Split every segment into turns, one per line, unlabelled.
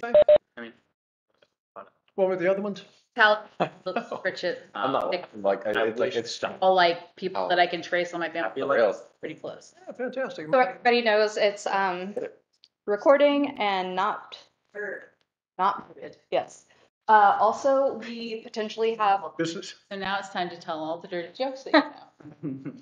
I mean,
What were the other ones?
Cal, Richard,
I'm not like it's
all like people that I can trace on my family. Pretty close.
Yeah, fantastic.
So everybody knows it's recording and not muted. Yes. Also, we potentially have
Business.
So now it's time to tell all the dirty jokes that you know.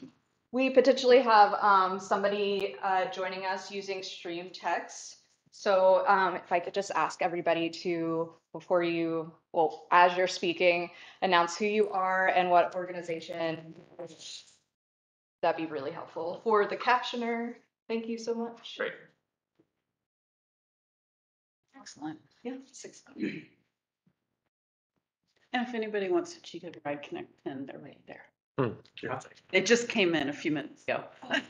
we potentially have somebody joining us using stream text. So if I could just ask everybody to, before you, well, as you're speaking, announce who you are and what organization. That'd be really helpful. For the captioner, thank you so much.
Great.
Excellent.
Yeah, 6.
And if anybody wants a Cheetah Ride Connect pin, they're right there.
Yeah.
It just came in a few minutes ago.
I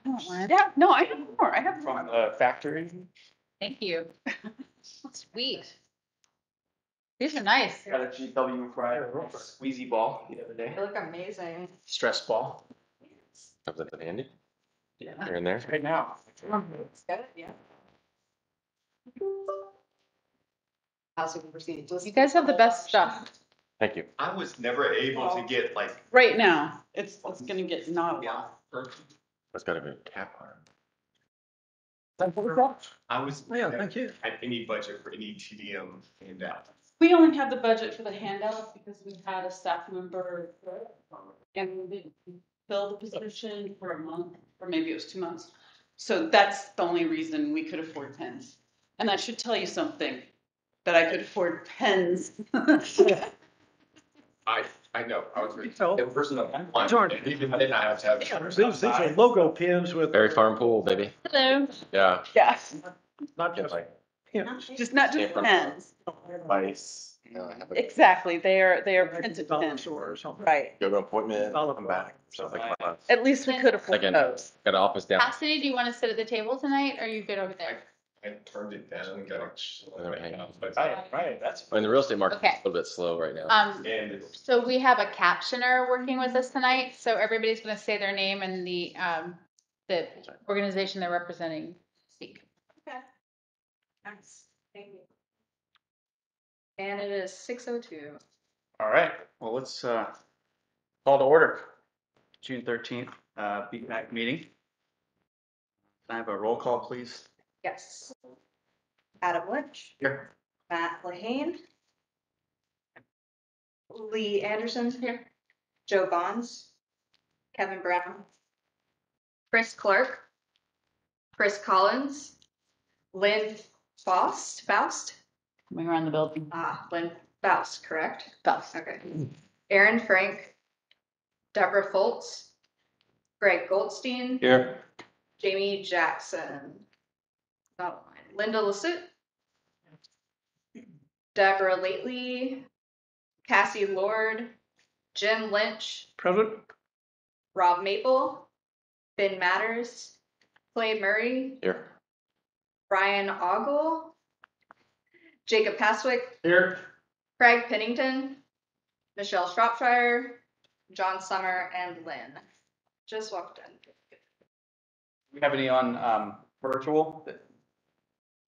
want one.
Yeah, no, I have more. I have more.
From the factory.
Thank you. Sweet. These are nice.
Got a GW Friday squeezy ball the other day.
They look amazing.
Stress ball.
Comes in handy.
Yeah.
Here and there.
Right now.
It's good, yeah. How's it received?
You guys have the best stuff.
Thank you.
I was never able to get like.
Right now, it's gonna get not a lot.
That's got to be a cap on
I was.
Yeah, thank you.
Had any budget for any TDM handout.
We only had the budget for the handout because we had a staff member and we didn't fill the position for a month, or maybe it was 2 months. So that's the only reason we could afford pens. And I should tell you something, that I could afford pens.
I know, I was really.
Oh.
The person that I
These aren't-
even I did not have to have.
These are logo pins with.
Berry Farm Pool, baby.
Hello.
Yeah.
Yes,
Not just
Like
just not just pens.
advice. You know, I have a
Exactly, they are printed
dollar
pens.
store or something.
Right,
yoga appointment. Come back. Something like that.
at least we could afford
Again.
those.
Got an office down.
Cassidy, do you want to sit at the table tonight, or are you good over there?
I turned it down and got.
Right, that's.
I mean, the real estate market
Okay.
is a little bit slow right now.
And
So we have a captioner working with us tonight, so everybody's gonna say their name and the organization they're representing. Speak.
Okay. Nice. Thank you. And it is 6:02.
All right, well, let's call to order. June 13th, BPAC meeting. Can I have a roll call, please?
Yes. Adam Lynch,
Here.
Matt Lahane, Lee Anderson here, Joe Bonds, Kevin Brown, Chris Clark, Chris Collins, Lynn Faust,
Coming around the building.
Lynn Faust, correct?
Faust.
Okay. Aaron Frank, Deborah Foltz, Greg Goldstein,
Here.
Jamie Jackson, not mine, Linda Lassutte, Deborah Lately, Cassie Lord, Jim Lynch,
Present.
Rob Maple, Ben Matters, Clay Murray,
Here.
Brian Ogle, Jacob Paswick,
Here.
Craig Pennington, Michelle Shropshire, John Summer, and Lynn. Just walked in.
We have any on virtual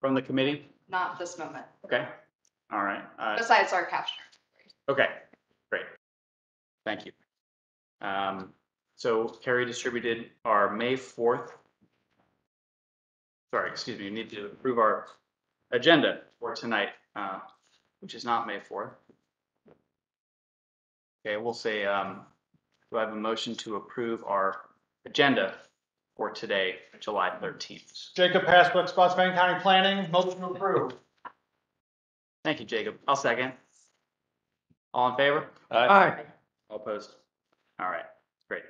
from the committee?
Not this moment,
Okay, all right.
besides our captioner.
Okay, great. Thank you. So Carrie distributed our May 4th. Sorry, excuse me, we need to approve our agenda for tonight, which is not May 4th. Okay, we'll say, do I have a motion to approve our agenda for today, July 13th?
Jacob Pasquick, Spotsylvania County Planning, motion to approve.
Thank you, Jacob. I'll second. All in favor?
Aye.
All opposed? All right, great.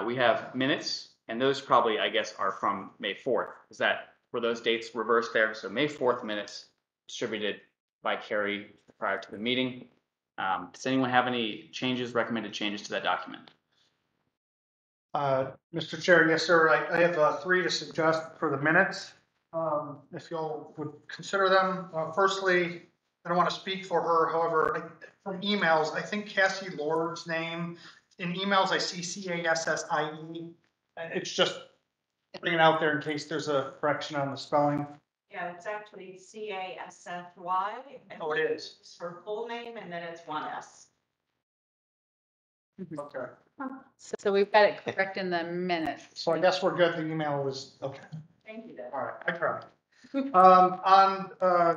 We have minutes, and those probably, I guess, are from May 4th. Were those dates reversed there? So May 4th minutes distributed by Carrie prior to the meeting. Does anyone have any recommended changes to that document?
Mr. Chair, yes, sir. I have 3 to suggest for the minutes. If y'all would consider them. Firstly, I don't want to speak for her. However, from emails, I think Cassie Lord's name, in emails I see Cassie. It's just putting it out there in case there's a correction on the spelling.
Yeah, it's actually CASFY.
Oh, it is.
It's her full name and then it's one S.
Okay.
So we've got it correct in the minutes.
So I guess we're good. The email was, okay.
Thank you.
All right, I tried. On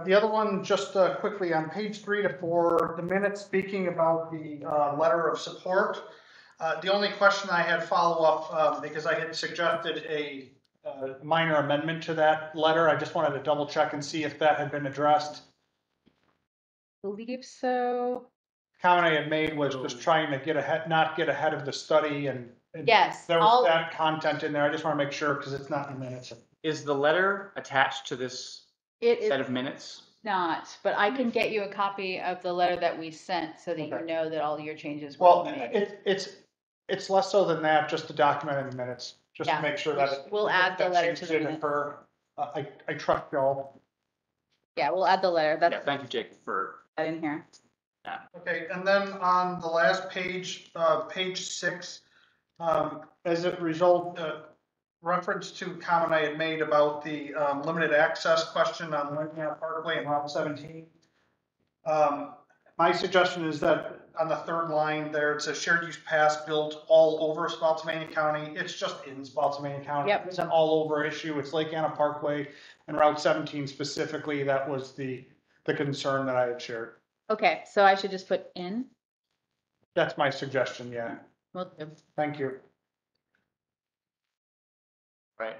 the other one, just quickly on page 3 to 4, the minutes speaking about the letter of support. The only question I had follow up because I had suggested a minor amendment to that letter. I just wanted to double check and see if that had been addressed.
Believe so.
Comment I had made was just trying to get ahead, not get ahead of the study, and
Yes,
there was
I'll-
that content in there. I just want to make sure because it's not in the minutes.
Is the letter attached to this
It
set
is
of minutes?
not, but I can get you a copy of the letter that we sent so that you
Okay.
know that all your changes were
Well,
made.
it's less so than that, just to document in the minutes, just to
Yeah,
make sure that.
we'll add the
that
letter
change
to the
did
minutes.
occur. I trust y'all.
Yeah, we'll add the letter.
Yeah,
That's
thank you, Jacob, for
that in here.
Okay, and then on the last page, page 6, as a result, reference to comment I had made about the limited access question on Lincoln Parkway and Route 17. My suggestion is that on the third line there, it says shared use pass built all over Spotsylvania County. It's just in Spotsylvania County.
Yep.
It's an all over issue. It's Lake Anna Parkway and Route 17 specifically. That was the concern that I had shared.
Okay, so I should just put in.
That's my suggestion, yeah.
Will do.
Thank you.
right.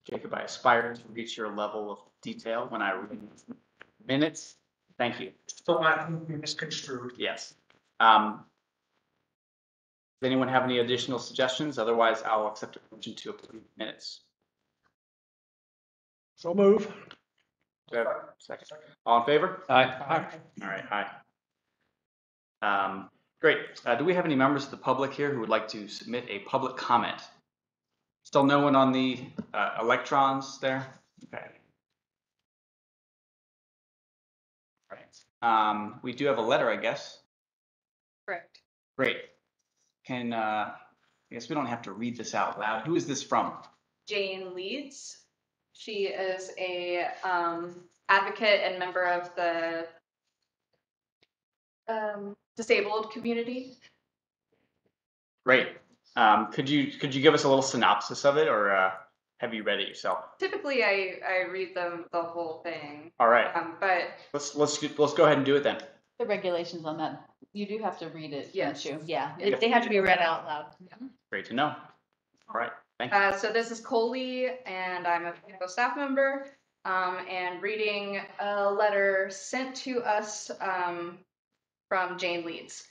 Jacob, I aspire to reach your level of detail when I read minutes. Thank you.
So not be misconstrued.
Yes. Does anyone have any additional suggestions? Otherwise, I'll accept a motion to approve minutes.
So move.
Do I have a second? All in favor?
Aye.
All right, aye. Great. Do we have any members of the public here who would like to submit a public comment? Still no one on the electrons there? Okay. All right. We do have a letter, I guess.
Correct.
Great. I guess we don't have to read this out loud. Who is this from?
Jane Leeds. She is a advocate and member of the disabled community.
Great. Could you give us a little synopsis of it, or have you read it yourself?
Typically, I read them the whole thing.
All right.
But
Let's go ahead and do it then.
The regulations on that, you do have to read it,
Yes.
don't you? Yeah,
Yep.
they have to be read out loud.
Great to know. All right. Thank you.
So this is Coley, and I'm a FAMPO staff member, and reading a letter sent to us from Jane Leeds.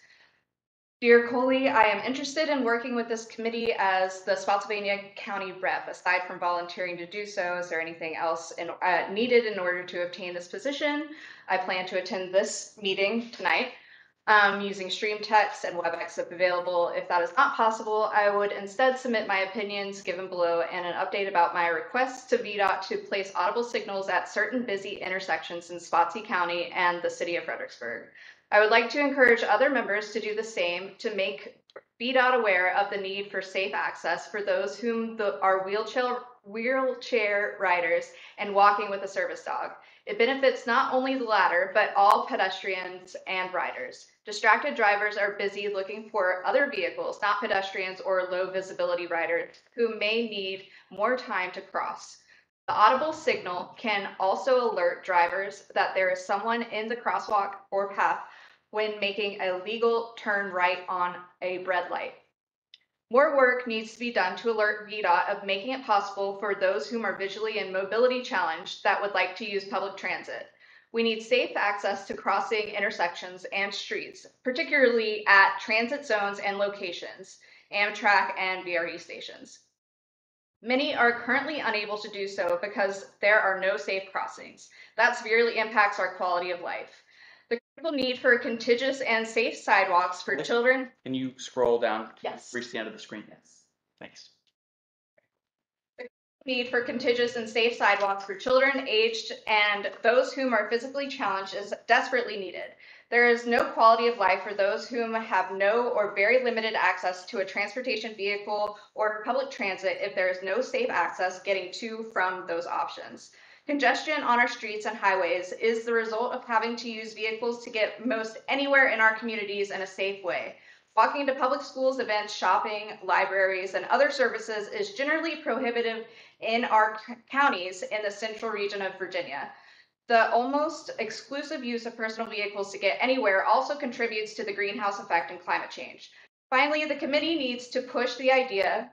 Dear Coley, I am interested in working with this committee as the Spotsylvania County rep. Aside from volunteering to do so, is there anything else needed in order to obtain this position? I plan to attend this meeting tonight using stream text and WebEx if available. If that is not possible, I would instead submit my opinions given below and an update about my request to VDOT to place audible signals at certain busy intersections in Spotsy County and the city of Fredericksburg. I would like to encourage other members to do the same to make VDOT aware of the need for safe access for those whom are wheelchair riders and walking with a service dog. It benefits not only the latter, but all pedestrians and riders. Distracted drivers are busy looking for other vehicles, not pedestrians or low visibility riders who may need more time to cross. The audible signal can also alert drivers that there is someone in the crosswalk or path when making a legal turn right on a red light. More work needs to be done to alert VDOT of making it possible for those whom are visually and mobility challenged that would like to use public transit. We need safe access to crossing intersections and streets, particularly at transit zones and locations, Amtrak and VRE stations. Many are currently unable to do so because there are no safe crossings. That severely impacts our quality of life. The critical need for contiguous and safe sidewalks for children.
Can you scroll down?
Yes.
Reach the end of the screen.
Yes.
Thanks.
The Need for contiguous and safe sidewalks for children, aged, and those whom are physically challenged is desperately needed. There is no quality of life for those whom have no or very limited access to a transportation vehicle or public transit if there is no safe access getting to from those options. Congestion on our streets and highways is the result of having to use vehicles to get most anywhere in our communities in a safe way. Walking to public schools, events, shopping, libraries, and other services is generally prohibitive in our counties in the central region of Virginia. The almost exclusive use of personal vehicles to get anywhere also contributes to the greenhouse effect and climate change. Finally, the committee needs to push the idea.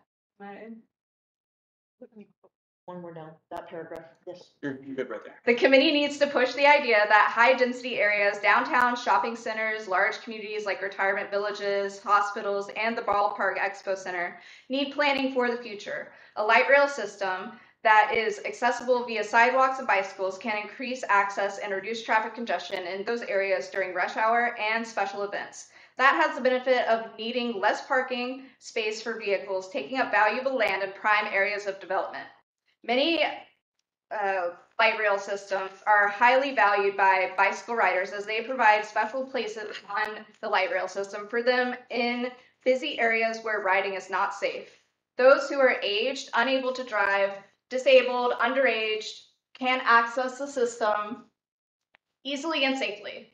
One more down, that paragraph, yes.
You're good right there.
The committee needs to push the idea that high-density areas, downtown shopping centers, large communities like retirement villages, hospitals, and the Ballpark Expo Center need planning for the future. A light rail system that is accessible via sidewalks and bicycles can increase access and reduce traffic congestion in those areas during rush hour and special events. That has the benefit of needing less parking space for vehicles, taking up valuable land in prime areas of development. Many light rail systems are highly valued by bicycle riders as they provide special places on the light rail system for them in busy areas where riding is not safe. Those who are aged, unable to drive, disabled, underage can access the system easily and safely.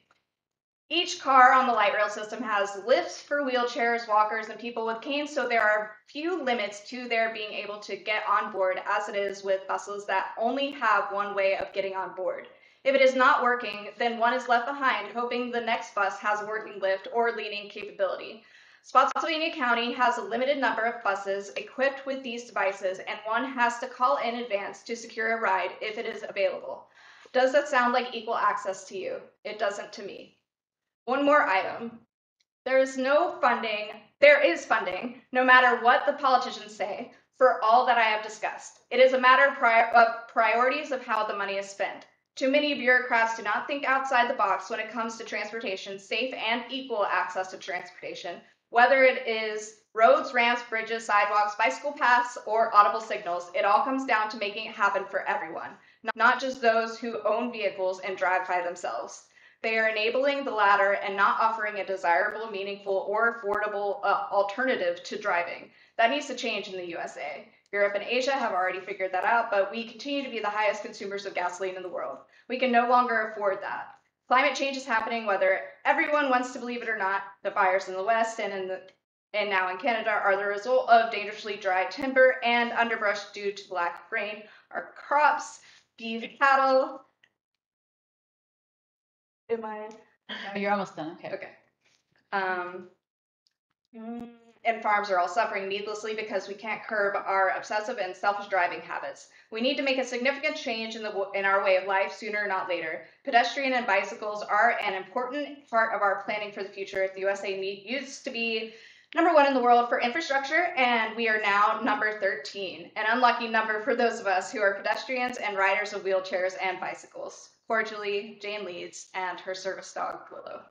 Each car on the light rail system has lifts for wheelchairs, walkers, and people with canes, so there are few limits to their being able to get on board, as it is with buses that only have one way of getting on board. If it is not working, then one is left behind, hoping the next bus has a working lift or leaning capability. Spotsylvania County has a limited number of buses equipped with these devices, and one has to call in advance to secure a ride if it is available. Does that sound like equal access to you? It doesn't to me. One more item. There is funding, no matter what the politicians say, for all that I have discussed. It is a matter of priorities of how the money is spent. Too many bureaucrats do not think outside the box when it comes to transportation, safe and equal access to transportation, whether it is roads, ramps, bridges, sidewalks, bicycle paths, or audible signals. It all comes down to making it happen for everyone, not just those who own vehicles and drive by themselves. They are enabling the latter and not offering a desirable, meaningful, or affordable alternative to driving. That needs to change in the USA. Europe and Asia have already figured that out, but we continue to be the highest consumers of gasoline in the world. We can no longer afford that. Climate change is happening whether everyone wants to believe it or not. The fires in the West and now in Canada are the result of dangerously dry timber and underbrush due to the lack of rain. Our crops, beef, cattle. Am I?
Oh, you're almost done. Okay.
And farms are all suffering needlessly because we can't curb our obsessive and selfish driving habits. We need to make a significant change in our way of life sooner, not later. Pedestrian and bicycles are an important part of our planning for the future. The USA used to be #1 in the world for infrastructure, and we are now number 13, an unlucky number for those of us who are pedestrians and riders of wheelchairs and bicycles. Cordially, Jane Leeds and her service dog, Willow.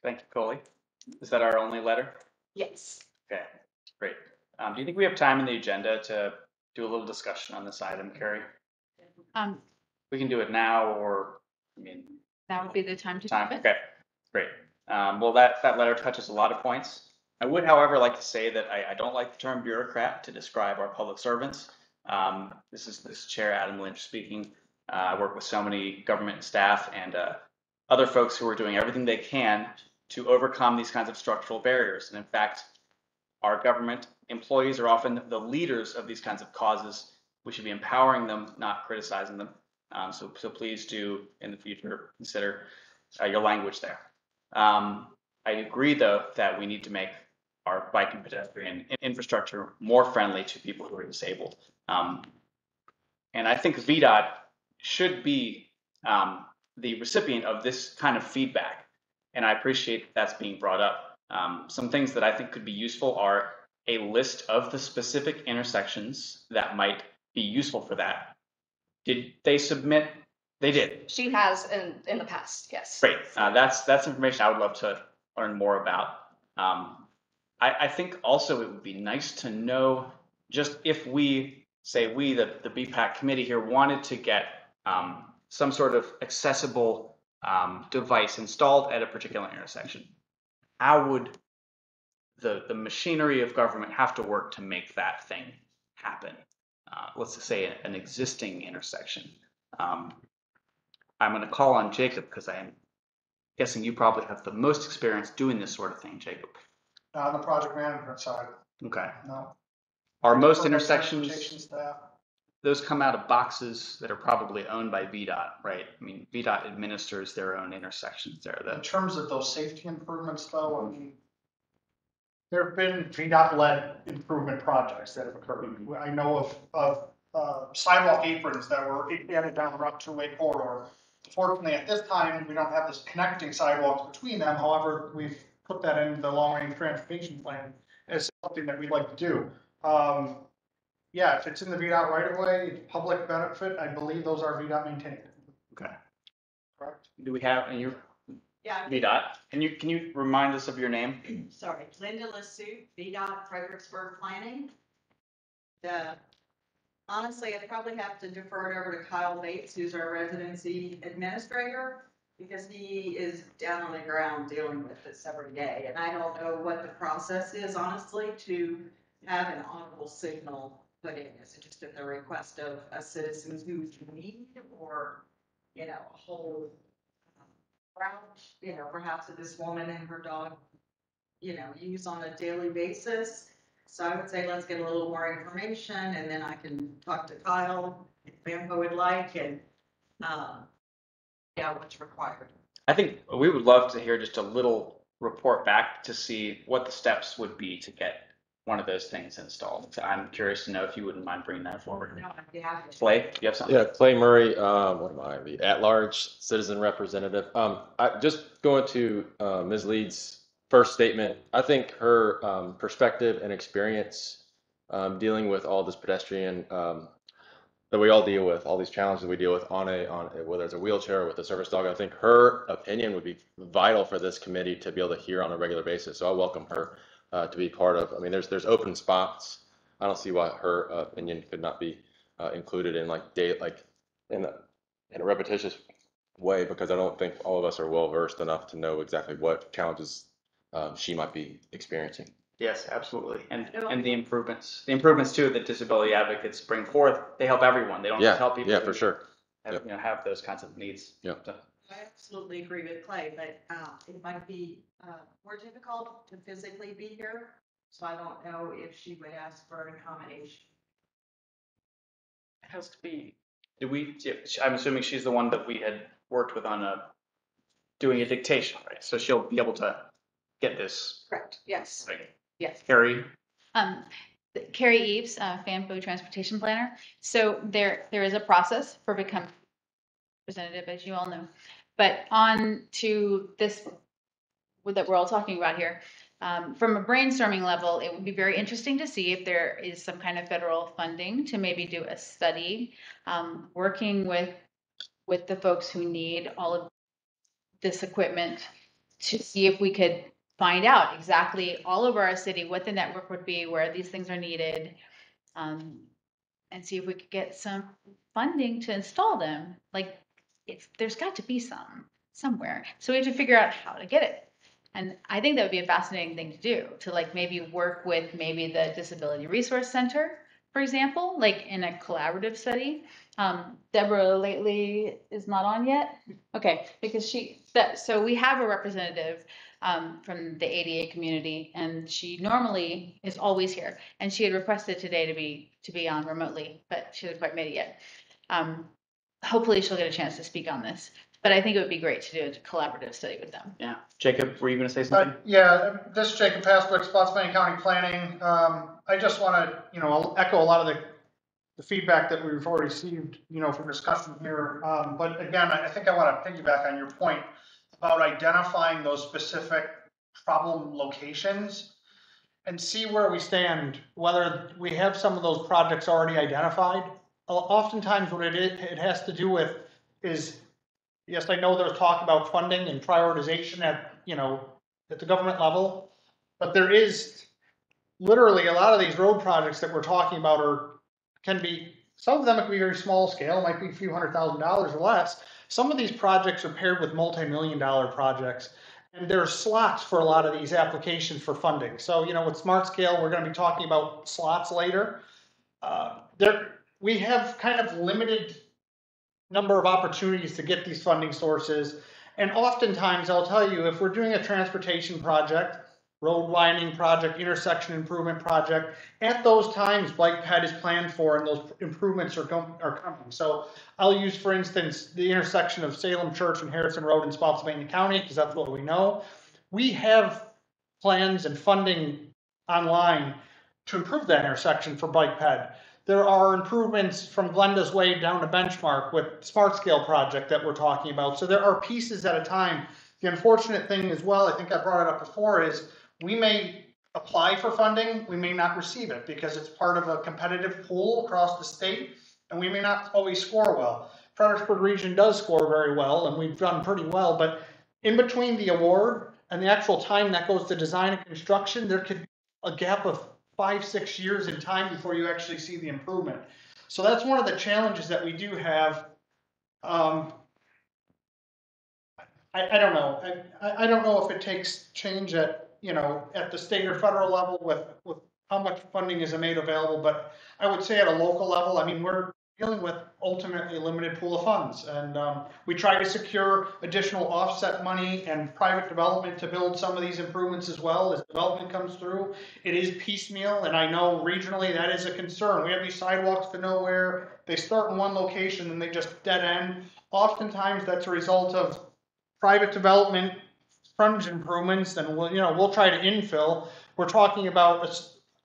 Thank you, Coley. Is that our only letter?
Yes.
Okay, great. Do you think we have time in the agenda to do a little discussion on this item, Carrie? We can do it now, or,
That would be the time to do it.
Okay, great. Well, that letter touches a lot of points. I would, however, like to say that I don't like the term bureaucrat to describe our public servants. This is Chair Adam Lynch speaking. I work with so many government staff and other folks who are doing everything they can to overcome these kinds of structural barriers. And in fact, our government employees are often the leaders of these kinds of causes. We should be empowering them, not criticizing them. So please do in the future consider your language there. I agree, though, that we need to make our bike and pedestrian infrastructure more friendly to people who are disabled. And I think VDOT should be the recipient of this kind of feedback. And I appreciate that's being brought up. Some things that I think could be useful are a list of the specific intersections that might be useful for that. Did they submit? They did.
She has in the past, yes.
Great. That's information I would love to learn more about. I think also it would be nice to know just if we, say we, the BPAC committee here, wanted to get some sort of accessible device installed at a particular intersection, how would the machinery of government have to work to make that thing happen? Let's just say an existing intersection. I'm going to call on Jacob because I am guessing you probably have the most experience doing this sort of thing, Jacob.
On the project management side,
Okay.
no.
Are most
For
intersections,
transportation staff.
those come out of boxes that are probably owned by VDOT, right? I mean, VDOT administers their own intersections there.
In terms of those safety improvements though, I mean, there have been VDOT-led improvement projects that have occurred. I know of sidewalk aprons that were added down the Route 2-way corridor. Fortunately, at this time, we don't have this connecting sidewalks between them. However, we've put that in the long-range transportation plan as something that we'd like to do. Yeah, if it's in the VDOT right of way, public benefit, I believe those are VDOT maintained.
Okay.
Correct?
Do we have, and you,
Yeah,
VDOT, can you remind us of your name?
sorry, Linda Lassupe, VDOT Fredericksburg Planning. Honestly, I'd probably have to defer it over to Kyle Bates, who's our residency administrator, because he is down on the ground dealing with this every day. And I don't know what the process is, honestly, to have an audible signal put in. Is it just at the request of a citizen who's in need, or, you know, a whole route, you know, perhaps that this woman and her dog, you know, use on a daily basis? So I would say let's get a little more information, and then I can talk to Kyle if FAMPO would like, and yeah, what's required.
I think we would love to hear just a little report back to see what the steps would be to get one of those things installed. So I'm curious to know if you wouldn't mind bringing that forward.
No, I'd be happy to.
Clay, do you have something?
Yeah, Clay Murray, what am I, the at-large citizen representative. I just going to Ms. Leeds' first statement. I think her perspective and experience dealing with all this pedestrian that we all deal with, all these challenges we deal with on whether it's a wheelchair or with a service dog. I think her opinion would be vital for this committee to be able to hear on a regular basis. So I welcome her to be part of. I mean, there's open spots. I don't see why her opinion could not be included in in a repetitious way, because I don't think all of us are well versed enough to know exactly what challenges she might be experiencing.
Yes, absolutely. And the improvements too that disability advocates bring forth, they help everyone. They don't just help people.
Yeah, for sure.
Have, you know, have those kinds of needs.
Yeah.
So,
I absolutely agree with Clay, but it might be more difficult to physically be here, so I don't know if she would ask for an accommodation.
it has to be. I'm assuming she's the one that we had worked with on doing a dictation, right? So she'll be able to get this.
Correct, yes,
Right.
yes.
Carrie.
Carrie Eves, FAMPO transportation planner. So there is a process for becoming representative, as you all know. But on to this that we're all talking about here. From a brainstorming level, it would be very interesting to see if there is some kind of federal funding to maybe do a study, working with the folks who need all of this equipment to see if we could find out exactly all over our city what the network would be, where these things are needed, and see if we could get some funding to install them. Like, there's got to be somewhere. So we have to figure out how to get it. And I think that would be a fascinating thing to do, to like maybe work with maybe the Disability Resource Center, for example, like in a collaborative study. Deborah lately is not on yet. Okay, because so we have a representative from the ADA community, and she normally is always here. And she had requested today to be on remotely, but she hasn't quite made it yet. Hopefully she'll get a chance to speak on this. But I think it would be great to do a collaborative study with them.
Yeah. Jacob, were you going to say something?
Yeah, this is Jacob Pasquick, Spotsylvania County Planning. I just want to, echo a lot of the feedback that we've already received, from discussion here. But again, I think I want to piggyback on your point about identifying those specific problem locations and see where we stand, whether we have some of those projects already identified. Oftentimes what it has to do with is, yes, I know there's talk about funding and prioritization at the government level, but there is literally a lot of these road projects that we're talking about some of them can be very small scale, might be a few $100,000 or less. Some of these projects are paired with multi-million-dollar projects. And there's slots for a lot of these applications for funding. So, with Smart Scale, we're going to be talking about slots later. We have kind of limited number of opportunities to get these funding sources. And oftentimes, I'll tell you, if we're doing a transportation project, road widening project, intersection improvement project, at those times, bike ped is planned for and those improvements are coming. So I'll use, for instance, the intersection of Salem Church and Harrison Road in Spotsylvania County, because that's what we know. We have plans and funding online to improve that intersection for bike ped. There are improvements from Glenda's Way down to Benchmark with Smart Scale project that we're talking about. So there are pieces at a time. The unfortunate thing as well, I think I brought it up before, is we may apply for funding, we may not receive it because it's part of a competitive pool across the state, and we may not always score well. Fredericksburg region does score very well, and we've done pretty well, but in between the award and the actual time that goes to design and construction, there could be a gap of 5-6 years in time before you actually see the improvement. So that's one of the challenges that we do have. I don't know. I don't know if it takes change at the state or federal level with how much funding is made available, but I would say at a local level, I mean, we're dealing with ultimately a limited pool of funds, and we try to secure additional offset money and private development to build some of these improvements as well as development comes through. It is piecemeal, and I know regionally that is a concern. We have these sidewalks to nowhere. They start in one location and they just dead end. Oftentimes that's a result of private development, frontage improvements, and we'll try to infill. We're talking about,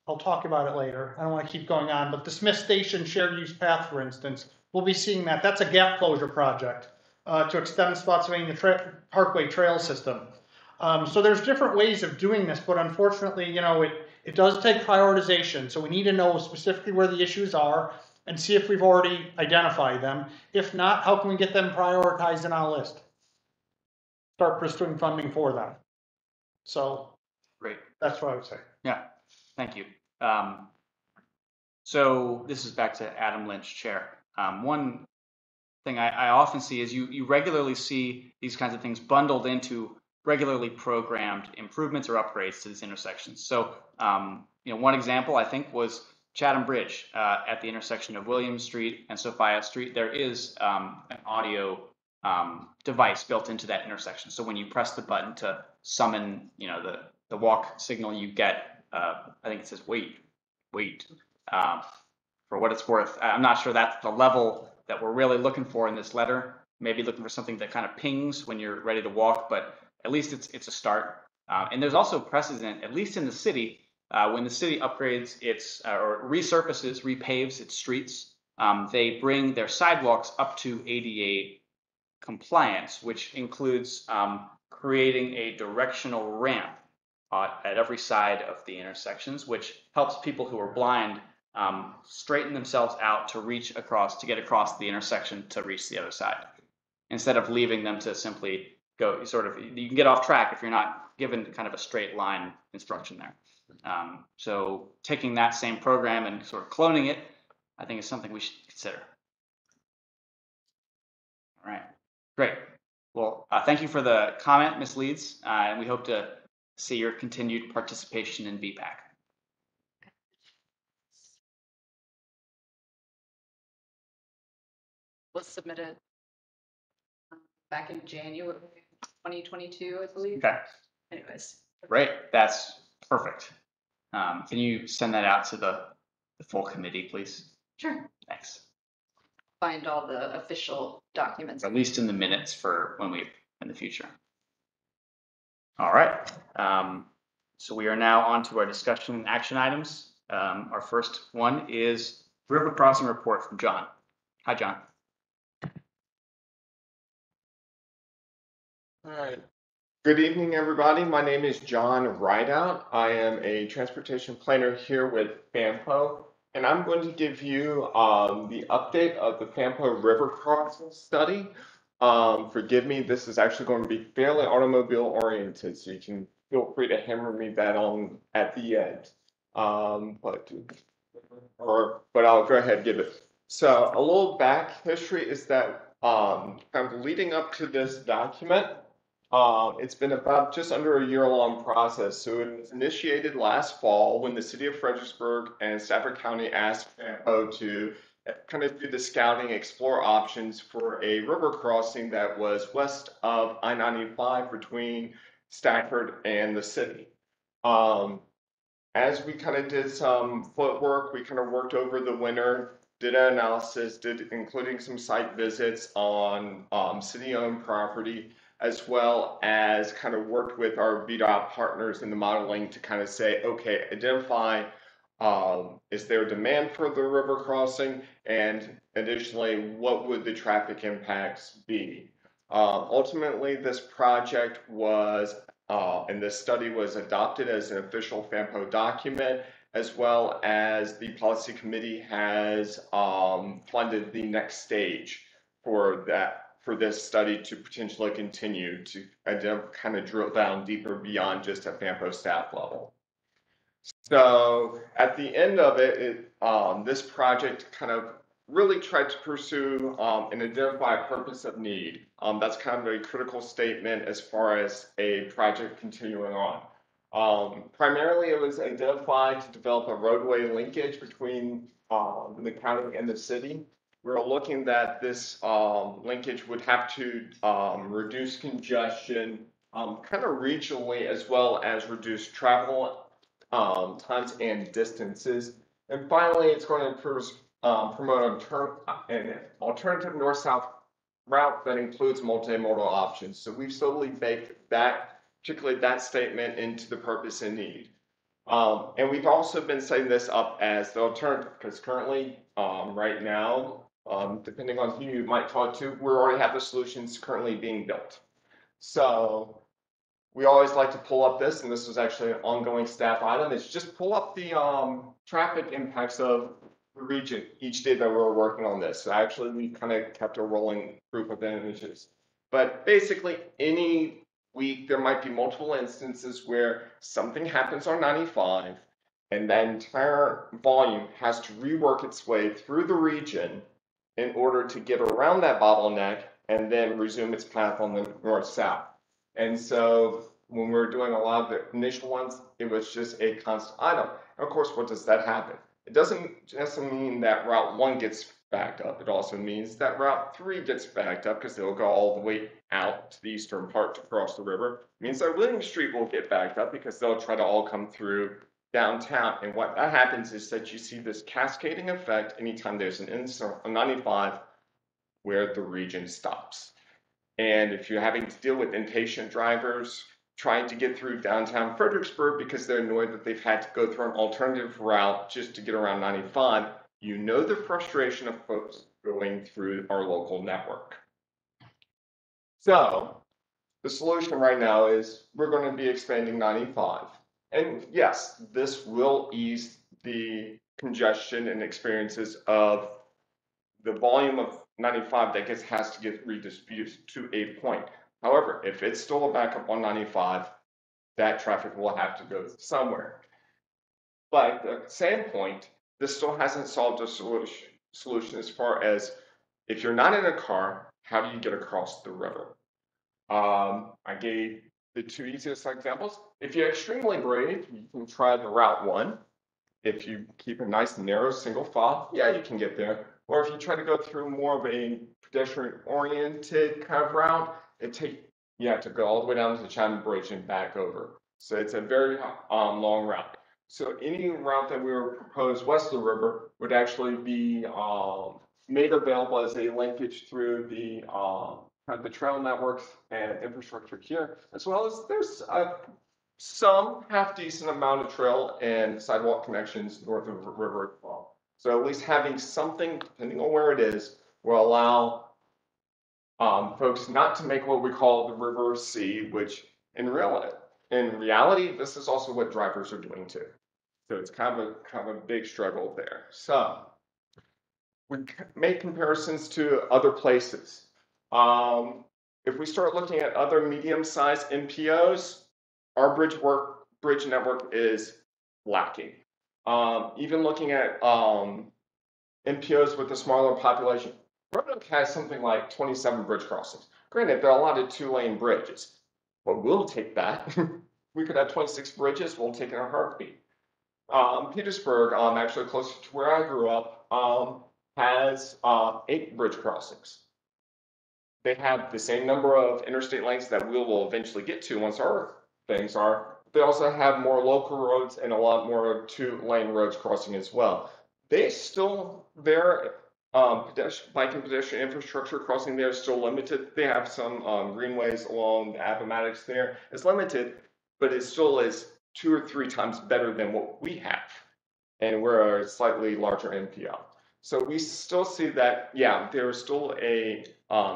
I'll talk about it later. I don't want to keep going on, but the Smith Station shared use path, for instance, we'll be seeing that. That's a gap closure project to extend the Spotsylvania Parkway trail system. So there's different ways of doing this, but unfortunately, it does take prioritization. So we need to know specifically where the issues are and see if we've already identified them. If not, how can we get them prioritized in our list? Start pursuing funding for them. So
Great.
That's what I would say.
Yeah, thank you. So this is back to Adam Lynch, Chair. One thing I often see is you regularly see these kinds of things bundled into regularly programmed improvements or upgrades to these intersections. So, one example I think was Chatham Bridge at the intersection of William Street and Sophia Street. There is an audio device built into that intersection. So when you press the button to summon, the walk signal, you get, I think it says wait. For what it's worth, I'm not sure that's the level that we're really looking for in this letter. Maybe looking for something that kind of pings when you're ready to walk, but at least it's a start. And there's also precedent, at least in the city, when the city upgrades its or resurfaces, repaves its streets, they bring their sidewalks up to ADA compliance, which includes creating a directional ramp at every side of the intersections, which helps people who are blind straighten themselves out to get across the intersection to reach the other side, instead of leaving them to simply go you can get off track if you're not given kind of a straight line instruction there. So taking that same program and sort of cloning it, I think is something we should consider. All right, great. Well, thank you for the comment, Ms. Leeds, and we hope to see your continued participation in BPAC.
Was submitted back in January 2022, I believe.
Okay.
Anyways.
Great, that's perfect. Can you send that out to the full committee, please?
Sure.
Thanks.
Find all the official documents.
At least in the minutes for in the future. All right. So we are now on to our discussion and action items. Our first one is river crossing report from John. Hi, John.
All right. Good evening, everybody. My name is John Rideout. I am a transportation planner here with FAMPO, and I'm going to give you the update of the FAMPO river crossing study. Forgive me, this is actually going to be fairly automobile oriented, so you can feel free to hammer me that on at the end. But I'll go ahead and give it. So a little back history is that kind of leading up to this document, it's been about just under a year-long process. So it was initiated last fall when the city of Fredericksburg and Stafford County asked FAMPO to kind of do the scouting, explore options for a river crossing that was west of I-95 between Stafford and the city. As we kind of did some footwork, we kind of worked over the winter, did an analysis, including some site visits on city-owned property, as well as kind of worked with our VDOT partners in the modeling to kind of say, okay, identify is there demand for the river crossing, and additionally, what would the traffic impacts be? Ultimately, this project was and this study was adopted as an official FAMPO document, as well as the policy committee has funded the next stage for this study to potentially continue to kind of drill down deeper beyond just a FAMPO staff level. So at the end of it, this project kind of really tried to pursue and identify a purpose of need. That's kind of a critical statement as far as a project continuing on. Primarily, it was identified to develop a roadway linkage between the county and the city. We're looking that this linkage would have to reduce congestion kind of regionally, as well as reduce travel times and distances. And finally, it's going to promote an alternative north-south route that includes multimodal options. So we've slowly baked that, particularly that statement, into the purpose and need. And we've also been setting this up as the alternative, because currently, right now, depending on who you might talk to, we already have the solutions currently being built. So we always like to pull up this, and this was actually an ongoing staff item, is just pull up the traffic impacts of the region each day that we were working on this. So actually, we kind of kept a rolling group of images. But basically, any week, there might be multiple instances where something happens on 95, and that entire volume has to rework its way through the region in order to get around that bottleneck and then resume its path on the north-south. And so when we were doing a lot of the initial ones, it was just a constant item. And of course, what does that happen? It doesn't just mean that Route 1 gets backed up. It also means that Route 3 gets backed up because they'll go all the way out to the eastern part to cross the river. It means that William Street will get backed up because they'll try to all come through downtown. And what that happens is that you see this cascading effect anytime there's an incident on 95 where the region stops. And if you're having to deal with impatient drivers trying to get through downtown Fredericksburg because they're annoyed that they've had to go through an alternative route just to get around 95, you know the frustration of folks going through our local network. So the solution right now is we're going to be expanding 95. And yes, this will ease the congestion and experiences of the volume of 95 that has to get redistributed to a point. However, if it's still a backup on 95, that traffic will have to go somewhere. But at the same point, this still hasn't solved a solution as far as if you're not in a car, how do you get across the river? I gave the two easiest examples. If you're extremely brave, you can try the Route 1. If you keep a nice narrow single file, yeah, you can get there. Or if you try to go through more of a pedestrian-oriented kind of route, you have to go all the way down to the Chapman Bridge and back over. So it's a very long route. So any route that we were proposed west of the river would actually be made available as a linkage through the the trail networks and infrastructure here, as well as there's some half-decent amount of trail and sidewalk connections north of the river as well. So at least having something, depending on where it is, will allow folks not to make what we call the river C, which in reality, this is also what drivers are doing too. So it's kind of a big struggle there. So we make comparisons to other places. If we start looking at other medium-sized MPOs, our bridge network is lacking. Even looking at MPOs with a smaller population, Roanoke has something like 27 bridge crossings. Granted, they're allotted 2-lane bridges, but we'll take that. We could have 26 bridges, we'll take it in a heartbeat. Petersburg, actually closer to where I grew up, has 8 bridge crossings. They have the same number of interstate lanes that we will eventually get to once our things are. They also have more local roads and a lot more 2-lane roads crossing as well. They still, their bike and pedestrian infrastructure crossing there is still limited. They have some greenways along the Appomattox there. It's limited, but it still is 2 or 3 times better than what we have. And we're a slightly larger NPL. So we still see that, yeah, there's still a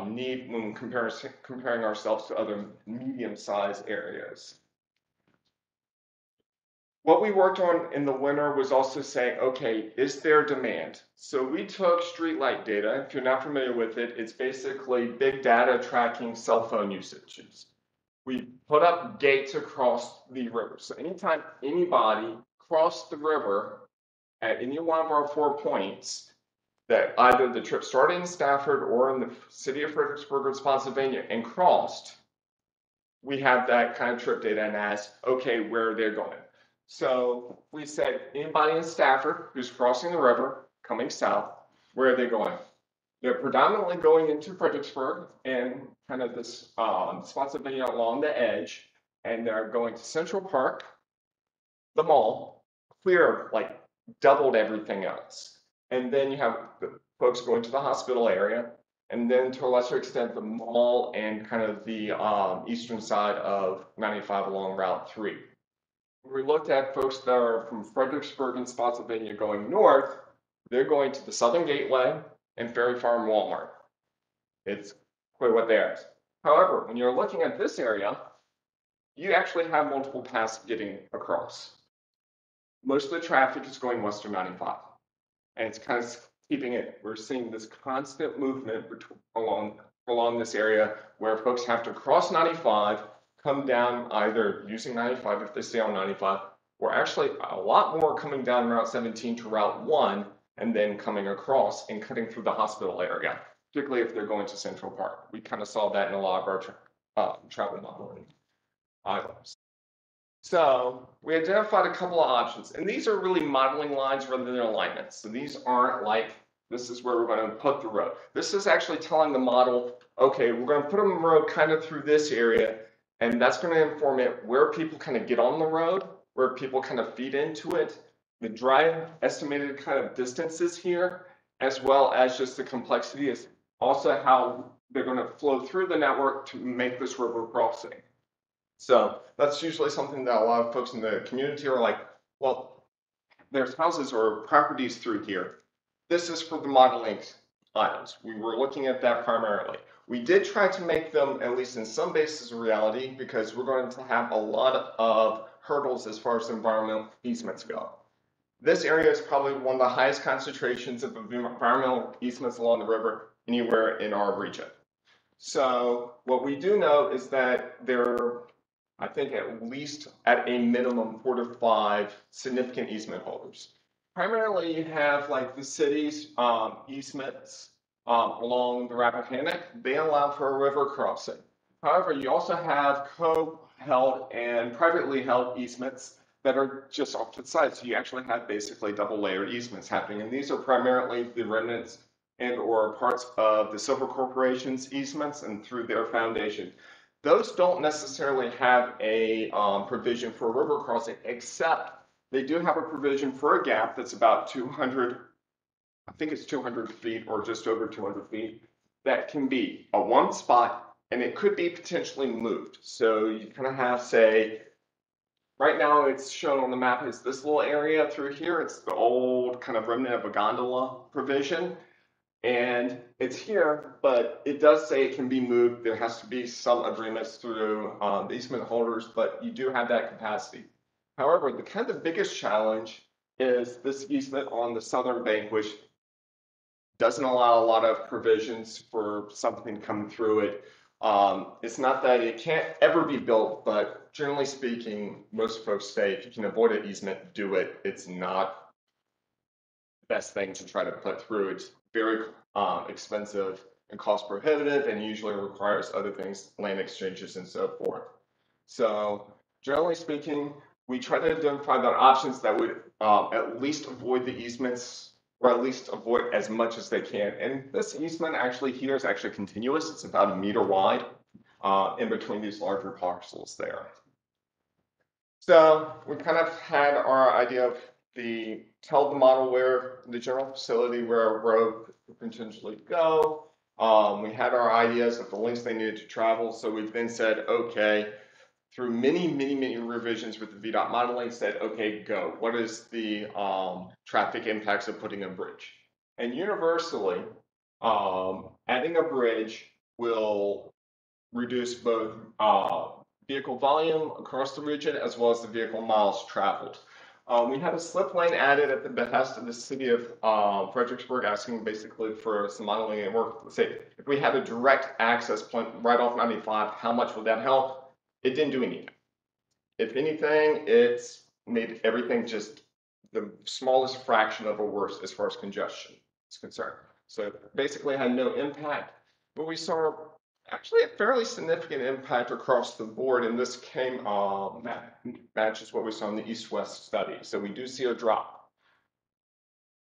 need when comparing ourselves to other medium-sized areas. What we worked on in the winter was also saying, okay, is there demand? So we took streetlight data. If you're not familiar with it, it's basically big data tracking cell phone usages. We put up gates across the river. So anytime anybody crossed the river at any one of our 4 points, that either the trip started in Stafford or in the city of Fredericksburg or Spotsylvania and crossed, we have that kind of trip data and asked, okay, where are they going? So we said, anybody in Stafford who's crossing the river, coming south, where are they going? They're predominantly going into Fredericksburg and kind of this Spotsylvania along the edge, and they're going to Central Park, the mall, clear, like doubled everything else. And then you have the folks going to the hospital area, and then to a lesser extent, the mall and kind of the eastern side of 95 along Route 3. When we looked at folks that are from Fredericksburg and Spotsylvania going north, they're going to the Southern Gateway and Ferry Farm Walmart. It's quite what they are. However, when you're looking at this area, you actually have multiple paths getting across. Most of the traffic is going west of 95. And it's kind of keeping it, we're seeing this constant movement along this area where folks have to cross 95, come down either using 95 if they stay on 95, or actually a lot more coming down Route 17 to Route 1 and then coming across and cutting through the hospital area, particularly if they're going to Central Park. We kind of saw that in a lot of our travel modeling items. So we identified a couple of options, and these are really modeling lines rather than alignments. So these aren't like, this is where we're going to put the road. This is actually telling the model, okay, we're going to put a road kind of through this area, and that's going to inform it where people kind of get on the road, where people kind of feed into it, the drive estimated kind of distances here, as well as just the complexity is also how they're going to flow through the network to make this river crossing. So that's usually something that a lot of folks in the community are like, well, there's houses or properties through here. This is for the modeling items. We were looking at that primarily. We did try to make them, at least in some basis, a reality because we're going to have a lot of hurdles as far as environmental easements go. This area is probably one of the highest concentrations of environmental easements along the river anywhere in our region. So what we do know is that there are, I think, at least at a minimum 4 to 5 significant easement holders. Primarily, you have like the city's easements along the Rappahannock. They allow for a river crossing. However, you also have co-held and privately held easements that are just off to the side. So you actually have basically double layered easements happening. And these are primarily the remnants and or parts of the Silver Corporation's easements and through their foundation. Those don't necessarily have a provision for a river crossing, except they do have a provision for a gap that's about 200, I think it's 200 feet or just over 200 feet, that can be a one spot, and it could be potentially moved. So you kind of have, say, right now it's shown on the map is this little area through here. It's the old kind of remnant of a gondola provision. And it's here, but it does say it can be moved. There has to be some agreements through the easement holders, but you do have that capacity. However, the kind of the biggest challenge is this easement on the southern bank, which doesn't allow a lot of provisions for something coming through it. It's not that it can't ever be built, but generally speaking, most folks say if you can avoid an easement, do it. It's not the best thing to try to put through. It's very expensive and cost prohibitive, and usually requires other things, land exchanges and so forth. So generally speaking, we try to identify the options that would at least avoid the easements, or at least avoid as much as they can. And this easement actually here is actually continuous. It's about 1 meter wide in between these larger parcels there. So we kind of had our idea of tell the model where the general facility, where a road could potentially go. We had our ideas of the links they needed to travel. So we then said, okay, through many revisions with the VDOT modeling, said, okay, go. What is the traffic impacts of putting a bridge? And universally, adding a bridge will reduce both vehicle volume across the region as well as the vehicle miles traveled. We had a slip lane added at the behest of the city of Fredericksburg, asking basically for some modeling and work. Say, if we had a direct access point right off 95, how much would that help? It didn't do anything. If anything, it's made everything just the smallest fraction of a worse as far as congestion is concerned. So basically had no impact, but we saw actually a fairly significant impact across the board, and this came matches what we saw in the East-West study. So we do see a drop.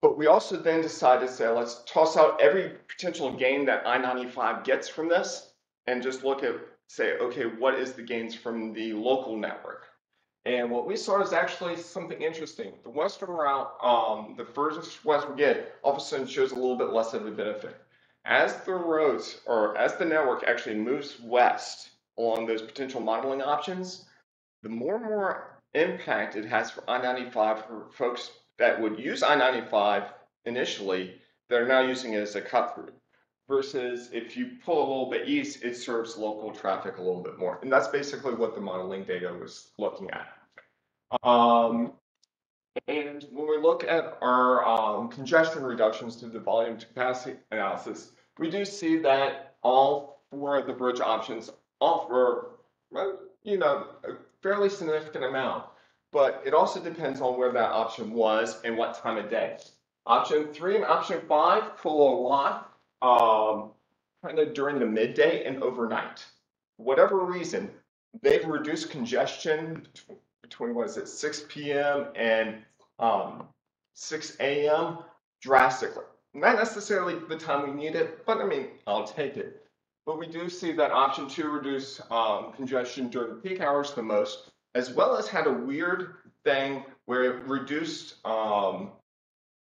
But we also then decided to say, let's toss out every potential gain that I-95 gets from this and just look at, say, okay, what is the gains from the local network? And what we saw is actually something interesting. The western route, the furthest west we get, all of a sudden shows a little bit less of a benefit. As the roads, or as the network actually moves west along those potential modeling options, the more and more impact it has for I-95 for folks that would use I-95 initially, they're now using it as a cut through. Versus if you pull a little bit east, it serves local traffic a little bit more. And that's basically what the modeling data was looking at. And when we look at our congestion reductions to the volume to capacity analysis, we do see that all 4 of the bridge options offer, you know, a fairly significant amount. But it also depends on where that option was and what time of day. Option 3 and option 5 pull a lot kind of during the midday and overnight. For whatever reason, they've reduced congestion between, what is it, 6 p.m. and 6 a.m. drastically. Not necessarily the time we need it, but I mean, I'll take it. But we do see that option 2 reduce congestion during peak hours the most, as well as had a weird thing where it reduced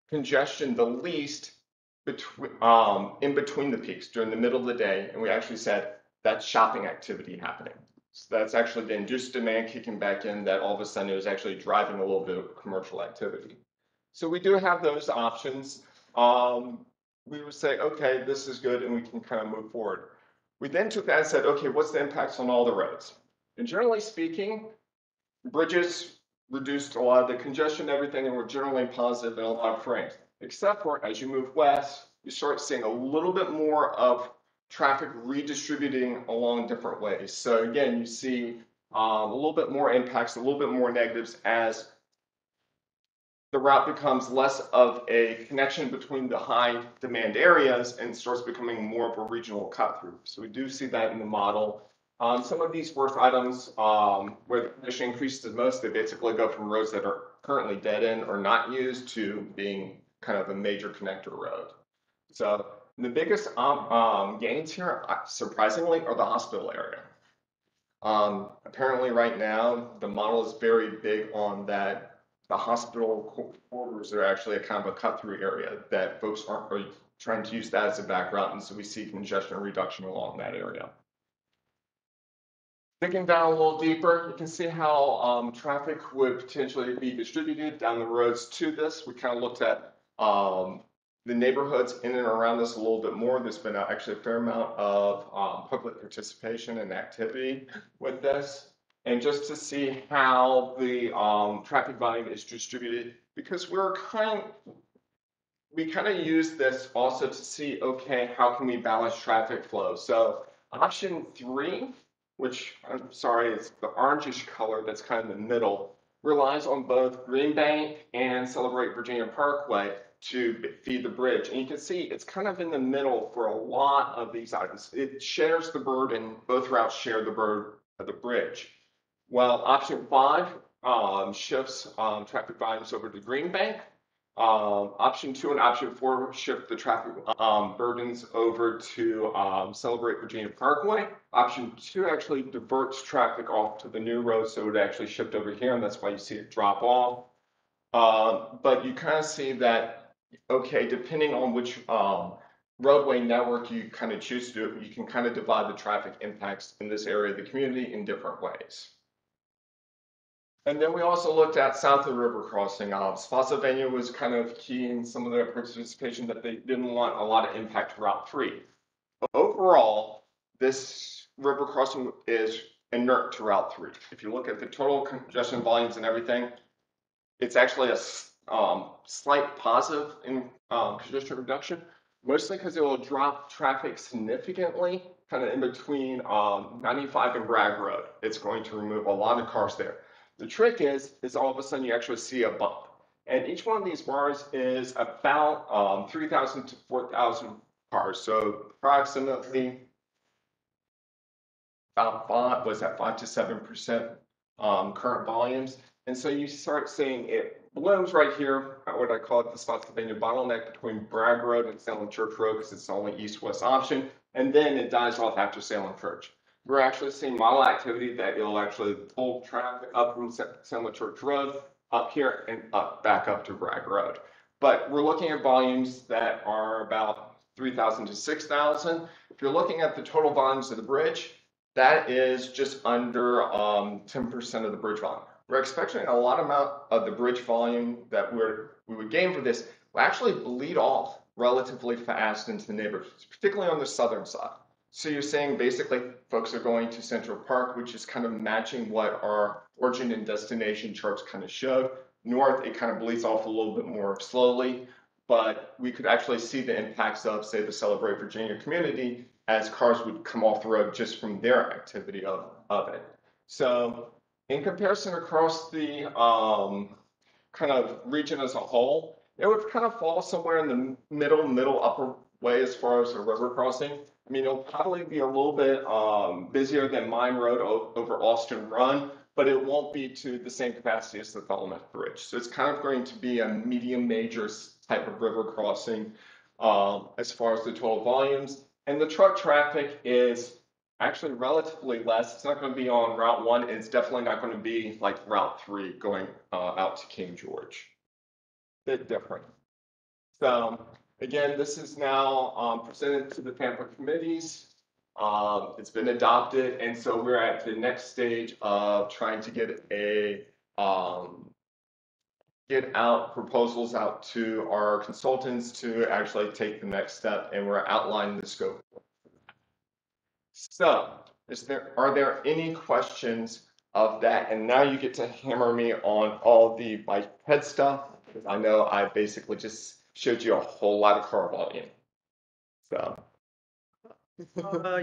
congestion the least in between the peaks during the middle of the day. And we actually said that's shopping activity happening. So that's actually the induced demand kicking back in, that all of a sudden it was actually driving a little bit of commercial activity. So we do have those options. We would say, okay, this is good, and we can kind of move forward. We then took that and said, okay, what's the impacts on all the roads? And generally speaking, bridges reduced a lot of the congestion and everything, and were generally positive in a lot of frames. Except for as you move west, you start seeing a little bit more of traffic redistributing along different ways. So again, you see a little bit more impacts, a little bit more negatives as the route becomes less of a connection between the high demand areas and starts becoming more of a regional cut through. So we do see that in the model. Some of these worst items where the congestion increases the most, they basically go from roads that are currently dead end or not used to being kind of a major connector road. So the biggest gains here, surprisingly, are the hospital area. Apparently right now, the model is very big on that. The hospital corridors are actually a kind of a cut-through area that folks aren't really trying to use that as a back route, and so we see congestion reduction along that area. Digging down a little deeper, you can see how traffic would potentially be distributed down the roads to this. We kind of looked at the neighborhoods in and around this a little bit more. There's been actually a fair amount of public participation and activity with this. And just to see how the traffic volume is distributed, because we kind of use this also to see, okay, how can we balance traffic flow? So Option 3, which I'm sorry, it's the orangish color that's kind of in the middle, relies on both Green Bank and Celebrate Virginia Parkway to feed the bridge. And you can see it's kind of in the middle for a lot of these items. It shares the burden, both routes share the burden of the bridge. Well, option 5 shifts traffic volumes over to Green Bank. Option 2 and option 4 shift the traffic burdens over to Celebrate Virginia Parkway. Option 2 actually diverts traffic off to the new road, so it would actually shift over here, and that's why you see it drop off. But you kind of see that, okay, depending on which roadway network you kind of choose to do, you can kind of divide the traffic impacts in this area of the community in different ways. And then we also looked at south of the river crossing. Spotsylvania was kind of key in some of their participation, that they didn't want a lot of impact to Route 3. But overall, this river crossing is inert to Route 3. If you look at the total congestion volumes and everything, it's actually a slight positive in congestion reduction, mostly because it will drop traffic significantly, kind of in between 95 and Bragg Road. It's going to remove a lot of cars there. The trick is all of a sudden you actually see a bump. And each one of these bars is about 3,000 to 4,000 cars. So approximately about 5 to 7% current volumes. And so you start seeing it blooms right here, what I call it the Spotsylvania bottleneck between Bragg Road and Salem Church Road, because it's the only east-west option. And then it dies off after Salem Church. We're actually seeing model activity that it'll actually pull traffic up from Salem Church Road up here and back up to Bragg Road. But we're looking at volumes that are about 3,000 to 6,000. If you're looking at the total volumes of the bridge, that is just under 10% of the bridge volume. We're expecting a lot amount of the bridge volume that we would gain for this will actually bleed off relatively fast into the neighborhoods, particularly on the southern side. So you're saying basically folks are going to Central Park, which is kind of matching what our origin and destination charts kind of showed. North, it kind of bleeds off a little bit more slowly, but we could actually see the impacts of, say, the Celebrate Virginia community as cars would come off the road just from their activity of it. So in comparison across the kind of region as a whole, it would kind of fall somewhere in the middle upper way as far as the river crossing. I mean, it'll probably be a little bit busier than Mine Road over Austin Run, but it won't be to the same capacity as the Thelonious Bridge. So it's kind of going to be a medium major type of river crossing as far as the total volumes. And the truck traffic is actually relatively less. It's not going to be on Route 1. It's definitely not going to be like Route 3 going out to King George. Bit different. So again, this is now presented to the FAMPO committees. It's been adopted, and so we're at the next stage of trying to get out proposals out to our consultants to actually take the next step, and we're outlining the scope. So, are there any questions of that? And now you get to hammer me on all the biped stuff, because I know I basically just showed you a whole lot of car volume. So.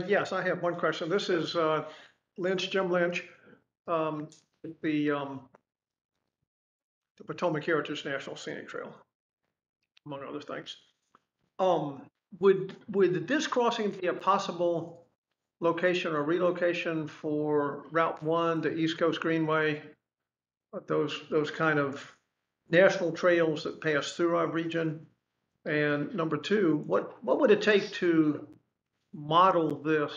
Yes, I have one question. This is Jim Lynch, the Potomac Heritage National Scenic Trail, among other things. Would this crossing be a possible location or relocation for Route 1, the East Coast Greenway, those kind of national trails that pass through our region? And number 2, what would it take to model this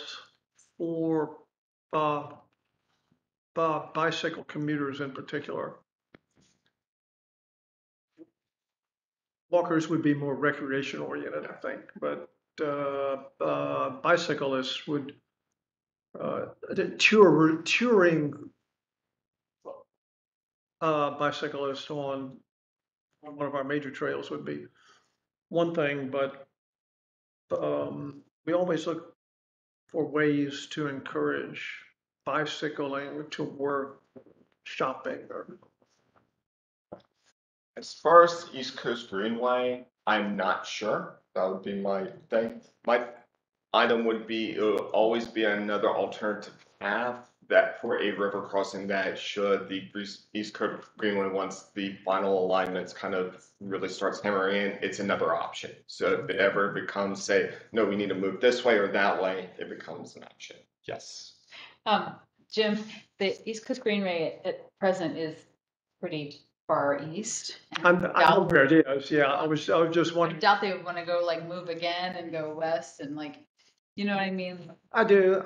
for bicycle commuters in particular? Walkers would be more recreation oriented, I think, but bicyclists would touring bicyclists on one of our major trails would be one thing, but we always look for ways to encourage bicycling to work, shopping, or.
As far as the East Coast Greenway, I'm not sure. That would be my thing. item would be, it would always be another alternative path that for a river crossing that should the East Coast Greenway, once the final alignments kind of really starts hammering in, it's another option. So if it ever becomes, say, no, we need to move this way or that way, it becomes an option. Yes.
Jim, the East Coast Greenway at present is pretty far east.
I know where it is. Yeah, I was just
I
wondering.
doubt they would want to go like move again and go west and like, you know what I mean?
I do.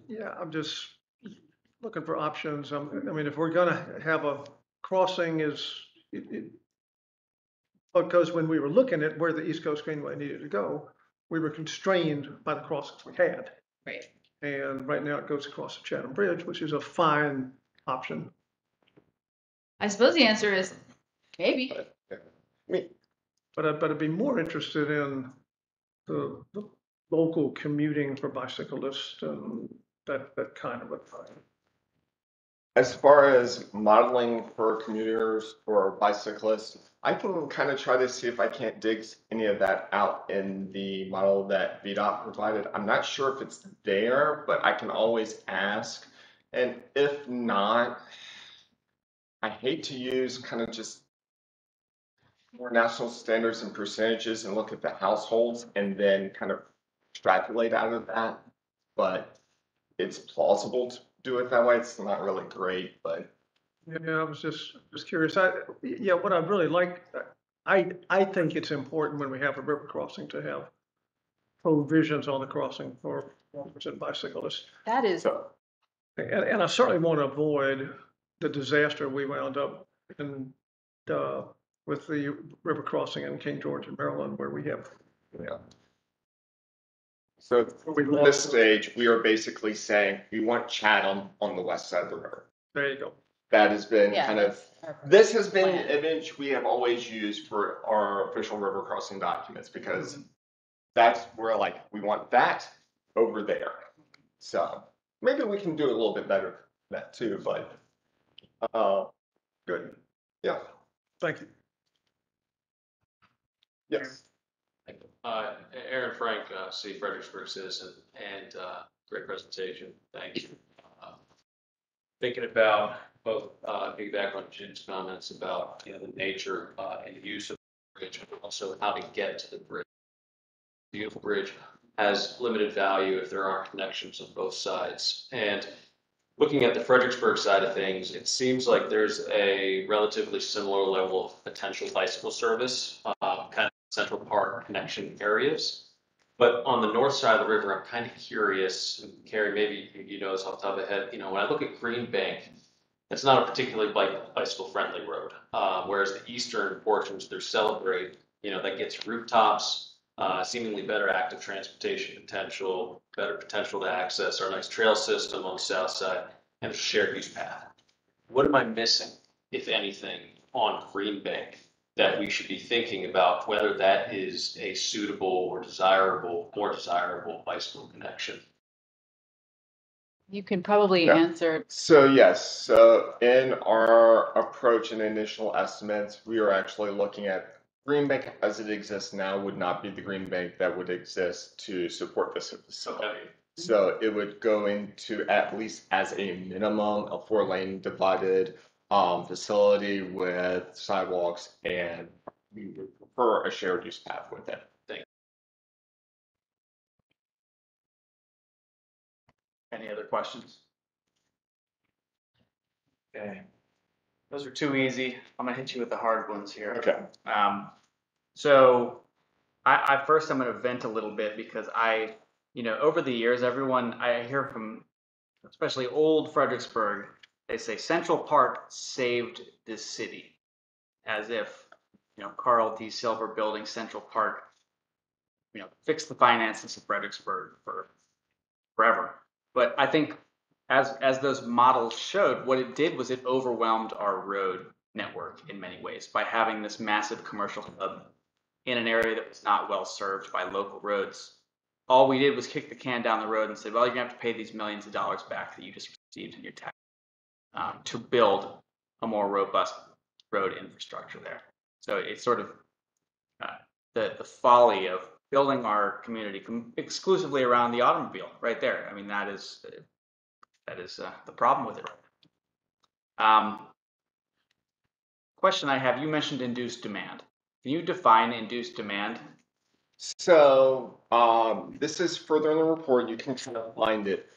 Yeah, I'm just looking for options. I mean, if we're gonna have a crossing because when we were looking at where the East Coast Greenway needed to go, we were constrained by the crossings we had.
Right.
And right now it goes across the Chatham Bridge, which is a fine option.
I suppose the answer is maybe.
But I'd be more interested in the local commuting for bicyclists and that kind of a thing.
As far as modeling for commuters or bicyclists, I can kind of try to see if I can't dig any of that out in the model that VDOT provided. I'm not sure if it's there, but I can always ask. And if not, I hate to use kind of just more national standards and percentages and look at the households and then kind of extrapolate out of that. But it's plausible to do it that way. It's not really great, but
Yeah, I was just curious. What I really like, I think it's important when we have a river crossing to have provisions on the crossing for walkers and bicyclists.
That is.
so
And I certainly want to avoid the disaster we wound up in with the river crossing in King George in Maryland, where we have.
yeah. So at this stage, we are basically saying we want Chatham on the west side of the river.
There you go.
That has been
Yeah,
kind of, this has been the image we have always used for our official river crossing documents, because that's where like, we want that over there. So maybe we can do a little bit better than that too, but good. Yeah.
Thank you.
Yes.
Aaron Frank, City Fredericksburg citizen, and great presentation. Thank you. Thinking about both piggyback on Jim's comments about the nature and use of the bridge, but also how to get to the bridge. Beautiful bridge has limited value if there aren't connections on both sides. And looking at the Fredericksburg side of things, it seems like there's a relatively similar level of potential bicycle service, kind of Central Park connection areas. But on the north side of the river, I'm kind of curious, and Carrie, maybe you know this off the top of the head, when I look at Green Bank, it's not a particularly bicycle friendly road. Whereas the eastern portions, they're Celebrate, that gets rooftops, seemingly better active transportation potential, better potential to access our nice trail system on the south side, and a shared use path. What am I missing, if anything, on Green Bank that we should be thinking about whether that is a suitable or more desirable bicycle connection?
You can probably
Yeah.
answer.
So yes, so in our approach and initial estimates, we are actually looking at Green Bank as it exists now would not be the Green Bank that would exist to support this facility.
Okay.
So it would go into, at least as a minimum, a 4-lane divided facility with sidewalks, and we would prefer a shared use path with it.
Any other questions? Okay. Those are too easy. I'm gonna hit you with the hard ones here.
Okay.
So I first I'm gonna vent a little bit because over the years, I hear from, especially old Fredericksburg, they say Central Park saved this city, as if, Carl D. Silver building Central Park, fixed the finances of Fredericksburg for forever. But I think as those models showed, what it did was it overwhelmed our road network in many ways by having this massive commercial hub in an area that was not well served by local roads. All we did was kick the can down the road and said, well, you're gonna have to pay these millions of dollars back that you just received in your tax to build a more robust road infrastructure there. So it's sort of the folly of building our community exclusively around the automobile right there. I mean, that is the problem with it. Question I have, you mentioned induced demand. Can you define induced demand?
So this is further in the report. You can kind of find it.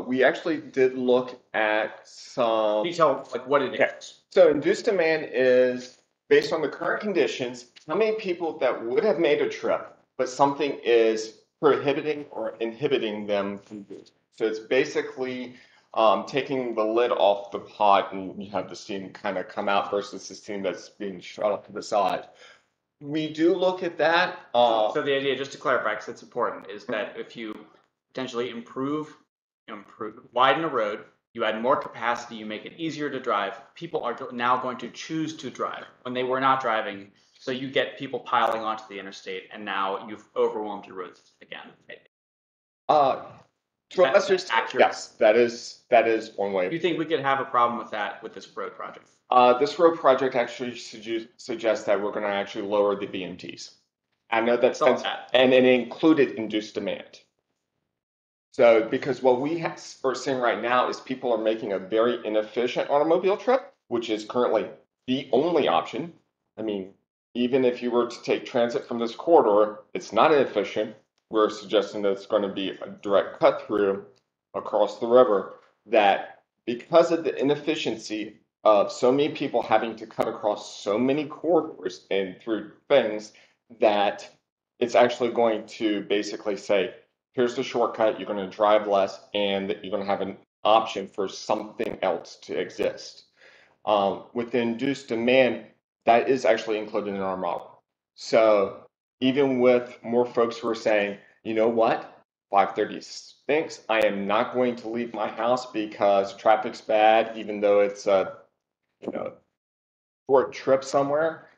We actually did look at some
Detail like what it is.
So induced demand is based on the current conditions, how many people that would have made a trip, but something is prohibiting or inhibiting them from doing it. So it's basically taking the lid off the pot and you have the steam kind of come out versus the steam that's being shot off to the side. We do look at that.
So the idea, just to clarify, because it's important, is that if you potentially widen a road, you add more capacity, you make it easier to drive, people are now going to choose to drive when they were not driving. So you get people piling onto the interstate, and now you've overwhelmed your roads again.
To a lesser extent, yes, that is one way.
Do you think we could have a problem with that with this road project?
This road project actually suggests that we're going to actually lower the BMTs. I know that's and it included induced demand. So, because what we are seeing right now is people are making a very inefficient automobile trip, which is currently the only option. I mean, even if you were to take transit from this corridor, it's not inefficient. We're suggesting that it's going to be a direct cut through across the river, that because of the inefficiency of so many people having to cut across so many corridors and through things, that it's actually going to basically say, here's the shortcut, you're going to drive less, and you're going to have an option for something else to exist. With the induced demand, that is actually included in our model. So even with more folks who are saying, you know what, 5:30 stinks, I am not going to leave my house because traffic's bad, even though it's a short trip somewhere,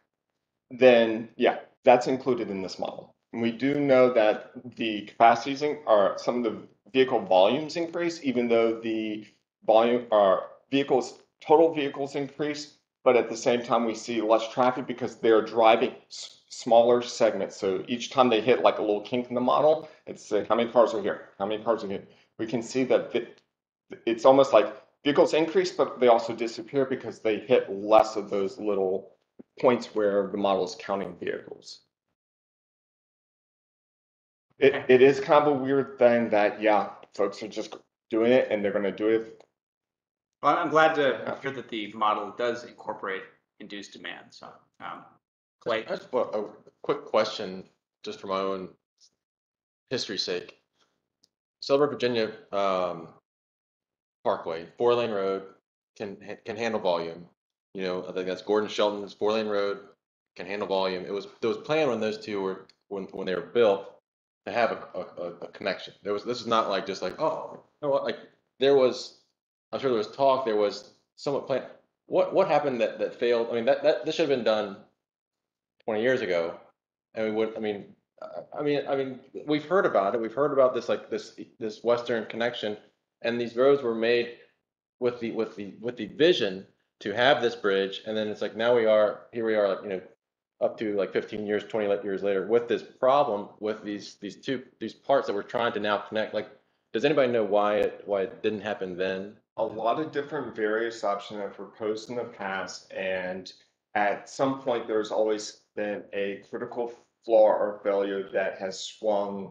then yeah, that's included in this model. And we do know that the capacities are some of the vehicle volumes increase, even though the volume total vehicles increase, but at the same time we see less traffic because they're driving smaller segments. So each time they hit like a little kink in the model, it's how many cars are here? How many cars are here? We can see that it's almost like vehicles increase, but they also disappear because they hit less of those little points where the model is counting vehicles. It is kind of a weird thing that, yeah, folks are just doing it and they're going to do it.
Well, I'm glad to hear that the model does incorporate induced demand. So, Clay.
I just want a quick question, just for my own history's sake. Silver, Virginia Parkway, 4-lane road, can handle volume. You know, I think that's Gordon Shelton's 4-lane road, can handle volume. There was planned when those two were when they were built to have a connection. This is not like just like, oh, you know what, like there was, I'm sure there was talk, there was somewhat planned. What happened that failed? I mean, that this should have been done 20 years ago, and we would. I mean, we've heard about it. We've heard about this like this western connection, and these roads were made with the vision to have this bridge, and then it's like now here we are, like, you know, up to like 15 years, 20 years later with this problem with these parts that we're trying to now connect. Like, does anybody know why it didn't happen then?
A lot of different various options that were proposed in the past, and at some point there's always been a critical flaw or failure that has swung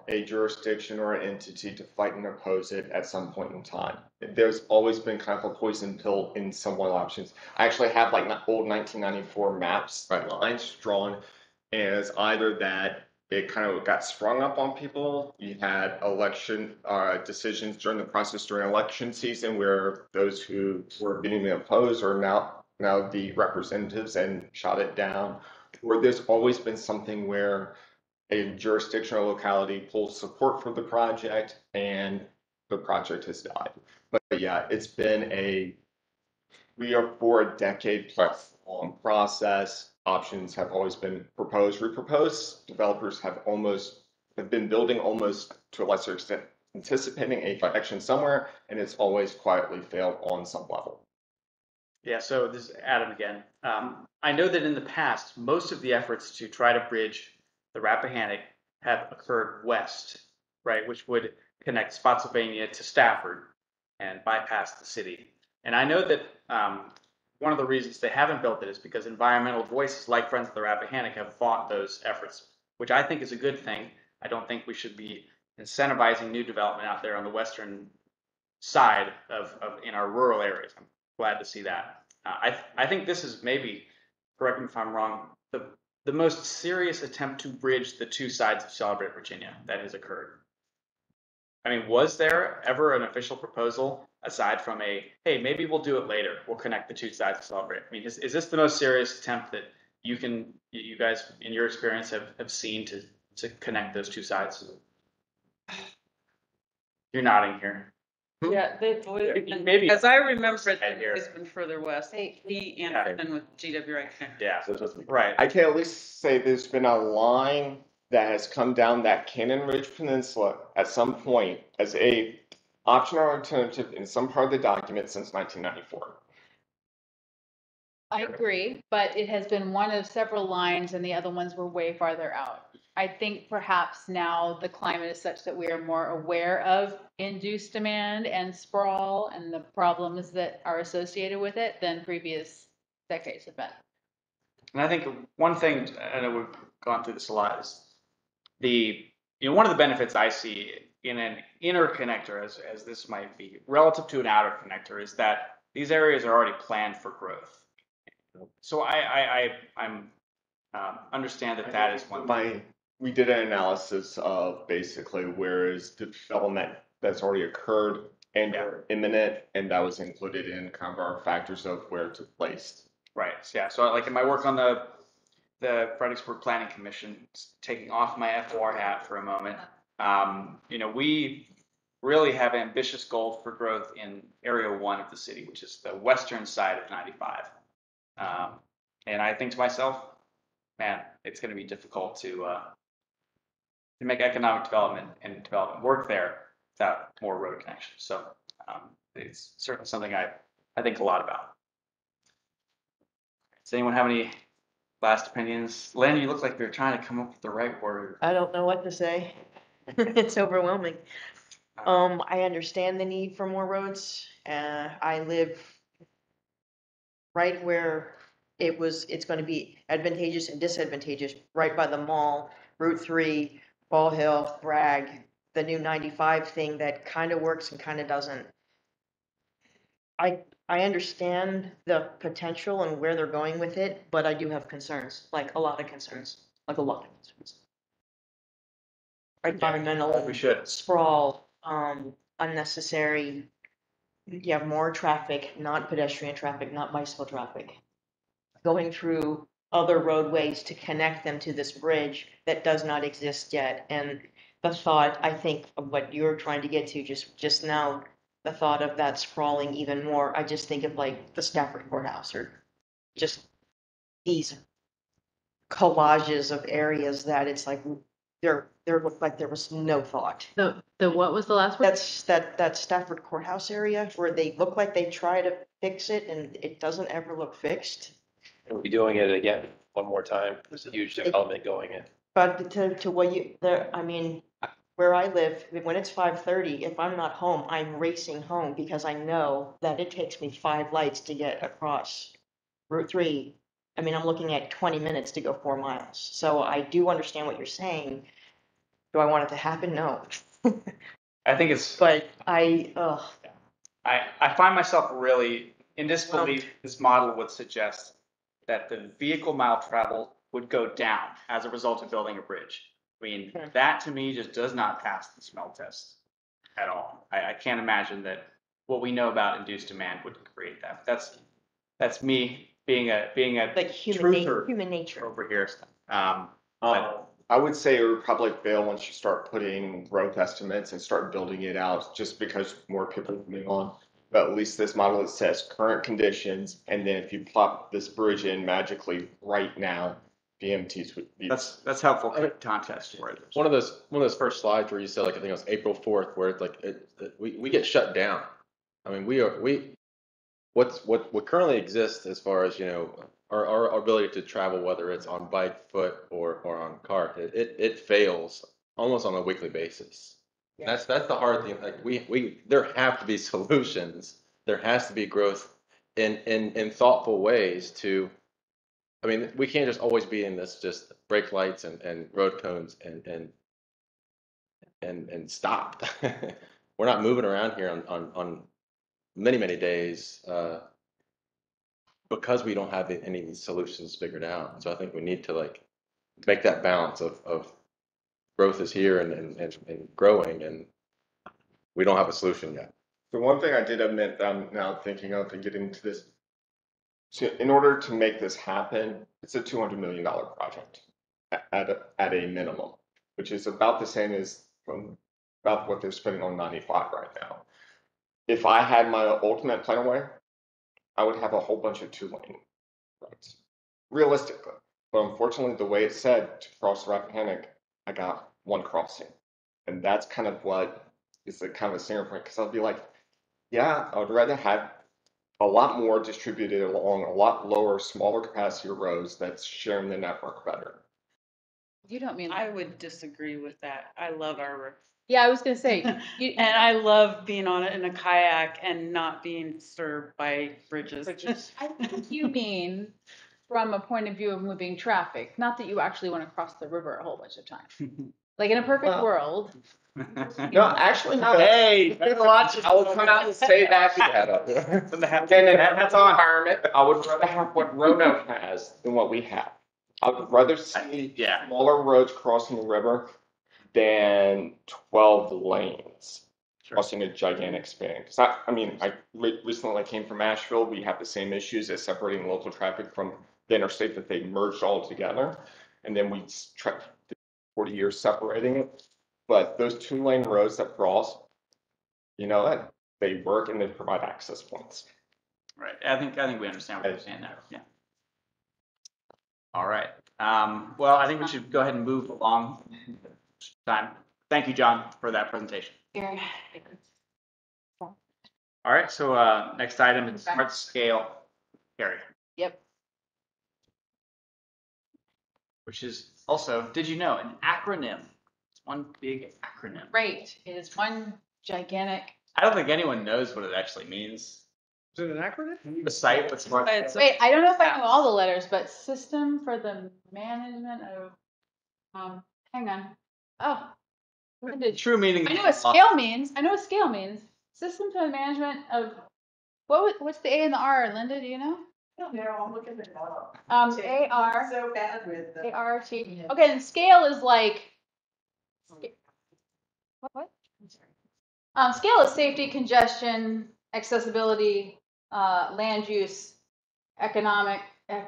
a jurisdiction or an entity to fight and oppose it at some point in time. There's always been kind of a poison pill in some one options. I actually have like old 1994 maps, lines drawn as either that it kind of got sprung up on people. You had election decisions during the process during election season where those who were being opposed are now the representatives and shot it down. Or there's always been something where a jurisdiction or locality pulls support for the project and the project has died. But yeah, it's been a 3 or 4 decade plus long process. Options have always been proposed, reproposed. Developers have been building almost to a lesser extent, anticipating a connection somewhere, and it's always quietly failed on some level.
Yeah, so this is Adam again. I know that in the past, most of the efforts to try to bridge the Rappahannock have occurred west, right, which would connect Spotsylvania to Stafford and bypass the city. And I know that one of the reasons they haven't built it is because environmental voices like Friends of the Rappahannock have fought those efforts, which I think is a good thing. I don't think we should be incentivizing new development out there on the western side of in our rural areas. I'm glad to see that. I think this is maybe, correct me if I'm wrong, the most serious attempt to bridge the two sides of Celebrate Virginia that has occurred. I mean, was there ever an official proposal aside from a, hey, maybe we'll do it later, we'll connect the two sides of Celebrate? I mean, is this the most serious attempt that you guys in your experience have seen to connect those two sides? You're nodding here.
Yeah, they've always been,
Maybe
as I remember it,
Right here.
it's been further west.
Hey,
He and
Yeah.
then with GWI.
yeah, right.
I can at least say there's been a line that has come down that Cannon Ridge Peninsula at some point as a optional alternative in some part of the document since 1994.
I agree, but it has been one of several lines and the other ones were way farther out. I think perhaps now the climate is such that we are more aware of induced demand and sprawl and the problems that are associated with it than previous decades have been.
And I think one thing, I know we've gone through this a lot, is one of the benefits I see in an interconnector, as this might be, relative to an outer connector, is that these areas are already planned for growth. So I'm understand that is one thing.
We did an analysis of basically where is the development that's already occurred and imminent, and that was included in kind of our factors of where it took place.
Right. Yeah. So like in my work on the Fredericksburg Planning Commission, taking off my FOR hat for a moment, we really have ambitious goals for growth in Area 1 of the city, which is the western side of 95. And I think to myself, man, it's going to be difficult to make economic development and development work there without more road connections. So it's certainly something I think a lot about. Does anyone have any last opinions? Lynn, you look like you're trying to come up with the right word.
I don't know what to say. It's overwhelming. I understand the need for more roads. I live right where it's going to be advantageous and disadvantageous, right by the mall, Route 3, Ball Hill, Bragg, the new 95 thing that kind of works and kind of doesn't. I understand the potential and where they're going with it, but I do have concerns, like a lot of concerns. Environmental,
We should.
sprawl, unnecessary. You have more traffic, not pedestrian traffic, not bicycle traffic, going through other roadways to connect them to this bridge that does not exist yet. And the thought, I think, of what you're trying to get to just now, the thought of that sprawling even more, I just think of like the Stafford Courthouse or just these collages of areas that it's like there looked like there was no thought.
The what was the last one?
That's that Stafford Courthouse area where they look like they try to fix it and it doesn't ever look fixed.
We'll be doing it again one more time. There's a huge development going in.
But to what I mean, where I live, when it's 5:30, if I'm not home, I'm racing home because I know that it takes me 5 lights to get across Route 3. I mean, I'm looking at 20 minutes to go 4 miles. So I do understand what you're saying. Do I want it to happen? No.
I think it's.
But I
find myself really in disbelief. This model would suggest that the vehicle mile travel would go down as a result of building a bridge. I mean, that to me just does not pass the smell test at all. I can't imagine that what we know about induced demand would create that. That's me being a
like human nature
over here.
I would say it would probably fail once you start putting growth estimates and start building it out, just because more people are coming on. But at least this model, it says current conditions, and then if you plop this bridge in magically right now, BMTs would be.
That's helpful context for it.
One of those first slides where you said, like, I think it was April 4th, where it's like we get shut down. I mean, what currently exists as far as our ability to travel, whether it's on bike, foot, or on car, it fails almost on a weekly basis. That's the hard thing. Like there have to be solutions. There has to be growth in thoughtful ways to. I mean, we can't just always be in this just brake lights and road cones and stop. We're not moving around here on many days because we don't have any of these solutions figured out. So I think we need to like make that balance of growth is here and growing, and we don't have a solution yet.
The one thing I did admit that I'm now thinking of and getting into this, so in order to make this happen, it's a $200 million project at a minimum, which is about the same as from about what they're spending on 95 right now. If I had my ultimate plan away, I would have a whole bunch of 2-lane roads, realistically. But unfortunately, the way it's said to cross the Rappahannock, I got one crossing. And that's kind of what is the kind of a stinger point, because I'll be like, yeah, I would rather have a lot more distributed along a lot lower, smaller capacity roads that's sharing the network better.
You don't mean
I would disagree with that. I love our,
Yeah, I was gonna say,
and I love being on it in a kayak and not being served by bridges.
I think you mean from a point of view of moving traffic, not that you actually want to cross the river a whole bunch of times. Like in a perfect
Well,
world.
No, actually, no.
Hey,
I will come out and say that. That's on environment. I would rather have what Roanoke has than what we have. I would rather see smaller roads crossing the river than 12 lanes crossing a gigantic span. Because I mean, I recently came from Asheville. We have the same issues as separating local traffic from the interstate that they merged all together, and then we tried 40 years separating it. But those 2-lane roads that cross, you know what? They work and they provide access points.
Right. I think we understand what you're saying there. Yeah. All right. Well, I think we should go ahead and move along. Time. Thank you, John, for that presentation. All right. So next item is smart scale area.
Yep.
Which is also, did you know, an acronym? It's one big acronym.
Right. It is one gigantic.
I don't think anyone knows what it actually means.
Is it an acronym?
Can you recite what smart scale is?
Wait, I don't know if I know all the letters, but System for the Management of, hang on. Oh. What did
True meaning.
I know what scale means. I know what scale means. System for the Management of, what's the A and the R, Linda, do you know?
No, I'm looking it up.
AR.
So bad with the.
ART. Okay, and scale is like, what? Scale is safety, congestion, accessibility, land use, economics, and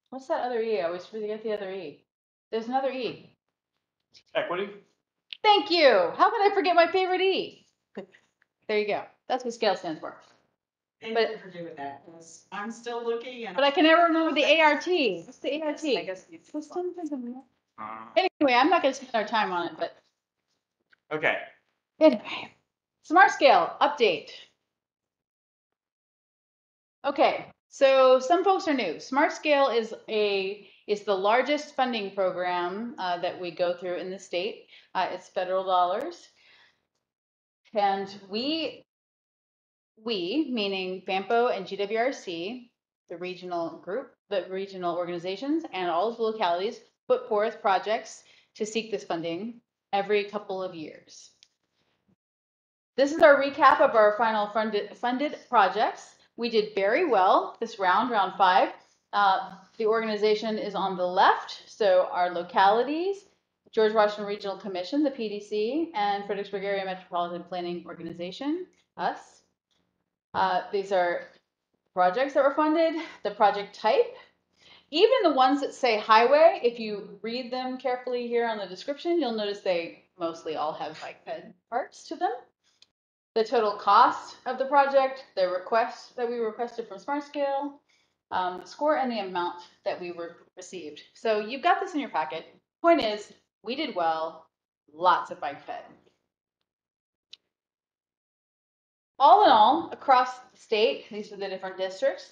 what's that other E? I always forget the other E. There's another E.
Equity.
Thank you. How could I forget my favorite E? There you go. That's what scale stands for.
Thank you for doing that, 'cause I'm still looking and.
But I can never remember the ART. What's the ART?
I guess you.
Anyway, I'm not going to spend our time on it, but
Okay.
anyway. Smart Scale update. Okay, so some folks are new. Smart Scale is the largest funding program that we go through in the state. It's federal dollars, and we meaning FAMPO and GWRC, the regional group, the regional organizations, and all of the localities put forth projects to seek this funding every couple of years. This is our recap of our final funded projects. We did very well this round 5. The organization is on the left, so our localities, George Washington Regional Commission, the PDC, and Fredericksburg Area Metropolitan Planning Organization, us. These are projects that were funded, the project type. Even the ones that say highway, if you read them carefully here on the description, you'll notice they mostly all have bike ped parts to them. The total cost of the project, the request that we requested from Smart Scale, score, and the amount that we received. So you've got this in your packet. Point is, we did well, lots of bike ped. all in all, across the state, these are the different districts,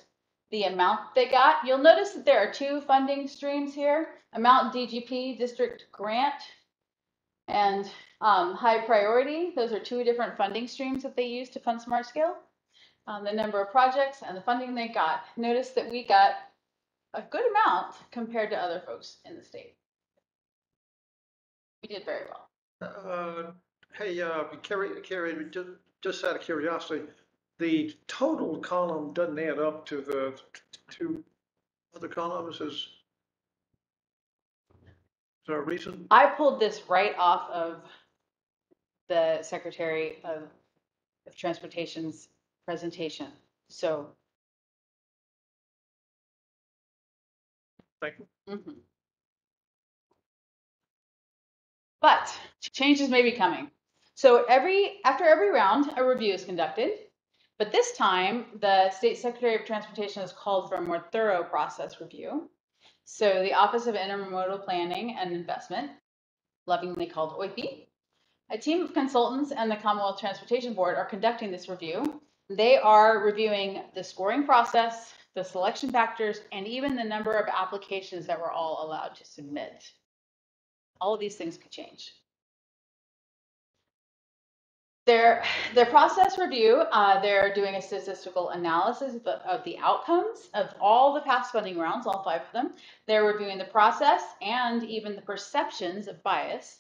the amount they got. You'll notice that there are two funding streams here, amount DGP, district grant, and high priority. Those are two different funding streams that they use to fund Smart Scale. The number of projects and the funding they got. Notice that we got a good amount compared to other folks in the state. We did very well.
Hey, Carrie, just out of curiosity, the total column doesn't add up to the two other columns. Is there a reason?
I pulled this right off of the Secretary of Transportation's presentation. So.
Thank you.
Mm-hmm. But changes may be coming. So after every round, a review is conducted. But this time, the State Secretary of Transportation has called for a more thorough process review. So the Office of Intermodal Planning and Investment, lovingly called OIP, a team of consultants and the Commonwealth Transportation Board are conducting this review. They are reviewing the scoring process, the selection factors, and even the number of applications that we're all allowed to submit. All of these things could change. Their process review, they're doing a statistical analysis of the outcomes of all the past funding rounds, all 5 of them. They're reviewing the process and even the perceptions of bias.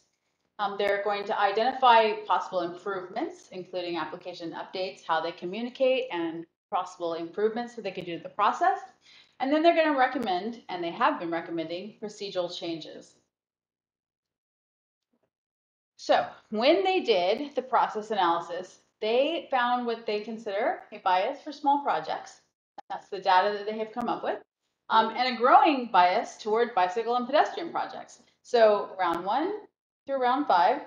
They're going to identify possible improvements, including application updates, how they communicate, and possible improvements that they can do to the process. And then they're going to recommend, and they have been recommending, procedural changes. So when they did the process analysis, they found what they consider a bias for small projects. That's the data that they have come up with. And a growing bias toward bicycle and pedestrian projects. So round 1 through round 5,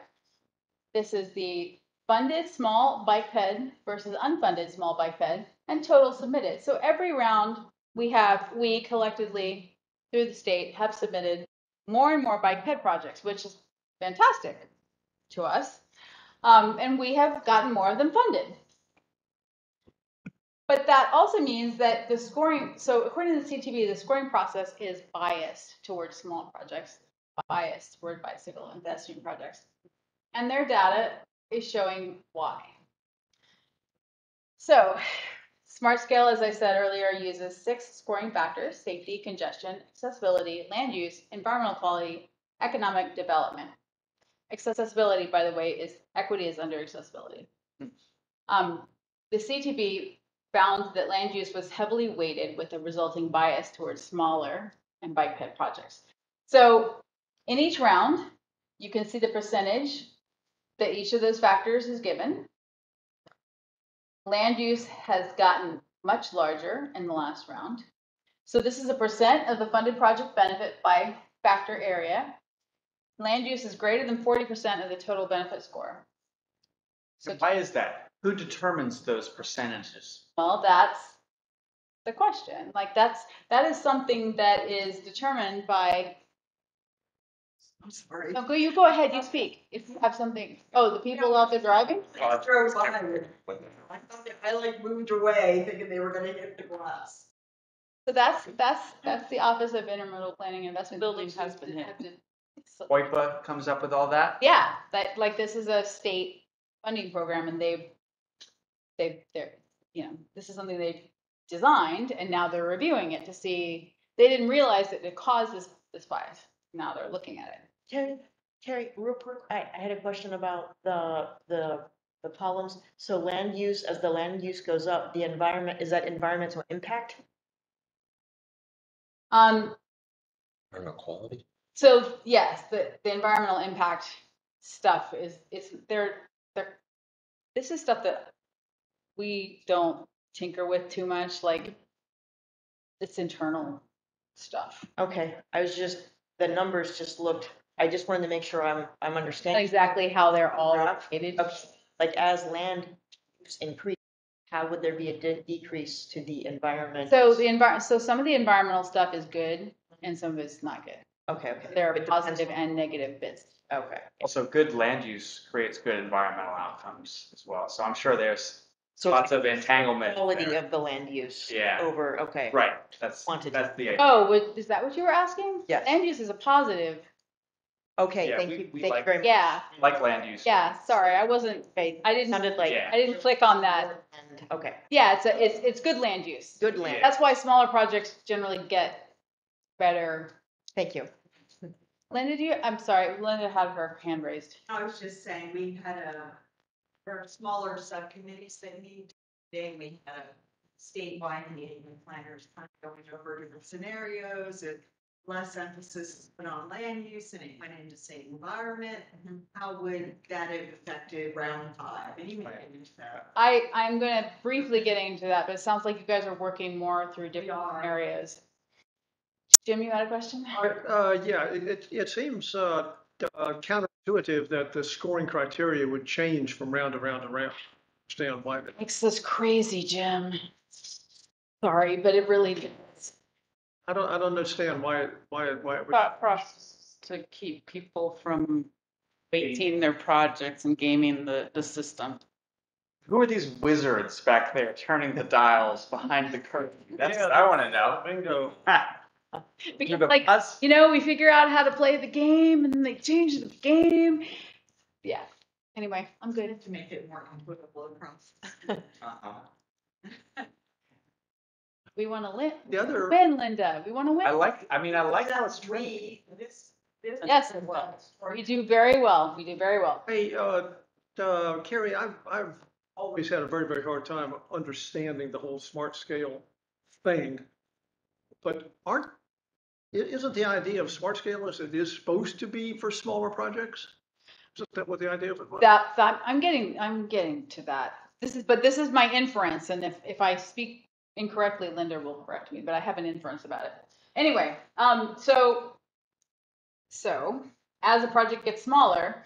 this is the funded small bike ped versus unfunded small bike ped and total submitted. So every round we collectively through the state have submitted more and more bike ped projects, which is fantastic to us. And we have gotten more of them funded. But that also means that the scoring, so according to the CTB, the scoring process is biased towards small projects, biased toward bicycle and pedestrian projects. And their data is showing why. So Smart Scale, as I said earlier, uses 6 scoring factors: safety, congestion, accessibility, land use, environmental quality, economic development. Accessibility, by the way, is equity is under accessibility. The CTB found that land use was heavily weighted with a resulting bias towards smaller and bike ped projects. So in each round, you can see the percentage that each of those factors is given. Land use has gotten much larger in the last round. So this is a percent of the funded project benefit by factor area. Land use is greater than 40% of the total benefit score.
So why is that? Who determines those percentages?
Well, that's the question. Like that is something that is determined by.
I'm sorry.
No, you go ahead. You speak if you have something. Oh, the people out there driving.
I drove by it. I moved away thinking they were going to hit the glass.
So that's the Office of Intermodal Planning and Investment.
Buildings has been hit.
OIPA comes up with all that?
Yeah, that this is a state funding program, and they're this is something they've designed, and now they're reviewing it to see. They didn't realize that it caused this bias. Now they're looking at it.
Terry, real quick, I had a question about the columns. So land use, as the land use goes up, the environment, is that environmental impact?
Environmental quality?
So yes, the environmental impact stuff is this is stuff that we don't tinker with too much. Like it's internal stuff.
Okay, the numbers just looked, I just wanted to make sure I'm understanding.
Exactly how they're all related.
Okay. Like as land use increase, how would there be a decrease to the environment?
So so some of the environmental stuff is good and some of it's not good.
Okay.
There are positive and negative bits.
Okay.
Also, good land use creates good environmental outcomes as well. So I'm sure there's
So
lots
it's
of entanglement
quality
there.
of the land use.
Yeah.
Over, okay.
Right, that's
Quantity.
the idea.
Oh, is that what you were asking?
Yes.
Land use is a positive.
Okay,
Yeah,
thank
we-
you,
we
thank you
like-
very much.
Yeah,
Like land use.
yeah, sorry, I wasn't,
Okay,
I didn't,
sounded like.
Yeah.
I didn't click on that.
Okay,
Yeah, it's good land use.
good land,
Yeah.
That's why smaller projects generally get better.
thank you.
Linda, I'm sorry, Linda had her hand raised.
I was just saying, we had for smaller subcommittees that meet today, we had a statewide meeting with planners kind of going over different scenarios and less emphasis is put on land use and it went into state environment. How would that have affected round 5? And you may get into that.
I'm gonna briefly get into that, but it sounds like you guys are working more through different
are.
areas. Jim, you had a question?
Yeah, it seems counterintuitive that the scoring criteria would change from round to round to round. Understand why?
Makes this crazy, Jim. Sorry, but it really does.
I don't understand why it would.
Thought process to keep people from wasting their projects and gaming the system.
Who are these wizards back there turning the dials behind the curtain? That's what I want to know.
Bingo.
Because,
the
like,
us.
we figure out how to play the game and then they change the game. Yeah. Anyway, I'm good.
To make it more intuitable across.
We want to win.
The other,
Win, Linda. We want to win.
I like how it's trained.
This
Yes, we do very well. We do very well.
hey, Carrie, I've always had a very, very hard time understanding the whole smart scale thing. But isn't the idea of smart scale is it is supposed to be for smaller projects? Isn't that what the idea of it was?
I'm getting to that. This is my inference, and if I speak incorrectly, Linda will correct me, but I have an inference about it. Anyway, so as a project gets smaller,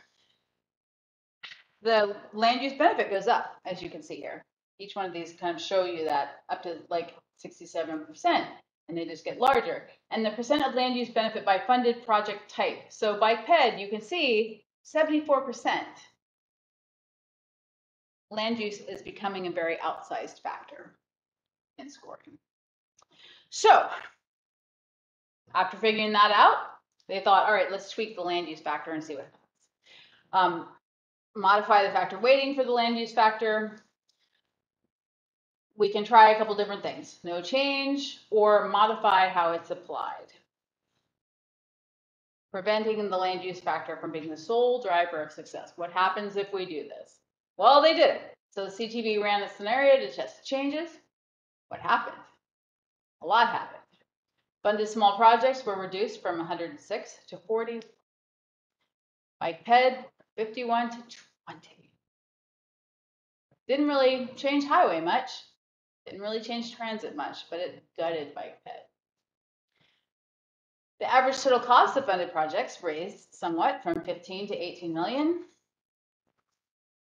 the land use benefit goes up, as you can see here. Each one of these kind of show you that up to like 67%, and they just get larger. And the percent of land use benefit by funded project type. So by PED, you can see 74%. Land use is becoming a very outsized factor in scoring. So after figuring that out, they thought, all right, let's tweak the land use factor and see what happens. Modify the factor weighting for the land use factor. We can try a couple different things. No change or modify how it's applied. Preventing the land use factor from being the sole driver of success. What happens if we do this? Well, they did it. So the CTV ran a scenario to test the changes. What happened? A lot happened. Funded small projects were reduced from 106 to 40. Bike PED, 51 to 20. Didn't really change highway much. Didn't really change transit much, but it gutted bike PED. The average total cost of funded projects raised somewhat from 15 to 18 million.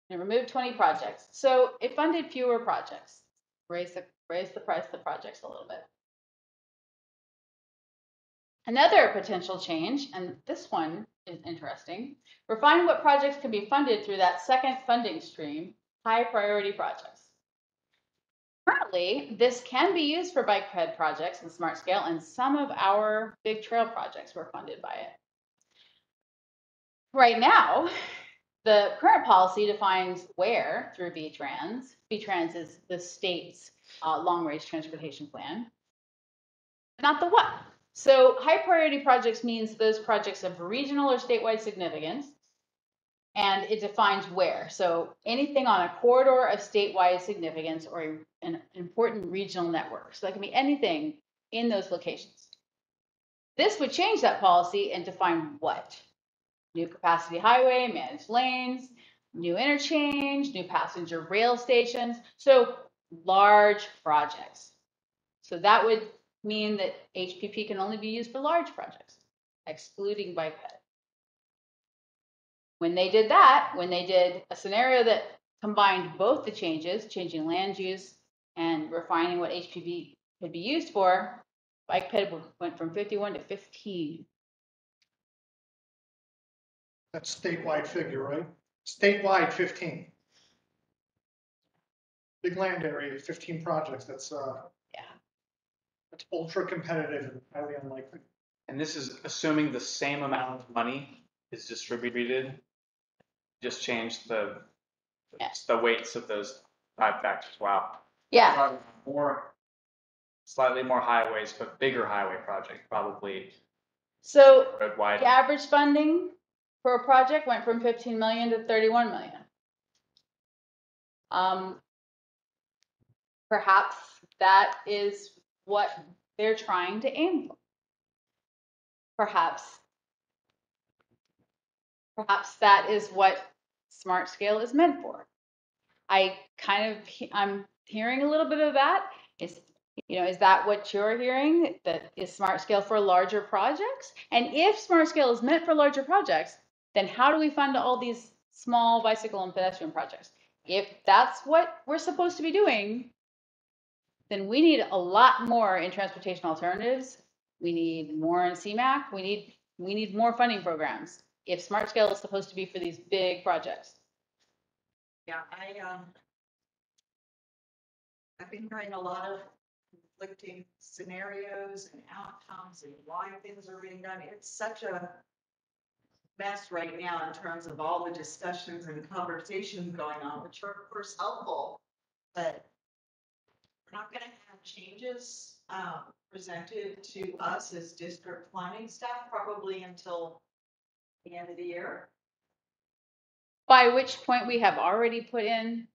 And removed 20 projects. So it funded fewer projects. Raised the price of the projects a little bit. Another potential change, and this one is interesting, refine what projects can be funded through that second funding stream, high priority projects. Currently, this can be used for bike PED projects in Smart Scale, and some of our big trail projects were funded by it. Right now, the current policy defines where through VTrans. VTrans is the state's long-range transportation plan, not the what. So high priority projects means those projects of regional or statewide significance, and it defines where. So anything on a corridor of statewide significance or an important regional network. So that can be anything in those locations. This would change that policy and define what? New capacity highway, managed lanes, new interchange, new passenger rail stations. So large projects. So that would mean that HPP can only be used for large projects, excluding bike PED. When they did that, when they did a scenario that combined both the changes, changing land use and refining what HPP could be used for, bike PED went from 51 to 15.
That's statewide figure, right? Statewide 15. big land area, 15 projects, that's ultra competitive and highly unlikely.
And this is assuming the same amount of money is distributed, just change the weights of those 5 factors. Wow.
Yeah.
Slightly more highways, but bigger highway project, probably
So
road wide.
the average funding for a project went from 15 million to 31 million. Perhaps that is what they're trying to aim for. Perhaps that is what smart scale is meant for. I'm hearing a little bit of that. Is that what you're hearing? That is smart scale for larger projects? And if smart scale is meant for larger projects, then how do we fund all these small bicycle and pedestrian projects? If that's what we're supposed to be doing, then we need a lot more in transportation alternatives. We need more in CMAC. We need more funding programs if smart scale is supposed to be for these big projects.
Yeah, I've been hearing a lot of conflicting scenarios and outcomes and why things are being done. It's such a mess right now in terms of all the discussions and conversations going on, which are of course helpful, but we're not going to have changes presented to us as district planning staff probably until the end of the year.
By which point we have already put in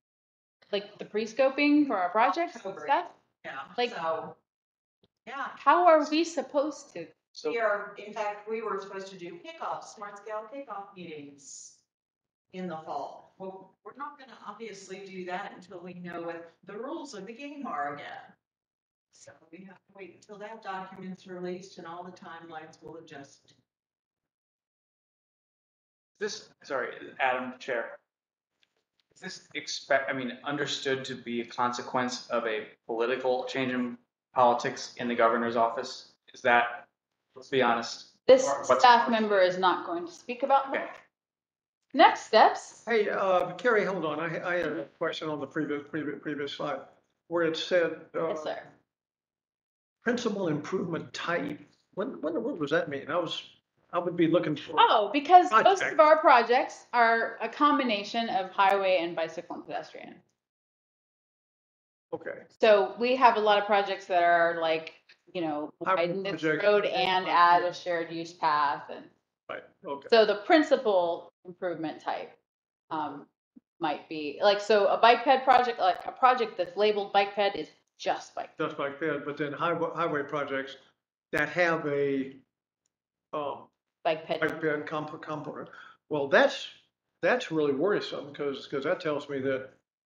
like the pre-scoping for our projects and stuff.
Yeah.
Like,
so, yeah.
How are we supposed to?
So in fact, we were supposed to do smart scale kickoff meetings in the fall. Well, we're not going to obviously do that until we know what the rules of the game are again. So we have to wait until that document's released and all the timelines will adjust.
Adam, Chair. Is this understood to be a consequence of a political change in politics in the governor's office? Is that, let's be honest.
This staff member is not going to speak about that. Next steps.
Hey, Carrie, hold on. I had a question on the previous slide where it said
Yes, sir.
principal improvement type. What does that mean? I would be looking for.
Oh, because
project.
most of our projects are a combination of highway and bicycle and pedestrian.
Okay.
So we have a lot of projects that are like, widen this road and add a shared use path. And
right. Okay.
So the principal improvement type might be so a bike ped project, like a project that's labeled bike ped is just bike.
Just bike ped, but then highway projects that have a
bike ped
component. Well, that's really worrisome because that tells me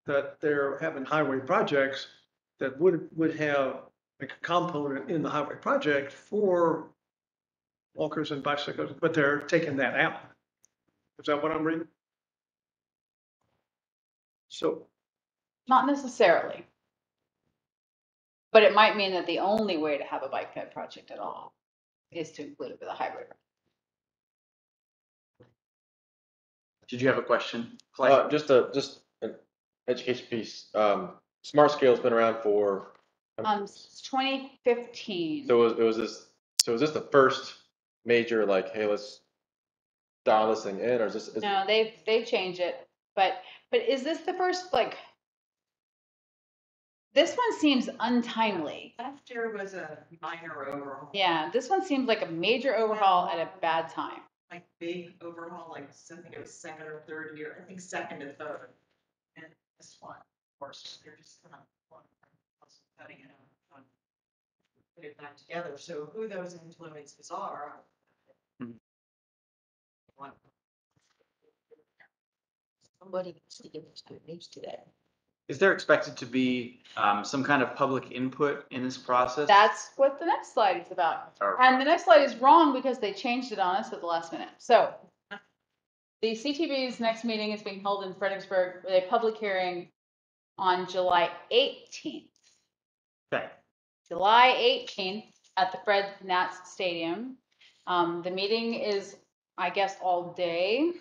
that they're having highway projects that would have like a component in the highway project for walkers and bicycles, but they're taking that out. Is that what I'm reading? So.
Not necessarily. But it might mean that the only way to have a bike ped project at all is to include it with a highway.
Did you have a question?
Just an education piece. Smart Scale's been around for
2015.
So it was this. So is this the first major hey, let's dial this thing in, or is this?
No, they've changed it. But is this the first This one seems untimely.
Last year was a minor overhaul.
Yeah, this one seems like a major overhaul at a bad time.
Like big overhaul, I think it was second or third year. I think second and third. And this one, of course, they're just kind of cutting it out, put it back together. So who those influences are.
Somebody needs to give us good news today.
Is there expected to be some kind of public input in this process?
That's what the next slide is about. And the next slide is wrong because they changed it on us at the last minute. So the CTB's next meeting is being held in Fredericksburg with a public hearing on July 18th.
Okay.
July 18th at the Fred Nats Stadium. The meeting is, I guess, all day.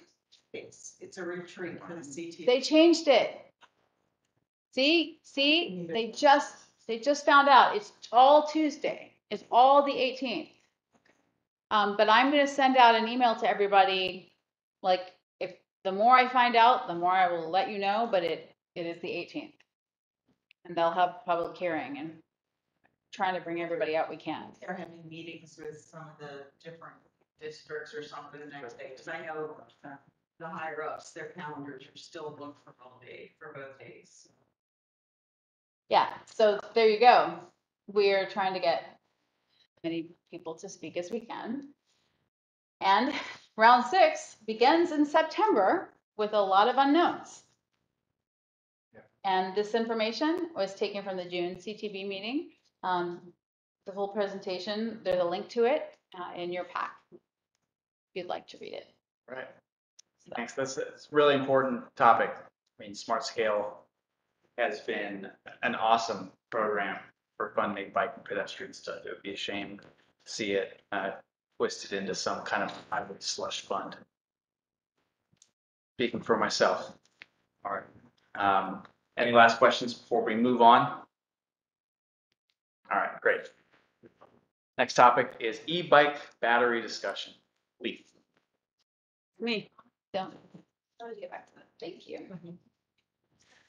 It's a retreat for the CTB.
They changed it. See, they just found out. It's all Tuesday. It's all the 18th. But I'm gonna send out an email to everybody, like, if the more I find out, the more I will let you know, but it is the 18th. And they'll have public hearing and trying to bring everybody out we can.
They're having meetings with some of the different districts or something the next day, because I know the higher ups, their calendars are still booked for all day, for both days.
Yeah, so there you go. We're trying to get many people to speak as we can. And round 6 begins in September with a lot of unknowns. And this information was taken from the June CTV meeting. The whole presentation, there's a link to it in your pack if you'd like to read it.
Right. Thanks. That's a really important topic. I mean, Smart Scale has been an awesome program for funding bike and pedestrian stuff. It would be a shame to see it twisted into some kind of highway slush fund. Speaking for myself. All right. Any last questions before we move on? All right, great. Next topic is e-bike battery discussion. Leaf.
Me.
Don't. Let's get back to that. Thank you.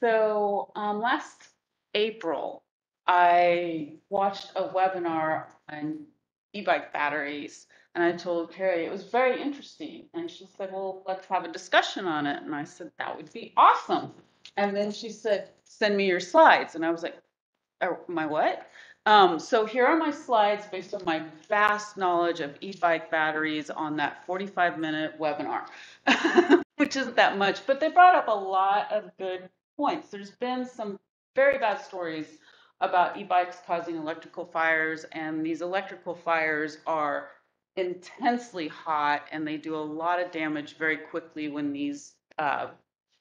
So last April, I watched a webinar on e-bike batteries, and I told Carrie it was very interesting. And she said, well, let's have a discussion on it. And I said, that would be awesome. And then she said, send me your slides. And I was like, oh, my what? So here are my slides based on my vast knowledge of e-bike batteries on that 45-minute webinar, which isn't that much, but they brought up a lot of good points. There's been some very bad stories about e-bikes causing electrical fires, and these electrical fires are intensely hot, and they do a lot of damage very quickly when these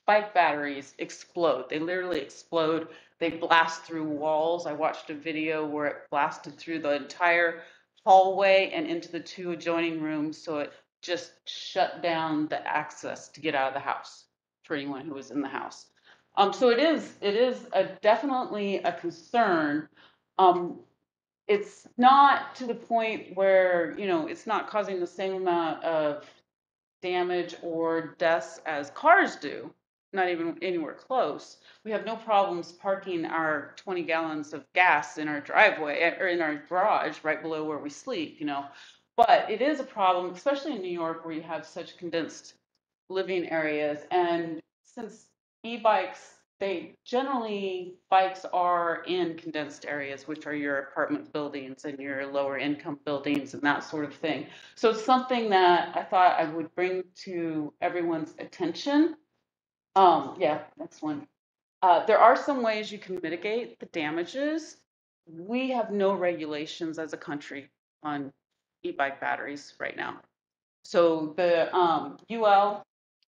bike batteries explode. They literally explode. They blast through walls. I watched a video where it blasted through the entire hallway and into the 2 adjoining rooms, so it just shut down the access to get out of the house for anyone who was in the house. So it is definitely a concern. It's not to the point where, it's not causing the same amount of damage or deaths as cars do, not even anywhere close. We have no problems parking our 20 gallons of gas in our driveway or in our garage right below where we sleep, But it is a problem, especially in New York, where you have such condensed living areas. And since e-bikes, bikes are in condensed areas, which are your apartment buildings and your lower income buildings and that sort of thing. So it's something that I thought I would bring to everyone's attention. Yeah, next one. There are some ways you can mitigate the damages. We have no regulations as a country on e-bike batteries right now. So the UL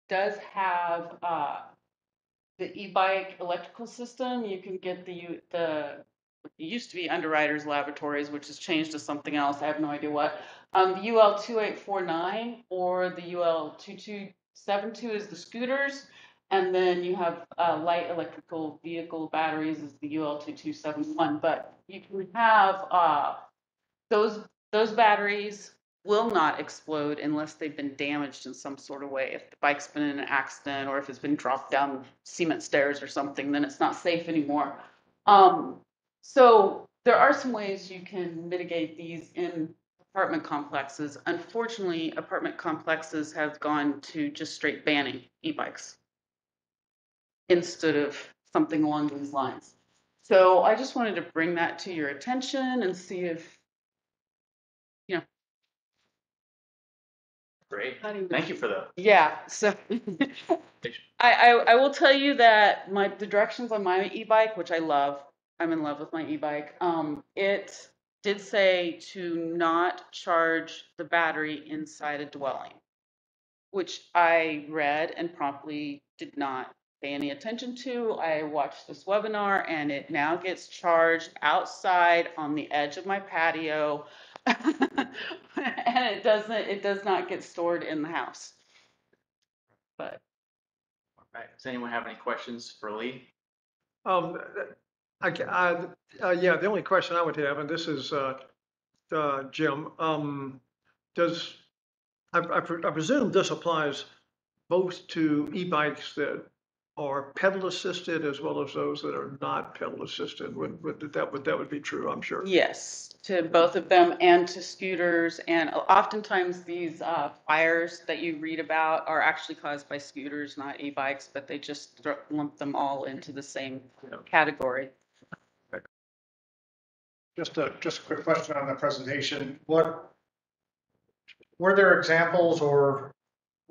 does have the e-bike electrical system. You can get it used to be Underwriters Laboratories, which has changed to something else. I have no idea what. The UL 2849 or the UL 2272 is the scooters. And then you have light electrical vehicle batteries is the UL 2271. But you can have those batteries will not explode unless they've been damaged in some sort of way. If the bike's been in an accident or if it's been dropped down cement stairs or something, then it's not safe anymore. So there are some ways you can mitigate these in apartment complexes. Unfortunately, apartment complexes have gone to just straight banning e-bikes instead of something along these lines. So I just wanted to bring that to your attention and see if,
Great. Thank you for that.
Yeah, so I will tell you that the directions on my e-bike, which I love, I'm in love with my e-bike. It did say to not charge the battery inside a dwelling, which I read and promptly did not pay any attention to. I watched this webinar and it now gets charged outside on the edge of my patio. And it does not get stored in the house. But
all right, does anyone have any questions for Lee?
Um, yeah, the only question I would have, and this is, Jim, does, I presume this applies both to e-bikes that are pedal assisted as well as those that are not pedal assisted. That would be true, I'm sure.
Yes, to both of them and to scooters. And oftentimes these fires that you read about are actually caused by scooters, not e-bikes, but they just lump them all into the same category.
Just a quick question on the presentation. Were there examples, or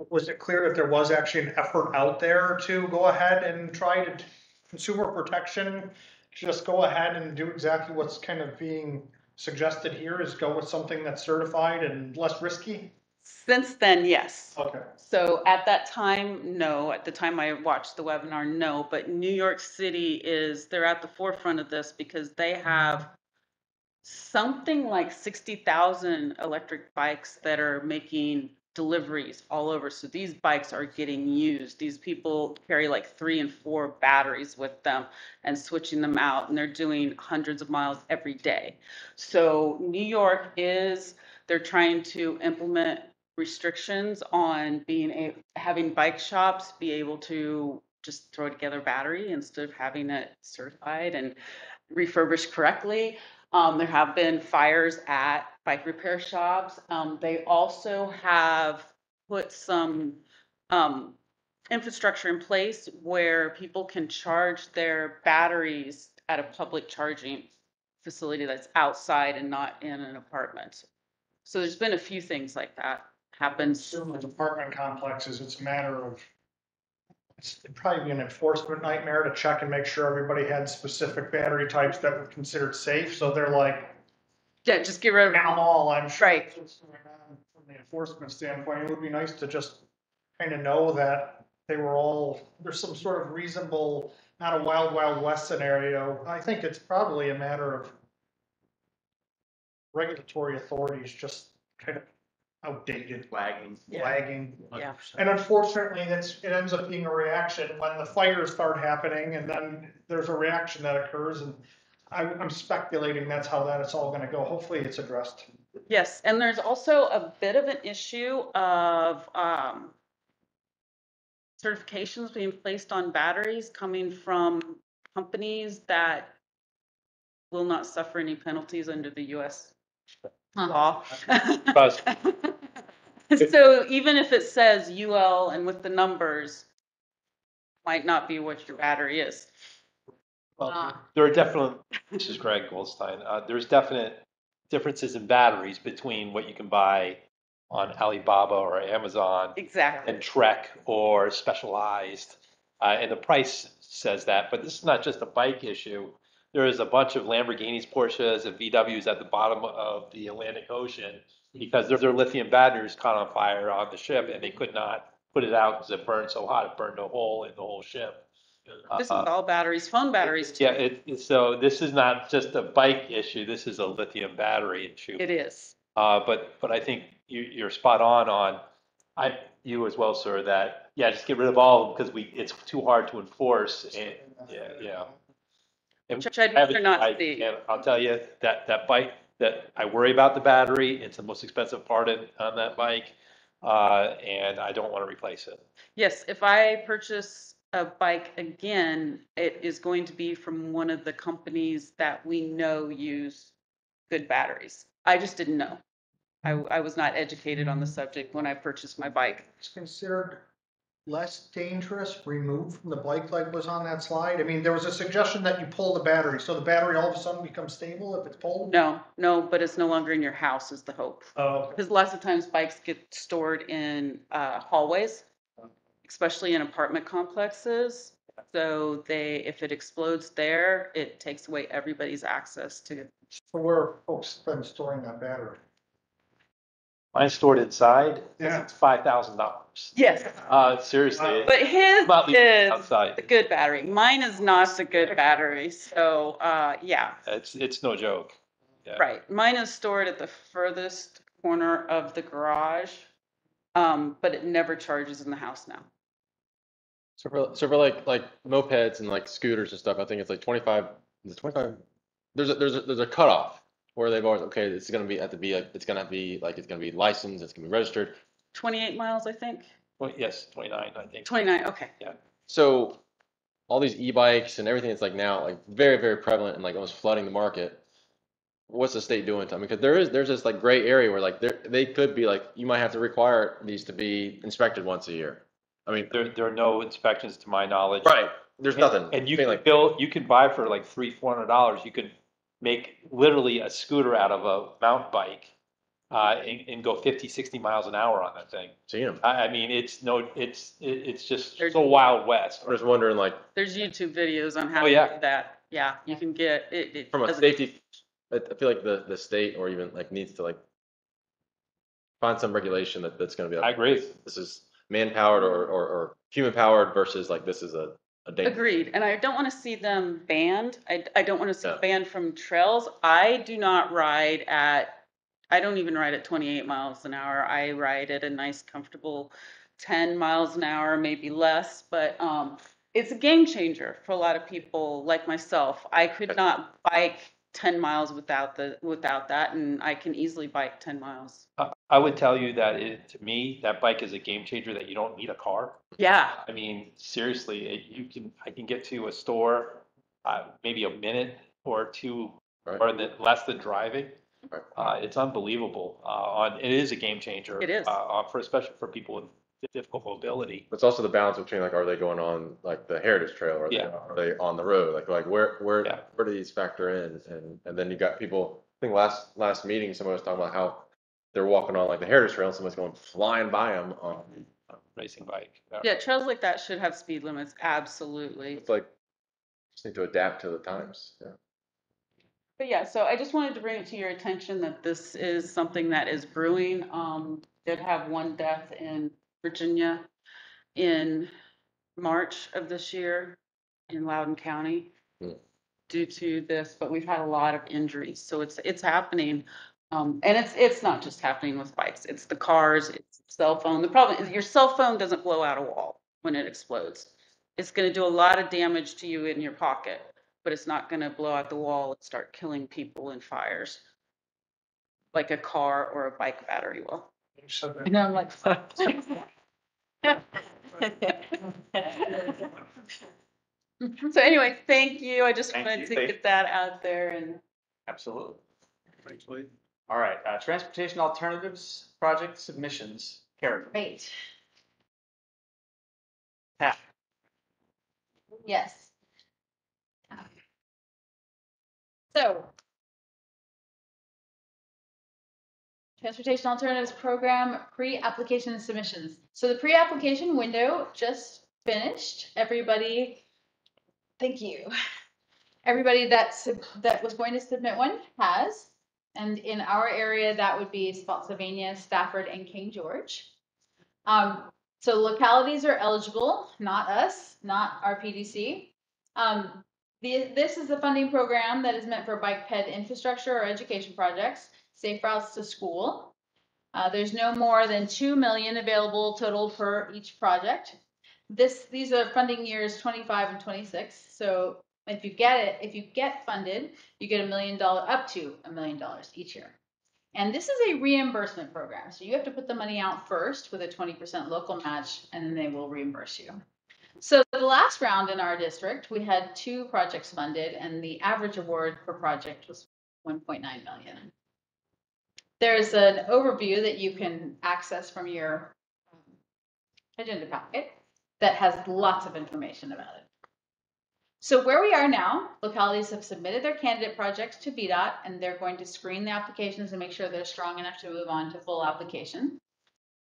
was it clear that there was actually an effort out there to go ahead and try to consumer protection? Just go ahead and do exactly what's kind of being suggested here, is go with something that's certified and less risky?
Since then, yes.
Okay.
So at that time, no. At the time I watched the webinar, no. But New York City they're at the forefront of this because they have something like 60,000 electric bikes that are making deliveries all over. So these bikes are getting used. These people carry like 3 and 4 batteries with them and switching them out, and they're doing hundreds of miles every day. So New York they're trying to implement restrictions on having bike shops be able to just throw together a battery instead of having it certified and refurbished correctly. There have been fires at bike repair shops. They also have put some infrastructure in place where people can charge their batteries at a public charging facility that's outside and not in an apartment. So there's been a few things like that happen.
With apartment complexes, it's a matter of, it'd probably be an enforcement nightmare to check and make sure everybody had specific battery types that were considered safe. So they're like,
yeah, just get rid of
them all, I'm sure.
Right.
From the enforcement standpoint, it would be nice to just kind of know that there's some sort of reasonable, not a wild, wild west scenario. I think it's probably a matter of regulatory authorities just kind of outdated.
Lagging.
Lagging.
Yeah.
And unfortunately, it ends up being a reaction when the fires start happening, and then there's a reaction that occurs, and I'm speculating that's how it's all gonna go. Hopefully it's addressed.
Yes, and there's also a bit of an issue of certifications being placed on batteries coming from companies that will not suffer any penalties under the U.S. law. So even if it says UL and with the numbers, might not be what your battery is.
Well, there are definite, this is Greg Goldstein, there's definite differences in batteries between what you can buy on Alibaba or Amazon
Exactly.
and Trek or Specialized. And the price says that, but this is not just a bike issue. There is a bunch of Lamborghinis, Porsches, and VWs at the bottom of the Atlantic Ocean because their lithium batteries caught on fire on the ship and they could not put it out because it burned so hot, it burned a hole in the whole ship.
This is all batteries, phone batteries too.
Yeah, so this is not just a bike issue, this is a lithium battery issue.
It is.
But I think you're spot on you as well, sir, that, yeah, just get rid of all of them because it's too hard to enforce. And, yeah. And
Which I'd rather not see.
And I'll tell you that bike, that I worry about the battery. It's the most expensive part on that bike. And I don't want to replace it.
Yes, if I purchase a bike again, it is going to be from one of the companies that we know use good batteries. I just didn't know. I was not educated on the subject when I purchased my bike.
It's considered less dangerous removed from the bike like was on that slide. I mean, there was a suggestion that you pull the battery, so the battery all of a sudden becomes stable if it's pulled?
No, but it's no longer in your house is the hope.
Oh.
Because lots of times bikes get stored in hallways, especially in apartment complexes. So if it explodes there, it takes away everybody's access to it.
So where are folks been storing that battery?
Mine's stored inside.
Yeah.
It's $5,000.
Yes.
Seriously.
But his
Not leaving
is
outside.
the good battery. Mine is not the good battery. So yeah.
It's no joke. Yeah.
Right. Mine is stored at the furthest corner of the garage, but it never charges in the house now.
So for like mopeds and like scooters and stuff, I think it's like 25. Is it 25? There's a cutoff where they've always okay. It's gonna be have to be like it's gonna be licensed. It's gonna be registered.
28 miles, I think.
Well, yes, 29, I think.
29, okay.
So all these e-bikes and everything that's like now like very very prevalent and like almost flooding the market. What's the state doing to them? Because there's this like gray area where like they could be like you might have to require these to be inspected once a year. I mean,
There are no inspections to my knowledge.
right? There's nothing.
And you
I mean,
can
like
build, you can buy for like $300-400. You could make literally a scooter out of a mountain bike, and go 50-60 miles an hour on that thing.
seen them.
I mean, it's just so Wild West.
I'm just wondering like
There's YouTube videos on how
Oh,
to
yeah.
do that. Yeah, you can get it.
from a
doesn't-
safety, I feel like the state or even like needs to like find some regulation that's going to be like,
I agree.
this is man powered or human powered versus like this is a danger.
Agreed, and I don't want to see them banned. I don't want to see
No.
banned from trails. I don't even ride at 28 miles an hour. I ride at a nice, comfortable 10 miles an hour, maybe less, but it's a game changer for a lot of people like myself. I could not bike 10 miles without that, and I can easily bike 10 miles.
I would tell you that to me, that bike is a game changer that you don't need a car.
Yeah,
I mean, seriously, I can get to a store, maybe a minute or two,
Right.
or less than driving.
Right.
It's unbelievable. It is a game changer.
It is.
Especially for people with difficult mobility.
It's also the balance between like are they going on like the heritage trail or
Yeah.
are they on the road like where
Yeah.
do these factor in and then you got people. I think last meeting someone was talking about how they're walking on like the heritage trail and someone's going flying by them on.
Racing bike.
yeah, trails like that should have speed limits, absolutely.
It's like just need to adapt to the times. Yeah.
But yeah, so I just wanted to bring it to your attention that this is something that is brewing. Did have one death in Virginia in March of this year in Loudoun County due to this, but we've had a lot of injuries, so it's happening. And it's not just happening with bikes, it's the cars, it's the cell phone. The problem is your cell phone doesn't blow out a wall when it explodes. It's going to do a lot of damage to you in your pocket, but it's not going to blow out the wall and start killing people in fires like a car or a bike battery will.
You said that.
And I'm like, so anyway, thank you. I just
Thank
wanted
you.
to get that out there and
Absolutely. All right, transportation alternatives project submissions. Karen.
Great.
Pat.
Yes. So, Transportation Alternatives Program pre-application submissions. So the pre-application window just finished. Everybody, thank you. Everybody that was going to submit one has. And in our area, that would be Spotsylvania, Stafford, and King George. So localities are eligible, not us, not our PDC. This is the funding program that is meant for bike ped infrastructure or education projects, safe routes to school. There's no more than 2 million available total for each project. These are funding years 25 and 26. So if you get funded, you get $1 million, up to $1 million each year. And this is a reimbursement program. So you have to put the money out first with a 20% local match, and then they will reimburse you. So the last round in our district, we had 2 projects funded, and the average award per project was $1.9 million. There's an overview that you can access from your agenda packet that has lots of information about it. So where we are now, localities have submitted their candidate projects to VDOT, and they're going to screen the applications and make sure they're strong enough to move on to full application.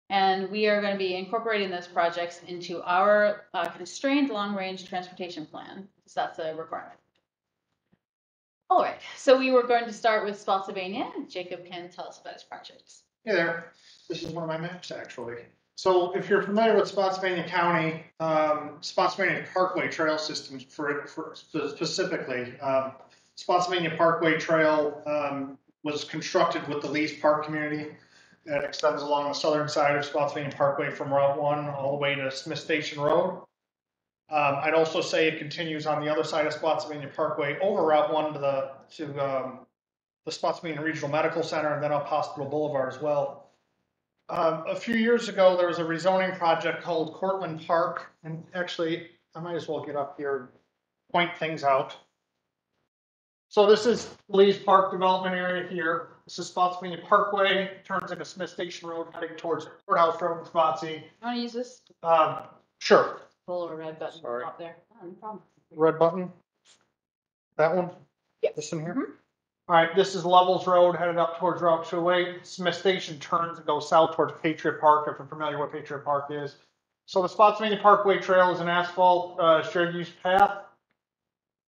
And we are going to be incorporating those projects into our constrained long-range transportation plan, because that's a requirement. All right, so we were going to start with Spotsylvania. Jacob can tell us about his projects.
Hey there, this is one of my maps actually. So if you're familiar with Spotsylvania County, Spotsylvania Parkway Trail Systems for specifically, Spotsylvania Parkway Trail was constructed with the Lee's Park community. It extends along the southern side of Spotsylvania Parkway from Route 1 all the way to Smith Station Road. I'd also say it continues on the other side of Spotsylvania Parkway over Route 1 to the Spotsylvania Regional Medical Center and then up Hospital Boulevard as well. A few years ago, there was a rezoning project called Cortland Park, and actually, I might as well get up here and point things out. So this is Lee's Park development area here. This is Spotsylvania Parkway, turns into Smith Station Road, heading towards Courthouse Road in Spotsy.
You want to use this
Sure.
full or red button
Sorry.
up there? Oh, no problem.
Red button. That one?
Yes.
This in here?
Mhm.
All right, this is Levels Road headed up towards Route 208. Smith Station turns and goes south towards Patriot Park, if you're familiar with what Patriot Park is. So the Spotsylvania Parkway Trail is an asphalt shared use path.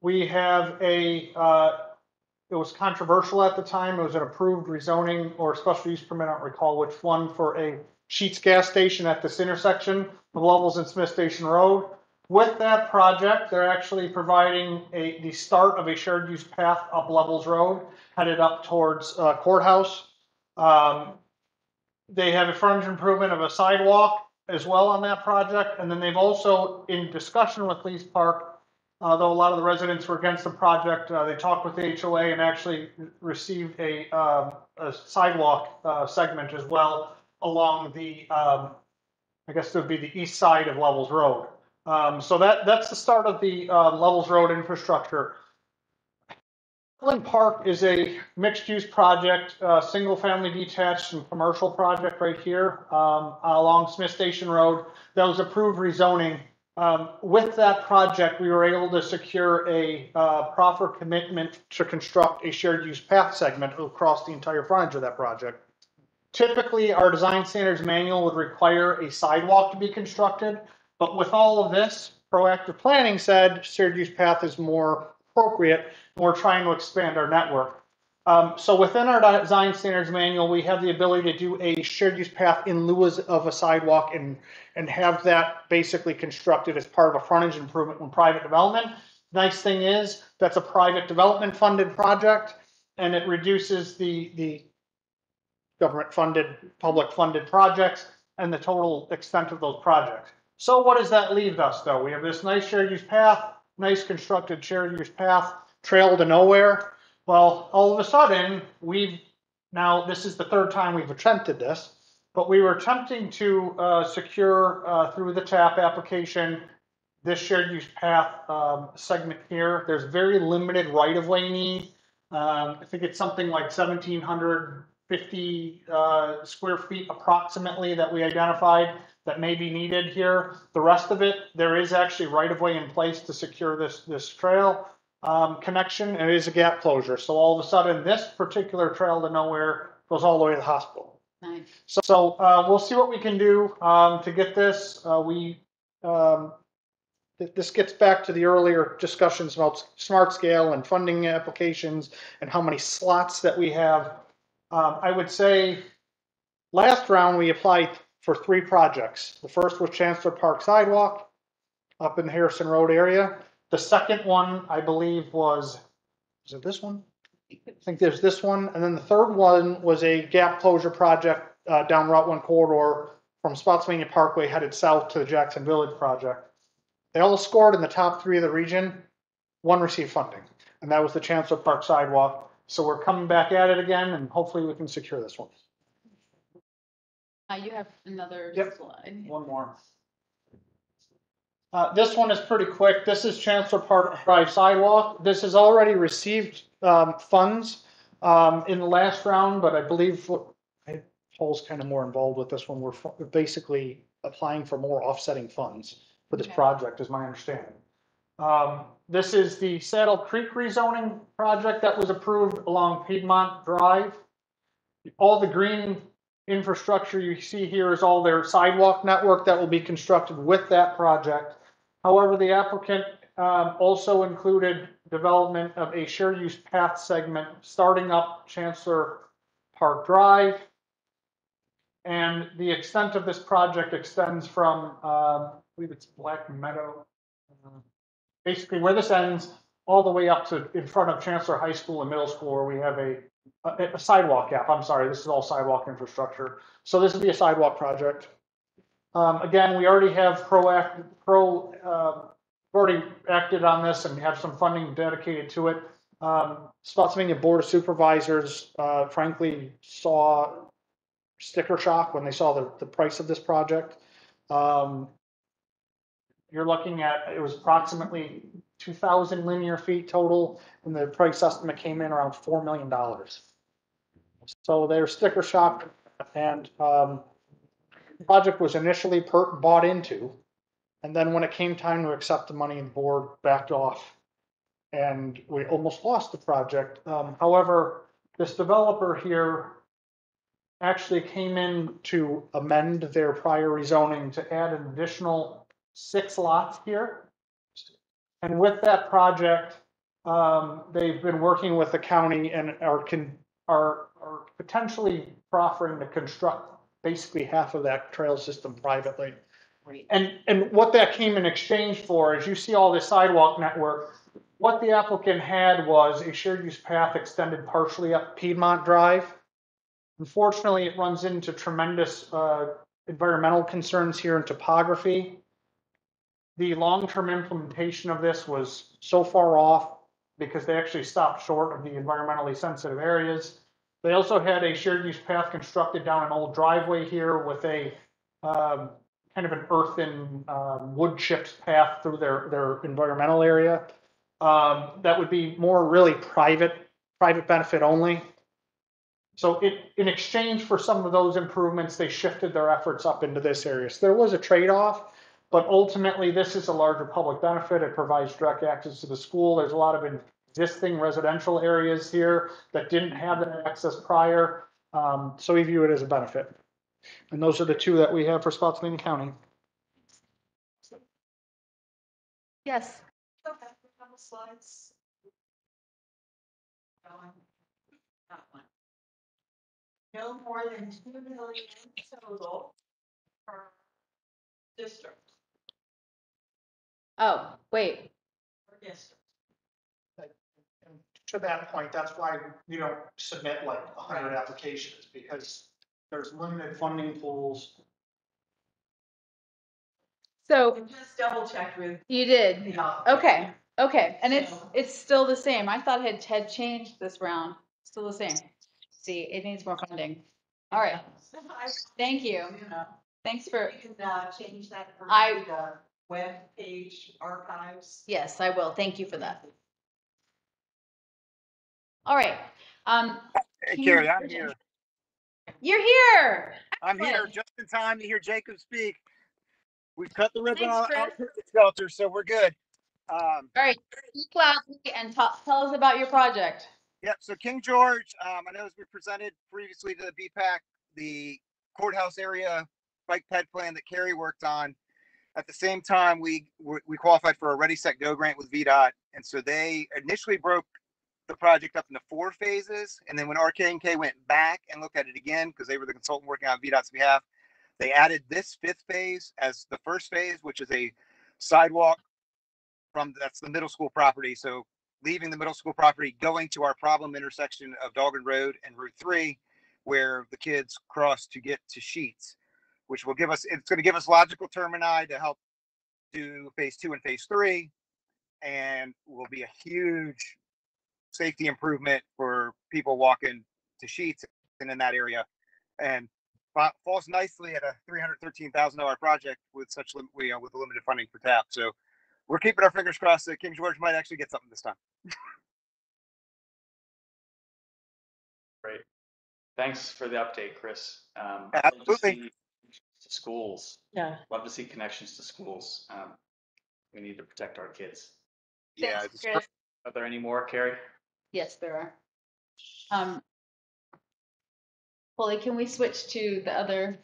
We have it was controversial at the time. It was an approved rezoning or special use permit, I don't recall which one, for a Sheetz gas station at this intersection of Levels and Smith Station Road. With that project, they're actually providing the start of a shared use path up Levels Road, headed up towards Courthouse. They have a frontage improvement of a sidewalk as well on that project. And then they've also, in discussion with Lee's Park, though a lot of the residents were against the project, they talked with the HOA and actually received a sidewalk segment as well along the, I guess it would be the east side of Levels Road. So that's the start of the Levels Road infrastructure. Cortland Park is a mixed-use project, single-family detached and commercial project right here along Smith Station Road. That was approved rezoning. With that project, we were able to secure a proffer commitment to construct a shared-use path segment across the entire frontage of that project. Typically, our design standards manual would require a sidewalk to be constructed. But with all of this, proactive planning said shared use path is more appropriate, and we're trying to expand our network. So within our design standards manual, we have the ability to do a shared use path in lieu of a sidewalk and have that basically constructed as part of a frontage improvement when private development. Nice thing is that's a private development funded project, and it reduces the government funded, public funded projects and the total extent of those projects. So what does that leave us though? We have this nice shared use path, nice constructed shared use path, trail to nowhere. Well, all of a sudden, now this is the third time we've attempted this, but we were attempting to secure through the TAP application this shared use path segment here. There's very limited right-of-way need. I think it's something like 1,750 square feet approximately that we identified that may be needed here. The rest of it, there is actually right-of-way in place to secure this trail connection, and it is a gap closure. So all of a sudden, this particular trail to nowhere goes all the way to the hospital.
Nice.
So we'll see what we can do to get this. This gets back to the earlier discussions about smart scale and funding applications and how many slots that we have. I would say last round we applied for 3 projects. The first was Chancellor Park Sidewalk up in the Harrison Road area. The second one, I believe, was it this one? I think there's this one. And then the third one was a gap closure project down Route 1 corridor from Spotsylvania Parkway headed south to the Jackson Village project. They all scored in the top 3 of the region. 1 received funding, and that was the Chancellor Park Sidewalk. So we're coming back at it again, and hopefully we can secure this one.
You have another
Yep.
slide.
One more. This one is pretty quick. This is Chancellor Park Drive Sidewalk. This has already received funds in the last round, but I believe Paul's kind of more involved with this one. We're basically applying for more offsetting funds for this project, is my understanding. This is the Saddle Creek rezoning project that was approved along Piedmont Drive. All the green infrastructure you see here is all their sidewalk network that will be constructed with that project. However, the applicant also included development of a shared use path segment starting up Chancellor Park Drive. And the extent of this project extends from, I believe it's Black Meadow, basically where this ends all the way up to in front of Chancellor High School and Middle School, where we have a sidewalk gap. I'm sorry, this is all sidewalk infrastructure. So this will be a sidewalk project. Again, we already have already acted on this and have some funding dedicated to it. Spotsylvania Board of Supervisors, frankly, saw sticker shock when they saw the price of this project. You're looking at, it was approximately 2,000 linear feet total, and the price estimate came in around $4 million. So they're sticker shock, and the project was initially bought into, and then when it came time to accept the money, the board backed off, and we almost lost the project. However, this developer here actually came in to amend their prior rezoning to add an additional 6 lots here. And with that project, they've been working with the county and are potentially proffering to construct basically half of that trail system privately.
Great.
And what that came in exchange for is, you see all this sidewalk network. What the applicant had was a shared use path extended partially up Piedmont Drive. Unfortunately, it runs into tremendous environmental concerns here in topography. The long-term implementation of this was so far off because they actually stopped short of the environmentally sensitive areas. They also had a shared use path constructed down an old driveway here with a kind of an earthen wood chips path through their environmental area. That would be more really private benefit only. So in exchange for some of those improvements, they shifted their efforts up into this area. So there was a trade-off, but ultimately this is a larger public benefit. It provides direct access to the school. There's a lot of existing residential areas here that didn't have that access prior. So we view it as a benefit. And those are the two that we have for Spotsylvania County.
Yes.
Okay, a couple slides. Going. That one. No more than 2 million total per district.
Oh, wait.
Per district.
And to that point, that's why we don't submit like 100 applications, because there's limited funding pools.
So
I just double checked with
you did.
the
Okay. Okay. And
So-
it's still the same. I thought it had changed this round. Still the same. See, it needs more funding. All right. Thank you.
You know,
Thanks for,
you can change that for
I-
the web page archives.
yes, I will. Thank you for that. All right.
Hey,
King
Carrie, I'm
George.
here.
You're here.
I'm here
Excellent.
just in time to hear Jacob speak. We've cut the ribbon
Thanks,
on
Chris.
the shelter, so we're good.
All right. Speak loudly and tell us about your project.
Yep. So King George, I know as we presented previously to the BPAC, the courthouse area bike ped plan that Carrie worked on. At the same time, we qualified for a Ready Set Go grant with VDOT, and so they initially broke the project up into 4 phases, and then when RK&K went back and looked at it again, because they were the consultant working on VDOT's behalf, they added this 5th phase as the first phase, which is a sidewalk that's the middle school property. So leaving the middle school property, going to our problem intersection of Dahlgren Road and Route 3, where the kids cross to get to Sheets, which will give us, it's going to give us logical termini to help do phase 2 and phase 3, and will be a huge safety improvement for people walking to Sheets and in that area, and falls nicely at a $313,000 project with such with limited funding for TAP. So we're keeping our fingers crossed that King George might actually get something this time.
Great. Thanks for the update, Chris.
Absolutely.
Love to see schools.
Yeah.
Love to see connections to schools. We need to protect our kids.
Yeah.
Thanks, Chris.
Are there any more, Carrie?
Yes, there are. Polly, can we switch to the other?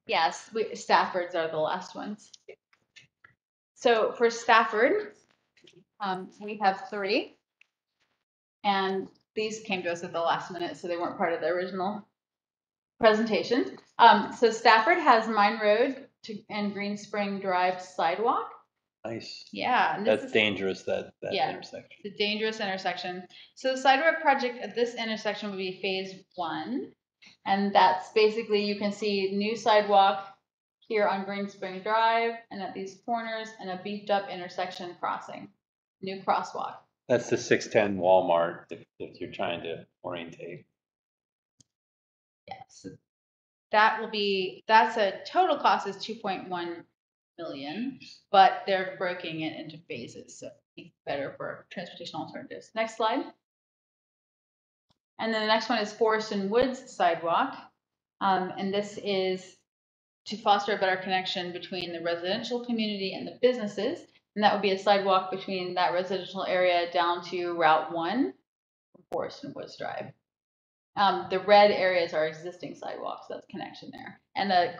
Yes, Staffords are the last ones. So for Stafford, we have 3. And these came to us at the last minute, so they weren't part of the original presentation. So Stafford has Mine Road and Green Spring Drive sidewalk.
Nice.
Yeah. And
That's dangerous, that
Yeah.
intersection.
The dangerous intersection. So the sidewalk project at this intersection would be phase 1. And that's basically, you can see new sidewalk here on Green Spring Drive and at these corners, and a beefed up intersection crossing, new crosswalk.
That's the 610 Walmart if you're trying to orientate.
Yes. That will be, that's a total cost is 2.1 million, but they're breaking it into phases, so it's better for transportation alternatives. Next slide. And then the next one is Forest and Woods sidewalk. And this is to foster a better connection between the residential community and the businesses. And that would be a sidewalk between that residential area down to Route 1, Forest and Woods Drive. The red areas are existing sidewalks, that's connection there. And a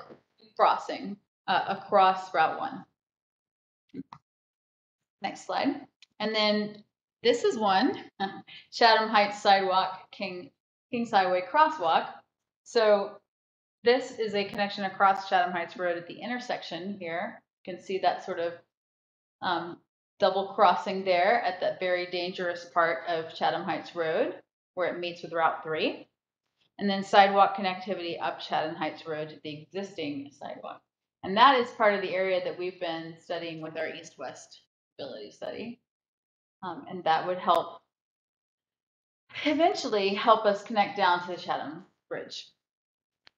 crossing across Route 1. Next slide. And then this is one, Chatham Heights sidewalk, Kings Highway crosswalk. So this is a connection across Chatham Heights Road at the intersection here. You can see that sort of double crossing there at that very dangerous part of Chatham Heights Road where it meets with Route 3. And then sidewalk connectivity up Chatham Heights Road to the existing sidewalk. And that is part of the area that we've been studying with our east-west mobility study. And that would help, eventually help us connect down to the Chatham Bridge.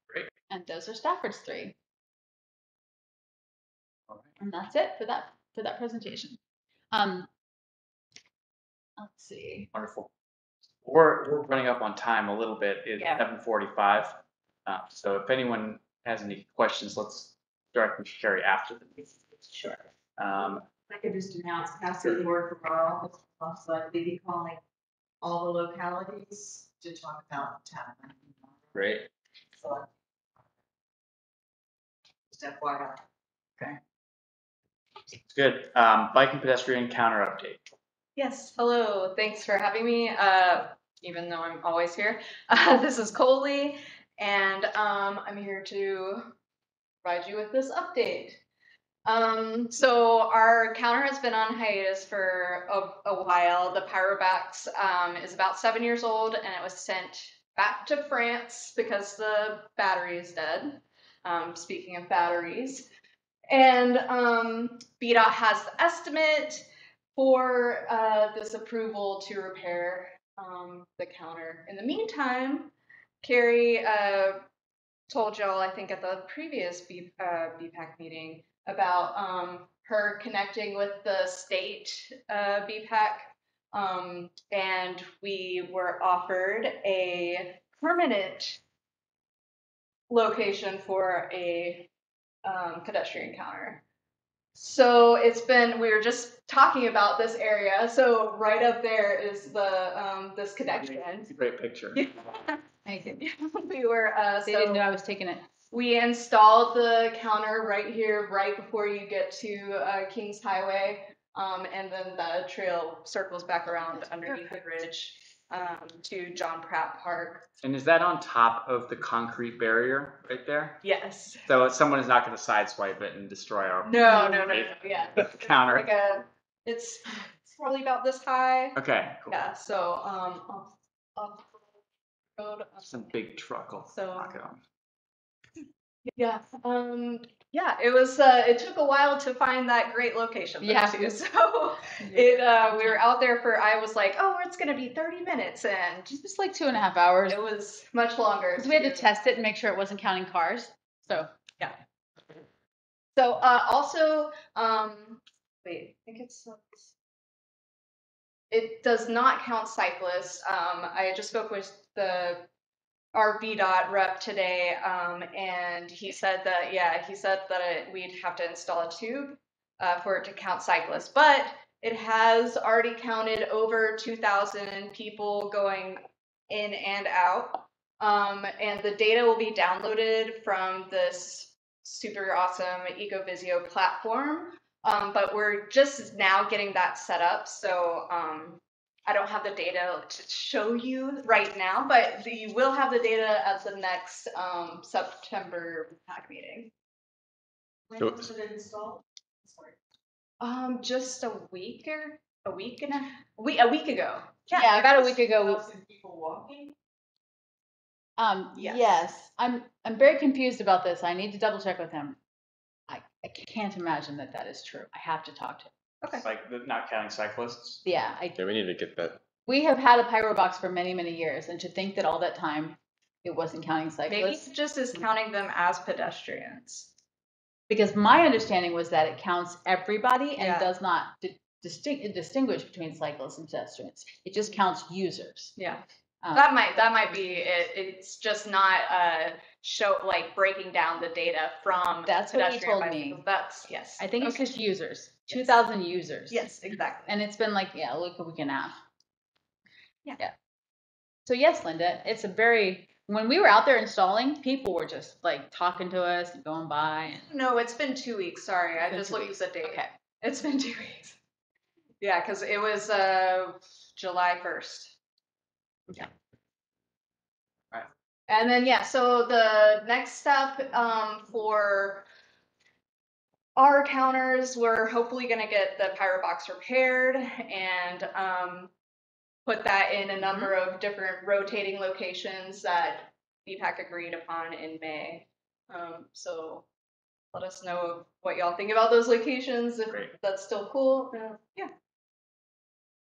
Great.
And those are Stafford's 3. All right. And that's it for that presentation. Let's see.
Wonderful. We're running up on time a little bit. It's 7:45. So if anyone has any questions, let's direct them to Carrie after the meeting.
Sure. I could just announce Cassie Lord from our office, so I'll be calling all the localities to talk about town.
Great.
So, just FYI.
Okay. It's good. Bike and pedestrian counter update.
Yes, hello. Thanks for having me, even though I'm always here. This is Coley, and I'm here to provide you with this update. So our counter has been on hiatus for a while. The Pyrobax is about 7 years old, and it was sent back to France because the battery is dead. Speaking of batteries. And BDOT has the estimate for this approval to repair the counter. In the meantime, Carrie told y'all, I think at the previous BPAC meeting, about her connecting with the state BPAC, and we were offered a permanent location for a pedestrian counter. So we were just talking about this area. So right up there is the this connection.
It's a great picture.
Thank you.
We were
They didn't know I was taking it.
We installed the counter right here, right before you get to Kings Highway, and then the trail circles back around underneath the bridge to John Pratt Park.
And is that on top of the concrete barrier right there?
Yes.
So someone is not going to sideswipe it and destroy our
No, yeah.
counter.
Like it's probably about this high.
Okay. Cool.
Yeah. So off the road.
Some big truck will knock it off.
Yeah. Yeah, it was it took a while to find that great location too. So we were out there I was like, oh, it's gonna be 30 minutes, and
It was like 2.5 hours.
it was much longer.
Because we had to test it and make sure it wasn't counting cars. So
yeah. So also wait, I think it does not count cyclists. I just spoke with our VDOT rep today, and he said that we'd have to install a tube for it to count cyclists, but it has already counted over 2,000 people going in and out, and the data will be downloaded from this super awesome EcoVisio platform, but we're just now getting that set up, so I don't have the data to show you right now, but you will have the data at the next September PAC meeting.
When was it installed? Sorry.
Just a week ago.
yeah, about a week ago.
2,000 people walking?
Yes. I'm very confused about this. I need to double check with him. I can't imagine that that is true. I have to talk to him.
Okay.
Like not counting cyclists.
Yeah,
Yeah, we need to get that.
we have had a pyro box for many, many years, and to think that all that time it wasn't counting
Maybe
cyclists.
it just is counting them as pedestrians.
Because my understanding was that it counts everybody and
Yeah.
does not distinguish between cyclists and pedestrians. It just counts users.
Yeah.
Um,
That might be it. It's just not breaking down the data from
That's what he
pedestrian
told me.
bicycles. That's yes.
I think it's
Okay.
just users. 2,000 users.
Yes, exactly.
And it's been like, yeah, look a week and a half.
Yeah.
So yes, Linda, it's a very, when we were out there installing, people were just like talking to us and going by.
No, it's been 2 weeks. Sorry, I
been
just
2
looked at the date.
Okay.
It's been 2 weeks. Yeah, because it was July 1st.
Yeah.
Right.
And then yeah, so the next step for our counters, we're hopefully gonna get the pyro box repaired and put that in a number of different rotating locations that BPAC agreed upon in May. So let us know what y'all think about those locations, if
Great.
that's still cool. Yeah.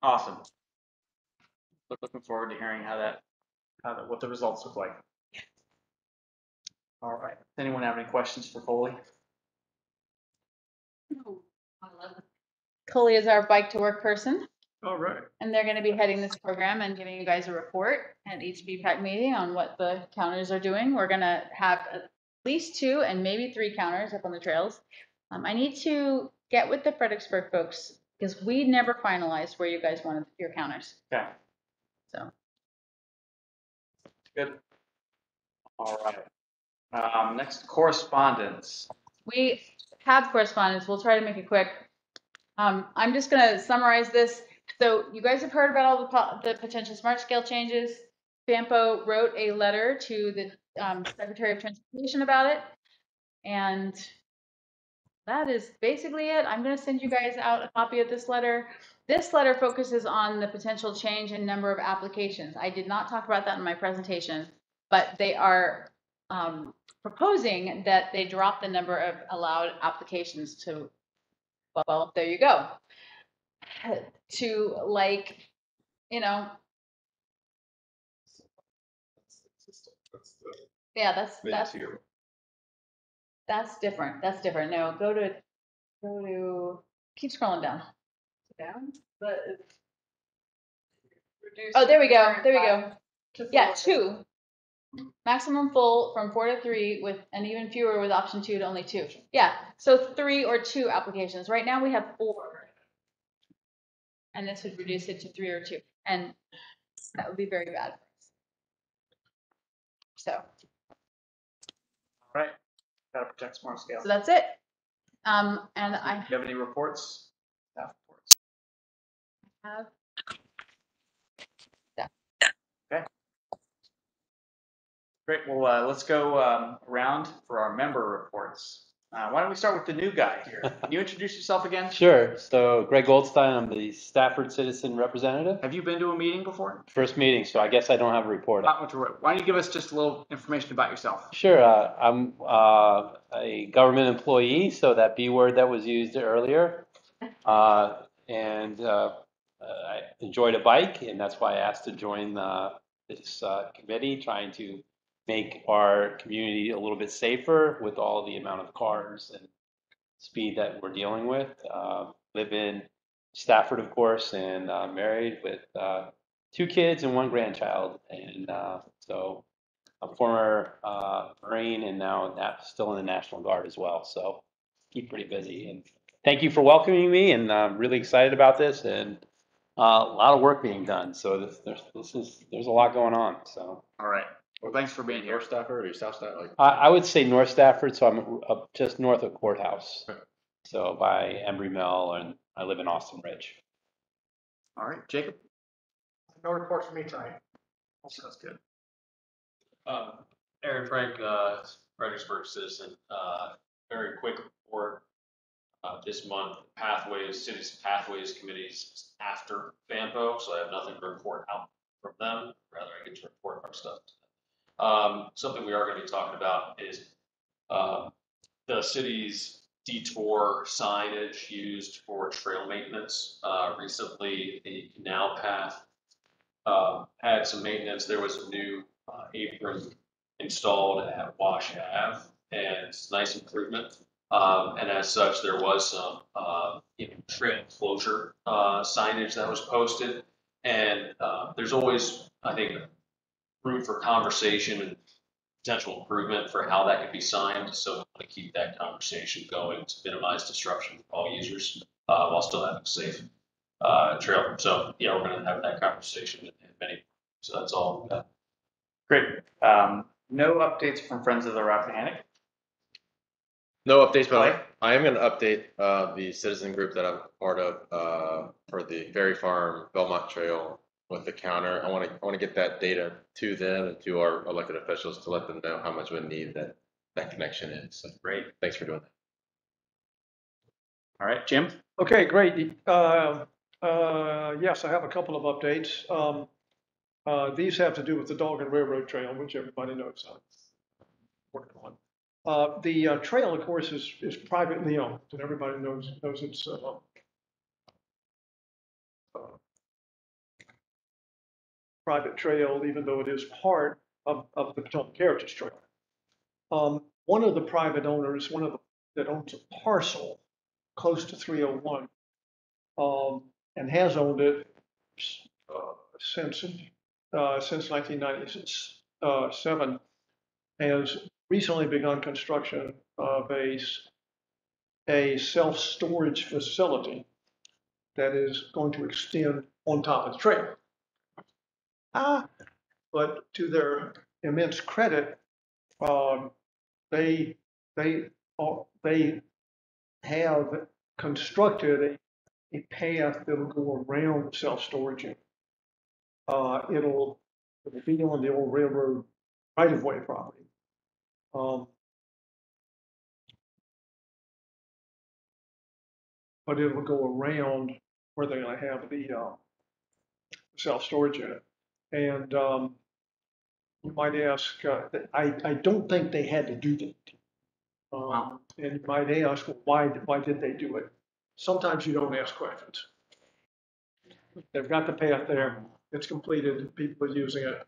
Awesome. Looking forward to hearing what the results look like. All right. Does anyone have any questions for Foley?
Coley is our bike to work person,
All right.
and they're going to be heading this program and giving you guys a report at each BPAC meeting on what the counters are doing. We're going to have at least 2 and maybe 3 counters up on the trails. I need to get with the Fredericksburg folks because we never finalized where you guys wanted your counters.
Okay.
So
Good. All right. Next, correspondence.
we have correspondence. We'll try to make it quick. I'm just going to summarize this. So you guys have heard about all the potential smart scale changes. FAMPO wrote a letter to the Secretary of Transportation about it. And that is basically it. I'm going to send you guys out a copy of this letter. This letter focuses on the potential change in number of applications. I did not talk about that in my presentation, but they are proposing that they drop the number of allowed applications to, well, there you go, to like, you know, yeah, that's different. That's different. No, go to, keep scrolling down.
But
Oh, there we go. There we go. Yeah, 2. Maximum full from 4 to 3 with, and even fewer with option 2 to only 2. Yeah, so 3 or 2 applications. Right now we have 4. And this would reduce it to 3 or 2. And that would be very bad for us. So.
All right. Gotta protect smart scale.
So that's it. And
Do you have any reports? Staff reports.
have.
Okay. Great. Well, let's go around for our member reports. Why don't we start with the new guy here? Can you introduce yourself again?
Sure. So Greg Goldstein, I'm the Stafford Citizen Representative.
Have you been to a meeting before?
First meeting, so I guess I don't have a report.
Why don't you give us just a little information about yourself?
Sure. I'm a government employee, so that B word that was used earlier. And I enjoyed a bike, and that's why I asked to join this committee, trying to make our community a little bit safer with all the amount of cars and speed that we're dealing with. Live in Stafford, of course, and married with 2 kids and 1 grandchild. And so I'm a former Marine and now still in the National Guard as well. So keep pretty busy. And thank you for welcoming me, and I'm really excited about this, and a lot of work being done. So there's a lot going on. So.
All right. Well, thanks for being here.
North Stafford or South Stafford?
I would say North Stafford, so I'm up just north of Courthouse.
Okay.
So by Embry Mill, and I live in Austin Ridge.
All right, Jacob.
No report from me tonight.
Sounds good.
Aaron Frank, Fredericksburg Citizen. Very quick report. This month, City's Pathways Committees after FAMPO, so I have nothing to report out from them. Rather, I get to report our stuff. Something we are going to be talking about is the city's detour signage used for trail maintenance. Recently, the canal path had some maintenance. There was a new apron installed at Wash Ave, and it's a nice improvement. And as such, there was some trail closure signage that was posted. And there's always, I think, room for conversation and potential improvement for how that could be signed. So I want to keep that conversation going to minimize disruption for all users while still having a safe trail. So yeah, we're going to have that conversation in many. So that's all.
Great. No updates from Friends of the Rappahannock.
No updates, but I am going to update the citizen group that I'm part of for the Ferry Farm Belmont Trail with the counter. I want to get that data to them and to our elected officials to let them know how much of a need that connection is. So
great.
Thanks for doing that.
All right, Jim.
Okay, great. Yes, I have a couple of updates. These have to do with the Dog and Railroad Trail, which everybody knows I'm working on. The trail, of course, is privately owned, and everybody knows it's private trail, even though it is part of the Potomac Heritage Trail. One of the private owners, that owns a parcel close to 301, and has owned it since 1997, has recently begun construction of a self-storage facility that is going to extend on top of the trail. But to their immense credit, they have constructed a path that will go around the self-storage unit. It'll be on the old railroad right-of-way property. But it will go around where they're going to have the self-storage unit. And you might ask, I don't think they had to do that. And you might ask, well, why did they do it? Sometimes you don't ask questions. They've got the path there. It's completed. People are using it,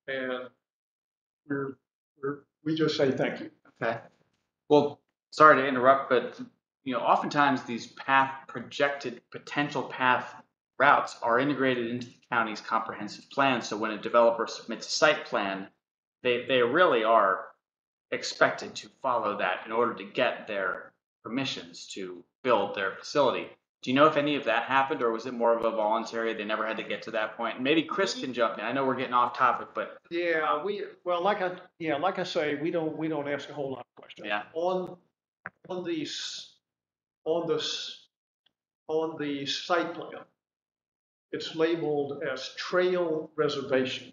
and we just say thank you.
Okay. Well, sorry to interrupt, but oftentimes these projected potential path routes are integrated into the county's comprehensive plan. So when a developer submits a site plan, they really are expected to follow that in order to get their permissions to build their facility. Do you know if any of that happened, or was it more of a voluntary? They never had to get to that point. And maybe Chris can jump in. I know we're getting off topic, but
like I say, we don't ask a whole lot of questions.
Yeah.
On the site plan, it's labeled as trail reservation,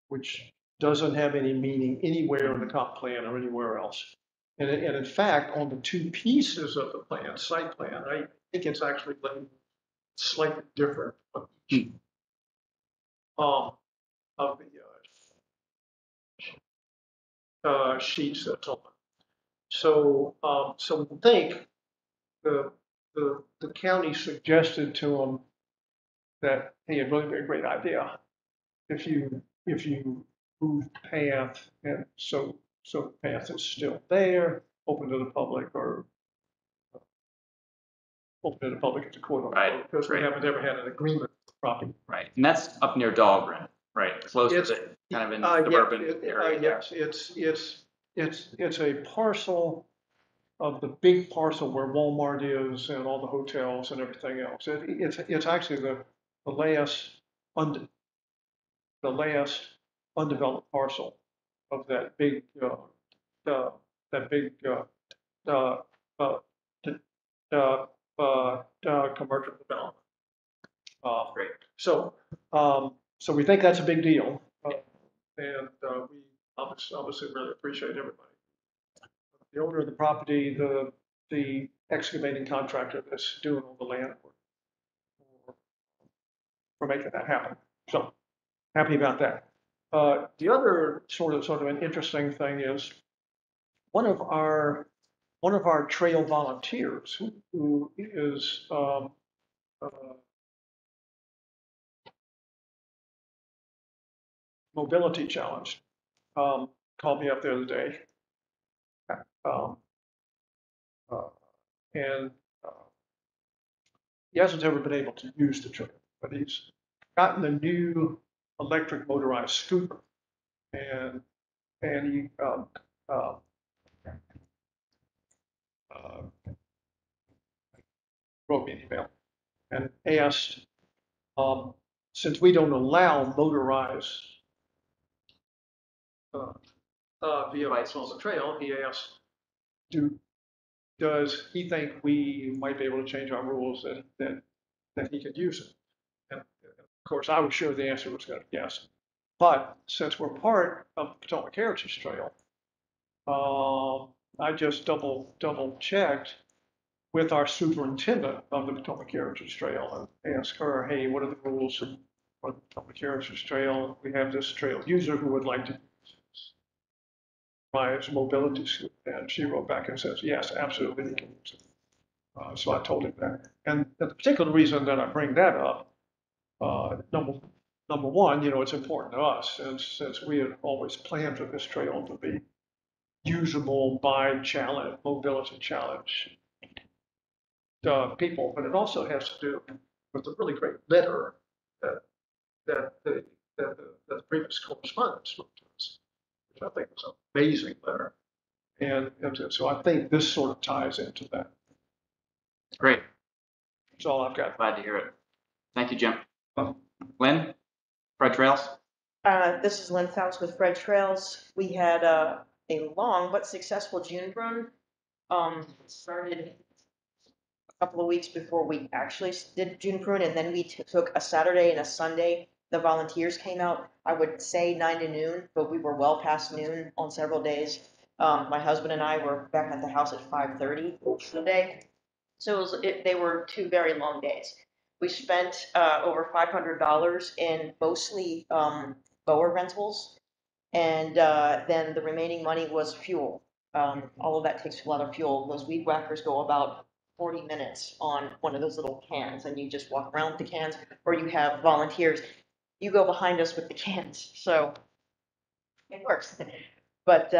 which doesn't have any meaning anywhere in the comp plan or anywhere else. And in fact, on the two pieces of the plan, site plan, I think it's actually labeled slightly different of the sheets that's on. So we think the county suggested to them that, hey, it'd really be a great idea if you move the path, and so the path is still there, open to the public, or open to the public at the quote unquote,
right,
because we haven't ever had an agreement with the property.
Right, and that's up near Dahlgren, right, close to the kind of in suburban area.
Yes, it's a parcel of the big parcel where Walmart is and all the hotels and everything else. It's actually the last undeveloped parcel of that big commercial development.
Great.
So we think that's a big deal, and we obviously really appreciate everybody. The owner of the property, the excavating contractor that's doing all the land work for making that happen. So happy about that. The other sort of an interesting thing is one of our trail volunteers who is mobility challenged called me up the other day, um, uh, and he hasn't ever been able to use the trail, but he's gotten a new electric motorized scooter, and he uh, wrote me an email and asked, since we don't allow motorized vehicles on the trail, he asked, does he think we might be able to change our rules that he could use it? And of course, I was sure the answer was going to be yes. But since we're part of the Potomac Heritage Trail, I just double checked with our superintendent of the Potomac Heritage Trail and asked her, hey, what are the rules for the Potomac Heritage Trail? We have this trail user who would like to my mobility scooter. And she wrote back and says, yes, absolutely, you can use it. So I told him that. And the particular reason that I bring that up, number one, you know, it's important to us since we had always planned for this trail to be usable by mobility challenge people, but it also has to do with the really great letter that the previous correspondence wrote to us, which I think was an amazing letter. And so I think this sort of ties into that.
Great.
That's all I've got.
Glad to hear it. Thank you, Jim. Lynn, Fred Trails.
This is Lynn Fouts with Fred Trails. We had a long but successful June run. Started a couple of weeks before we actually did June prune, and then we took a Saturday and a Sunday. The volunteers came out, I would say 9 to noon, but we were well past noon on several days. My husband and I were back at the house at 5:30 today. So they were 2 very long days. We spent over $500 in mostly mower rentals, and then the remaining money was fuel. All of that takes a lot of fuel. Those weed whackers go about 40 minutes on one of those little cans, and you just walk around with the cans, or you have volunteers. You go behind us with the cans, so it works. But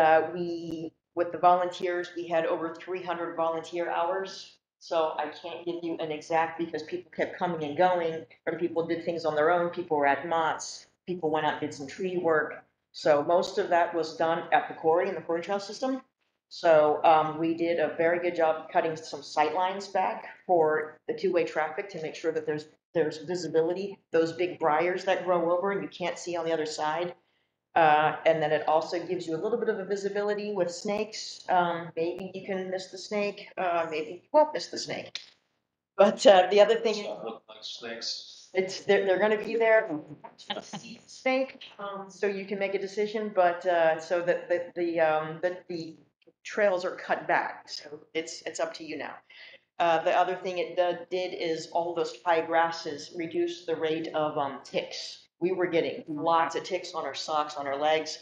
with the volunteers, we had over 300 volunteer hours. So I can't give you an exact because people kept coming and going, or people did things on their own. People were at Mott's. People went out and did some tree work. So most of that was done at the quarry in the quarry trail system. So we did a very good job cutting some sight lines back for the two-way traffic to make sure that there's visibility, those big briars that grow over and you can't see on the other side. And then it also gives you a little bit of a visibility with snakes. Maybe you can miss the snake, maybe you won't miss the snake. But the other thing,
snakes.
they're going to be there to see the snake, so you can make a decision. But so that the trails are cut back, so it's up to you now. The other thing it did is all those high grasses reduce the rate of ticks. We were getting lots of ticks on our socks, on our legs.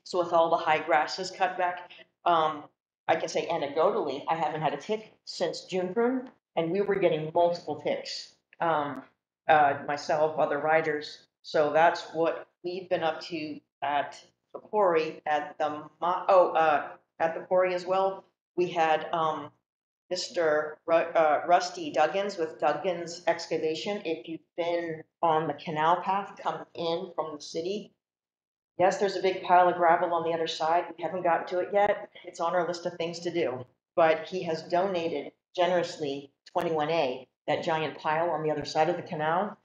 So with all the high grasses cut back, I can say anecdotally, I haven't had a tick since June prune, and we were getting multiple ticks. Myself, other riders. So that's what we've been up to at the quarry, at the quarry as well. We had Mr. Rusty Duggins with Duggins Excavation. If you've been on the canal path coming in from the city, yes, there's a big pile of gravel on the other side. We haven't gotten to it yet. It's on our list of things to do. But he has donated generously 21A, that giant pile on the other side of the canal.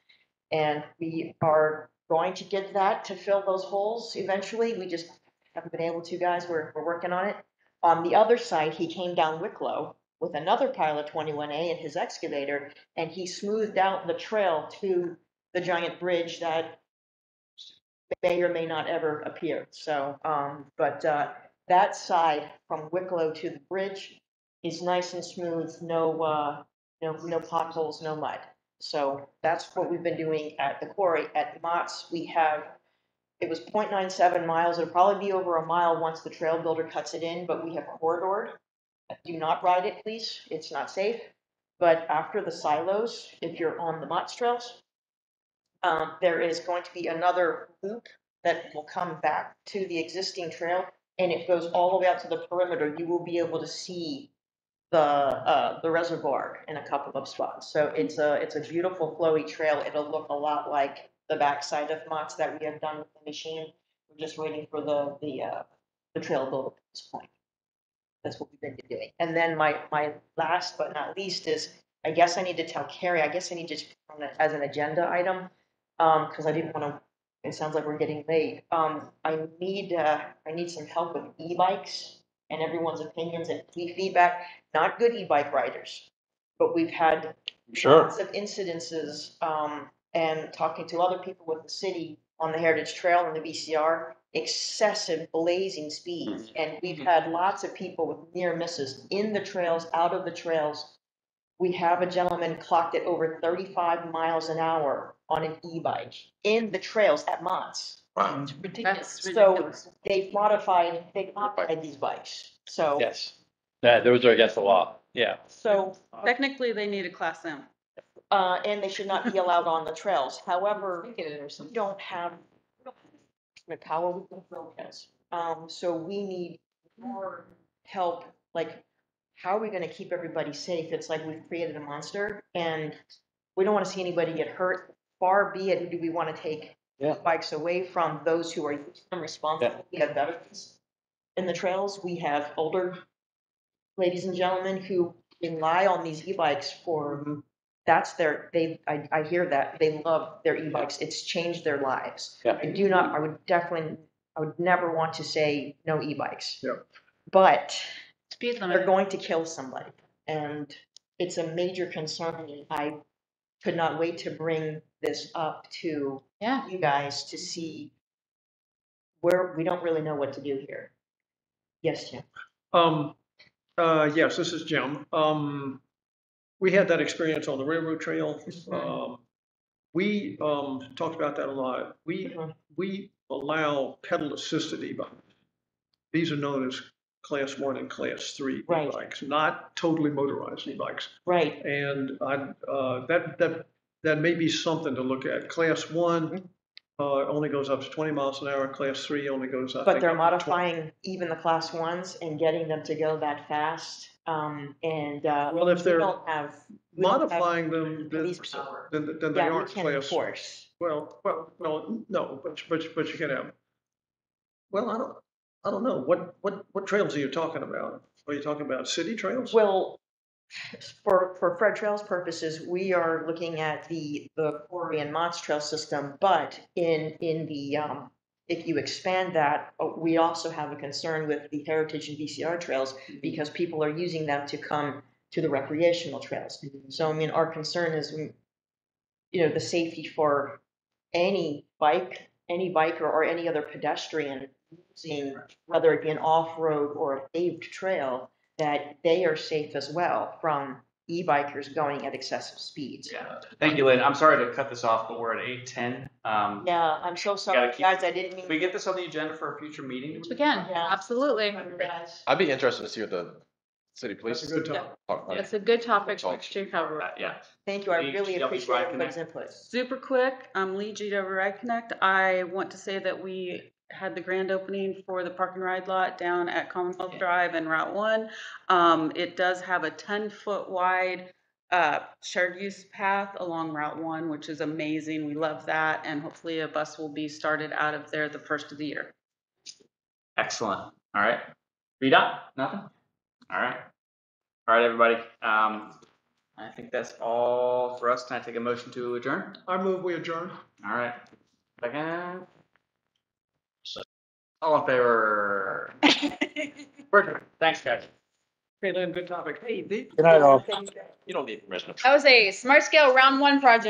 And we are going to get that to fill those holes eventually. We just haven't been able to, guys. We're working on it. On the other side, he came down Wicklow with another pile of 21A in his excavator, and he smoothed out the trail to the giant bridge that may or may not ever appear. So, that side from Wicklow to the bridge is nice and smooth, no potholes, no mud. So that's what we've been doing at the quarry. At Mott's, we have it was 0.97 miles. It'll probably be over a mile once the trail builder cuts it in, but we have corridored. Do not ride it, please. It's not safe. But after the silos, if you're on the Motts trails, there is going to be another loop that will come back to the existing trail, and it goes all the way out to the perimeter. You will be able to see the reservoir in a couple of spots. So it's a beautiful flowy trail. It'll look a lot like the backside of Motts that we have done with the machine. We're just waiting for the trail builder at this point. That's what we've been doing. And then my last but not least is, I guess I need to tell Carrie, I guess I need to just put it as an agenda item, because I didn't want to, it sounds like we're getting late. I need some help with e-bikes and everyone's opinions and feedback. Not good e-bike riders, but we've had lots of incidences, and talking to other people with the city on the Heritage Trail and the VCR, excessive blazing speeds. And we've had lots of people with near misses in the trails, out of the trails. We have a gentleman clocked at over 35 miles an hour on an e-bike in the trails at Motts.
Wow.
It's ridiculous. So they've modified these bikes. So
Yes. Yeah, those are against the law. Yeah.
So
Technically, they need a class M.
and they should not be allowed on the trails. However, we don't have the power with the trails. So we need more help. Like, how are we going to keep everybody safe? It's like we've created a monster, and we don't want to see anybody get hurt. Far be it, do we want to take bikes away from those who are responsible? We have veterans in the trails. We have older ladies and gentlemen who rely on these e-bikes for, that's their, I hear that, they love their e-bikes. It's changed their lives.
Yeah.
I would never want to say no e-bikes.
Yeah.
But
Speed
they're
limit.
going to kill somebody. And it's a major concern. And I could not wait to bring this up to you guys to see where we don't really know what to do here. Yes, Jim.
Yes, this is Jim. We had that experience on the railroad trail. We talked about that a lot. We allow pedal assisted e-bikes. These are known as class 1 and class 3 e-bikes, not totally motorized e-bikes.
Right.
And that may be something to look at. Class 1 only goes up to 20 miles an hour. Class 3 only goes up.
But they're modifying even the class 1s and getting them to go that fast.
Well, if they're modifying them, then they aren't class.
Force.
Well, no, but you can have. Well, I don't know. What trails are you talking about? Are you talking about city trails?
Well, for Fred Trails purposes, we are looking at the Quarry and Motts Trail system, but in the if you expand that, we also have a concern with the heritage and VCR trails because people are using them to come to the recreational trails. So, I mean, our concern is, the safety for any biker or any other pedestrian using, whether it be an off-road or a paved trail, that they are safe as well from e-bikers going at excessive speeds.
Yeah. Thank you, Lynn. I'm sorry to cut this off, but we're at 8:10.
Yeah, I'm so sorry, guys. I didn't mean.
Can we get this on the agenda for a future meeting?
We can, absolutely.
I'd be interested to see what the city police.
That's a good topic.
Talk about.
It's a good topic to cover.
Yeah.
Thank you. I really appreciate everybody's input.
Super quick, I'm Lee G. over Ride Connect. I want to say that we had the grand opening for the park and ride lot down at Commonwealth Drive and Route 1. It does have a 10-foot wide shared use path along Route 1, which is amazing. We love that. And hopefully a bus will be started out of there the first of the year.
Excellent. All right. Rita? Nothing? All right. All right, everybody. I think that's all for us. Can I take a motion to adjourn?
I move we adjourn.
All right. Second. All in favor? We're adjourned. Thanks, guys.
Hey, Lynn, good topic. Hey,
Good night, all. You don't need permission.
That was a smart scale round 1 project.